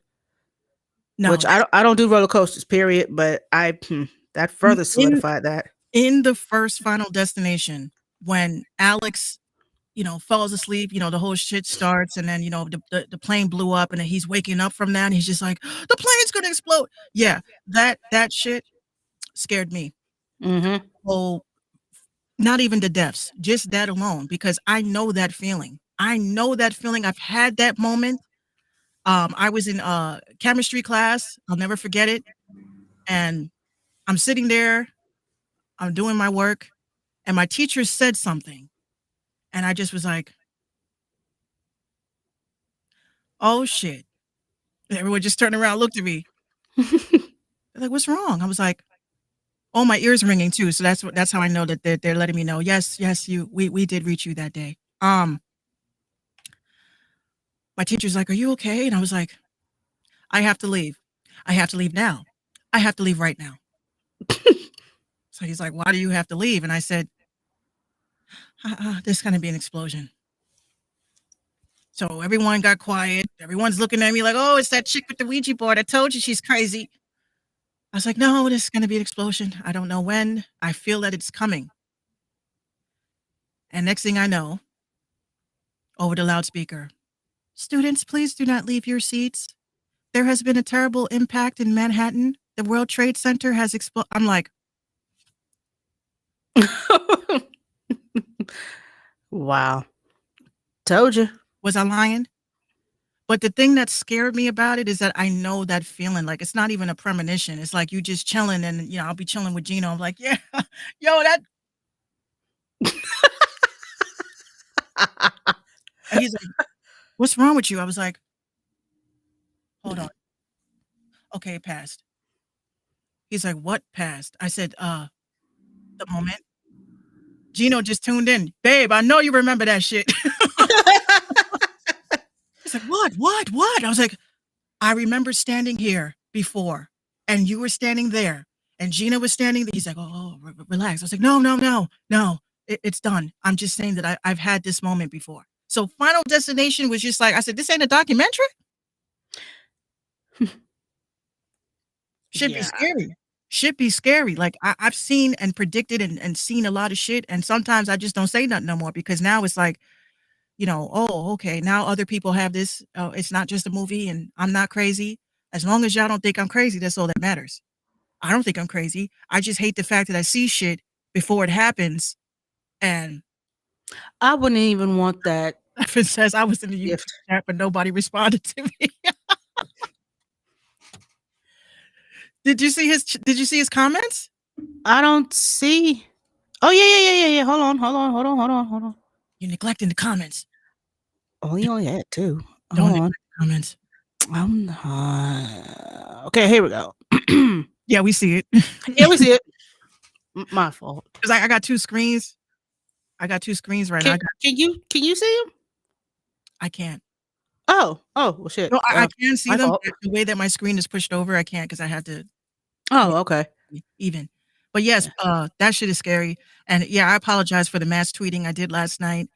No, which I don't do roller coasters, period. But that further solidified that. In the first Final Destination, when Alex, falls asleep, the whole shit starts, and then the plane blew up, and then he's waking up from that, and he's just like, the plane's gonna explode. Yeah, that shit scared me. Mm-hmm. Oh, not even the deaths, just that alone, because I know that feeling. I've had that moment. I was in chemistry class. I'll never forget it. And I'm sitting there, I'm doing my work, and my teacher said something. And I just was like, oh shit. And everyone just turned around, looked at me. They're like, what's wrong? I was like, oh, my ears ringing too. So that's how I know that they're letting me know. Yes, we did reach you that day. My teacher's like, are you okay? And I was like, I have to leave. I have to leave now. I have to leave right now. So he's like, why do you have to leave? And I said, there's going to be an explosion. So everyone got quiet. Everyone's looking at me like, oh, it's that chick with the Ouija board. I told you she's crazy. I was like, no, there's going to be an explosion. I don't know when. I feel that it's coming. And next thing I know, over the loudspeaker, students, please do not leave your seats. There has been a terrible impact in Manhattan. The World Trade Center has exploded. I'm like, wow. Told you. was I lying? But the thing that scared me about it is that I know that feeling. Like, it's not even a premonition. It's like you just chilling and, I'll be chilling with Gino. I'm like, yeah, yo, that. And he's like, what's wrong with you? I was like, hold on. Okay, it passed. He's like, what passed? I said, the moment. Gino just tuned in. Babe, I know you remember that shit. He's like, what? I was like, I remember standing here before, and you were standing there, and Gina was standing there. He's like, oh, relax. I was like, no, it's done. I'm just saying that I've had this moment before. So Final Destination was just like, I said, this ain't a documentary? Should be Yeah. scary. Should be scary. Like, I've seen and predicted and seen a lot of shit, and sometimes I just don't say nothing no more because now it's like, oh, okay, now other people have this. Oh, it's not just a movie, and I'm not crazy. As long as y'all don't think I'm crazy, that's all that matters. I don't think I'm crazy. I just hate the fact that I see shit before it happens, and I wouldn't even want that if it says I was in the YouTube gift. chat, but nobody responded to me. Did you see his comments? I don't see. Oh yeah. Hold on. You're neglecting the comments. Oh, he only had 2. Don't Hold on. neglect the comments. I'm not. Okay, here we go. Yeah, we see it. Yeah, we see it. My fault. Because I got 2 screens. I got 2 screens right now. Can you see him? I can't. Oh, well, shit. No, I can see my them. fault. The way that my screen is pushed over, I can't because I had to Oh, okay. even. But yes, that shit is scary. And yeah, I apologize for the mass tweeting I did last night.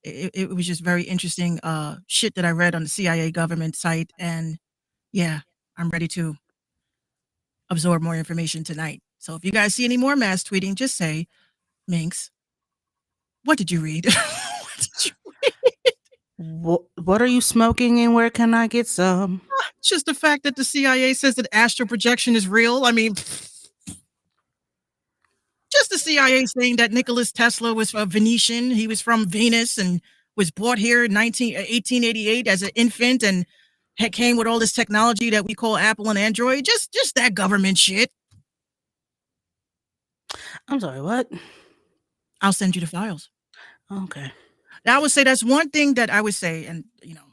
It was just very interesting shit that I read on the CIA government site. And yeah, I'm ready to absorb more information tonight. So if you guys see any more mass tweeting, just say, Minx, what did you read? What did you read? What are you smoking and where can I get some? Just the fact that the CIA says that astral projection is real. I mean, just the CIA saying that Nicholas Tesla was a Venetian. He was from Venus and was brought here in 1888 as an infant and came with all this technology that we call Apple and Android. Just that government shit. I'm sorry, what? I'll send you the files. Okay. I would say that's one thing that I would say, and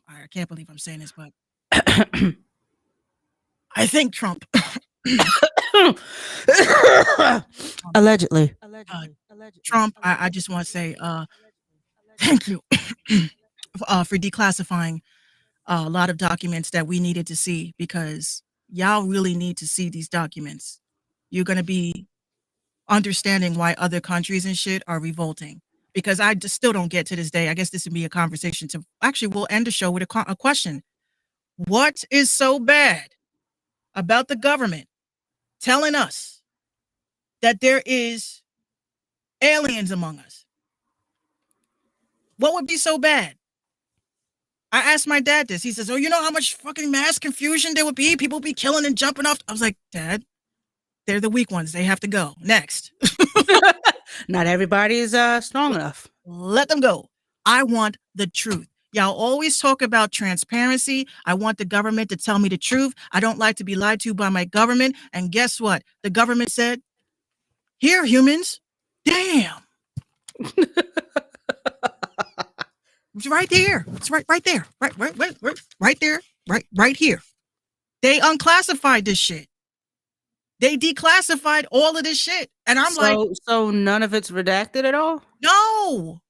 I can't believe I'm saying this, but I think Trump. Allegedly. Trump, I just want to say thank you for declassifying a lot of documents that we needed to see because y'all really need to see these documents. You're going to be understanding why other countries and shit are revolting because I just still don't get to this day. I guess this would be a conversation to actually we'll end the show with a question. What is so bad about the government telling us that there is aliens among us? What would be so bad? I asked my dad this. He says, oh, you know how much fucking mass confusion there would be? People be killing and jumping off. I was like, Dad, they're the weak ones. They have to go. Next. Not everybody is strong enough. Let them go. I want the truth. Y'all always talk about transparency. I want the government to tell me the truth. I don't like to be lied to by my government. And guess what? The government said, here, humans. Damn. It's right there. It's right there. Right there. Right here. They unclassified this shit. They declassified all of this shit. And I'm so none of it's redacted at all? No.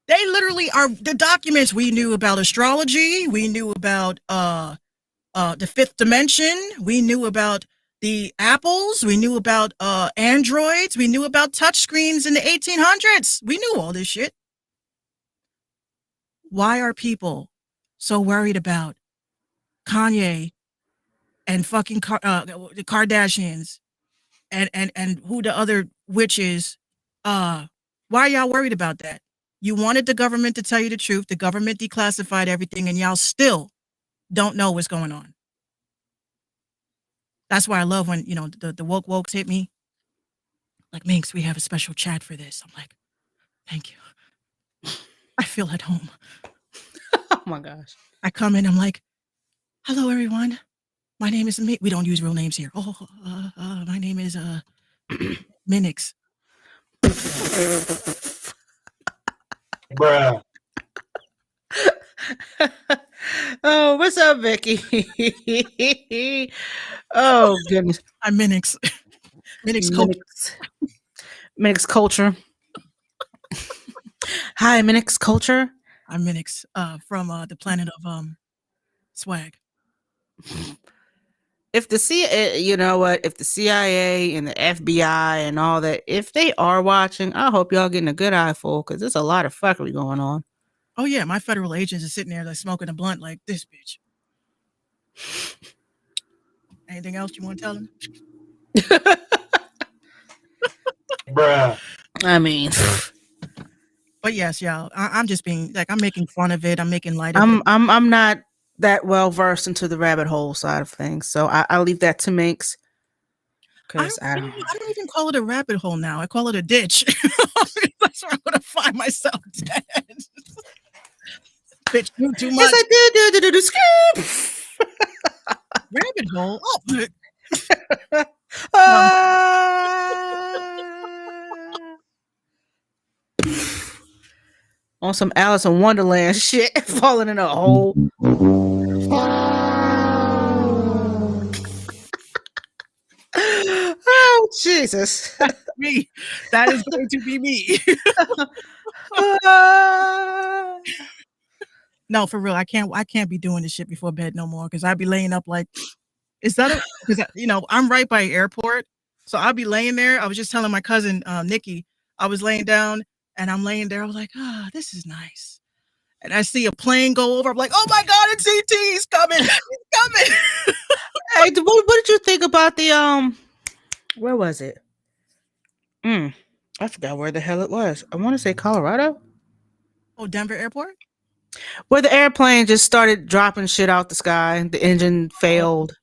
They literally are the documents. We knew about astrology. We knew about the fifth dimension. We knew about the apples. We knew about androids. We knew about touchscreens in the 1800s. We knew all this shit. Why are people so worried about Kanye and fucking the Kardashians and who the other witch is? Why are y'all worried about that? You wanted the government to tell you the truth. The government declassified everything, and y'all still don't know what's going on. That's why I love when, the wokes hit me. Like, Minx, we have a special chat for this. I'm like, thank you. I feel at home. Oh my gosh. I come in, I'm like, hello, everyone. My name is We don't use real names here. Oh, my name is Minix. Bruh. Oh, what's up, Vicky? Oh goodness. I'm Minix. Minix culture. Minix culture. Hi, Minix culture. I'm Minix from the planet of swag. If the you know what, if the CIA and the FBI and all that, if they are watching, I hope y'all getting a good eyeful because there's a lot of fuckery going on. Oh yeah, my federal agents are sitting there like smoking a blunt like this bitch. Anything else you want to tell them? Bruh. I mean, But yes, y'all, I'm just being like, I'm making fun of it. I'm making light of it. I'm not that well versed into the rabbit hole side of things, so I'll leave that to Minx. I don't even call it a rabbit hole now. I call it a ditch. That's where I'm gonna find myself dead. Bitch, you too much. Yes, I do. Rabbit hole. Oh, On some Alice in Wonderland shit, falling in a hole. Oh Jesus! me. That is going to be me. No, for real. I can't be doing this shit before bed no more because I'd be laying up like, is that because I'm right by the airport, so I'll be laying there. I was just telling my cousin Nikki, I was laying down and I'm laying there. I was like, this is nice. And I see a plane go over. I'm like, oh my god, it's ET. He's coming. He's coming. Hey, what did you think about the where was it? I forgot where the hell it was. I want to say Colorado. Oh, Denver Airport? Where the airplane just started dropping shit out the sky. The engine failed.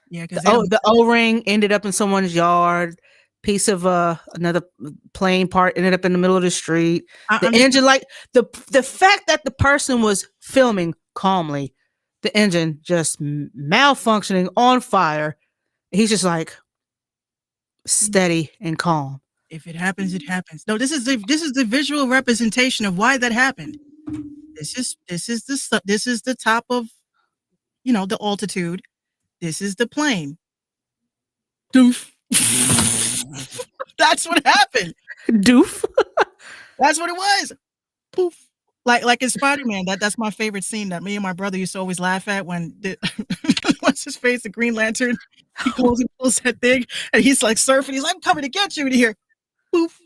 Yeah, because the O-ring ended up in someone's yard. Piece of another plane part ended up in the middle of the street. The engine, like the fact that the person was filming calmly, the engine just malfunctioning on fire. He's just like steady and calm. If it happens, it happens. No, this is the visual representation of why that happened. This is the top of, the altitude. This is the plane. Doof. That's what happened. Doof. That's what it was. Poof. Like in Spider-Man, that's my favorite scene that me and my brother used to always laugh at when what's his face, the Green Lantern, he goes and pulls that thing and he's like surfing. He's like, I'm coming to get you. And here, poof.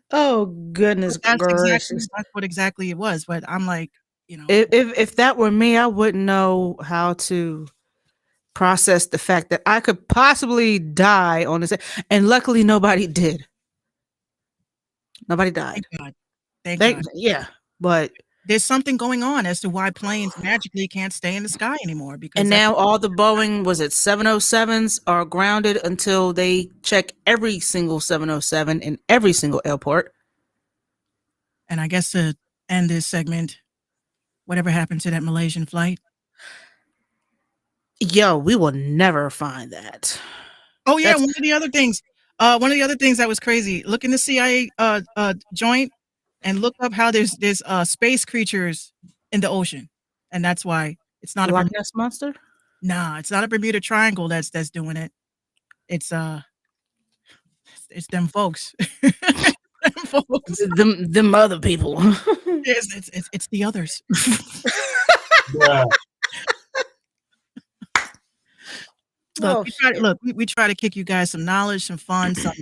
Oh goodness gracious! That's what exactly it was. But I'm like, if that were me, I wouldn't know how to process the fact that I could possibly die on this, and luckily nobody did. Nobody died. Thank God. Yeah, but there's something going on as to why planes magically can't stay in the sky anymore. And now all the Boeing 707s are grounded until they check every single 707 in every single airport. And I guess to end this segment, whatever happened to that Malaysian flight? Yo, we will never find that. Oh yeah, one of the other things that was crazy. Look in the CIA joint and look up how there's space creatures in the ocean, and that's why it's not a Loch Ness monster. Nah, it's not a Bermuda Triangle that's doing it. It's them folks. them other people. It's the others. Yeah. Look, we try to kick you guys some knowledge, some fun, some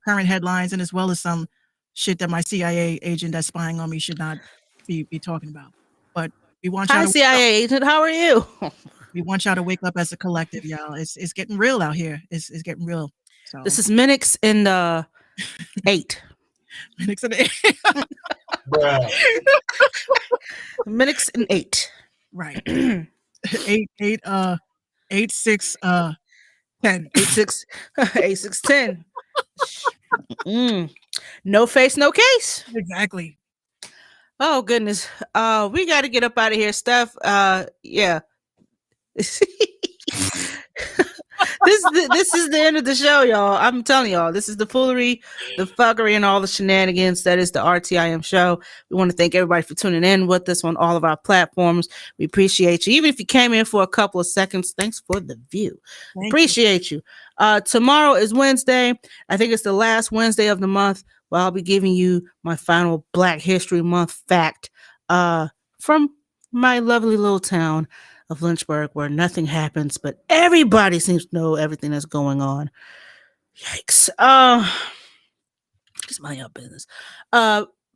current headlines, and as well as some shit that my CIA agent that's spying on me should not be talking about. But we want y'all. Hi, CIA agent. How are you? We want y'all to wake up as a collective, y'all. It's getting real out here. It's getting real. So this is Minix in the 8. Minix in 8. Minix in 8. Right. 8 6 10. 8 6 8 6 10. No face, no case. Exactly. Oh goodness. We got to get up out of here, Steph. Yeah. This is the end of the show, y'all. I'm telling y'all, this is the foolery, the fuckery, and all the shenanigans. That is the RTIM show. We want to thank everybody for tuning in with us on all of our platforms. We appreciate you. Even if you came in for a couple of seconds, thanks for the view. Appreciate you. Tomorrow is Wednesday. I think it's the last Wednesday of the month. Well, I'll be giving you my final Black History Month fact from my lovely little town of Lynchburg, where nothing happens, but everybody seems to know everything that's going on. Yikes. Just mind your business.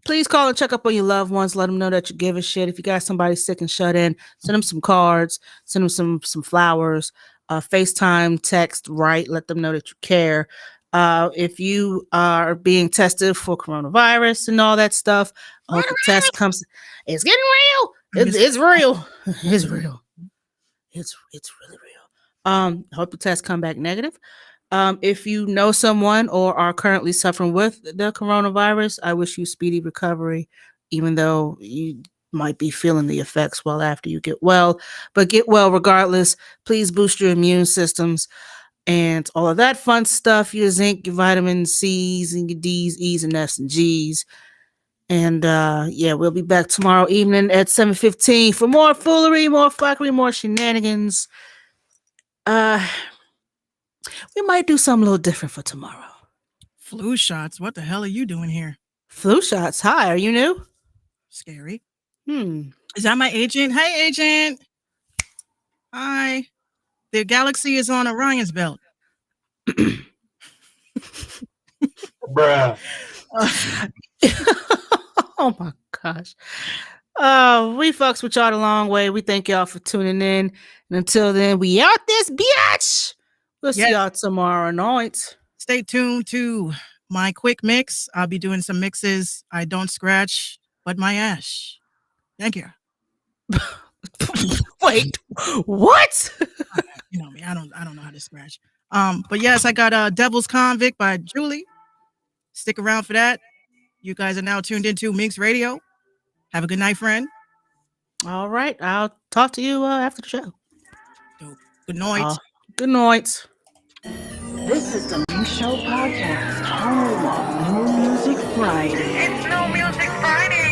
Please call and check up on your loved ones. Let them know that you give a shit. If you got somebody sick and shut in, send them some cards, send them some flowers, FaceTime, text, write, let them know that you care. If you are being tested for coronavirus and all that stuff, I hope the test comes. It's getting real. It's real. It's real. It's really real. I hope the tests come back negative. If you know someone or are currently suffering with the coronavirus, I wish you speedy recovery, even though you might be feeling the effects well after you get well. But get well regardless. Please boost your immune systems and all of that fun stuff. Your zinc, your vitamin C's, and your D's, E's, and F's, and G's. And yeah, we'll be back tomorrow evening at 7:15 for more foolery, more fuckery, more shenanigans. We might do something a little different for tomorrow. Flu shots. What the hell are you doing here? Flu shots. Hi, are you new? Scary. Is Is that my agent? Hey, agent. Hi. The galaxy is on Orion's belt. Bruh. Oh my gosh. We fucks with y'all the long way. We thank y'all for tuning in. And until then, we out this bitch. We'll see y'all tomorrow night. Stay tuned to my quick mix. I'll be doing some mixes. I don't scratch, but my ash. Thank you. Wait, what? You know me. I don't know how to scratch. But yes, I got Devil's Convict by Julie. Stick around for that. You guys are now tuned into Minx Radio. Have a good night, friend. All right. I'll talk to you after the show. Good night. Good night. This is the Minx Show Podcast, home of New Music Friday. It's No Music Friday.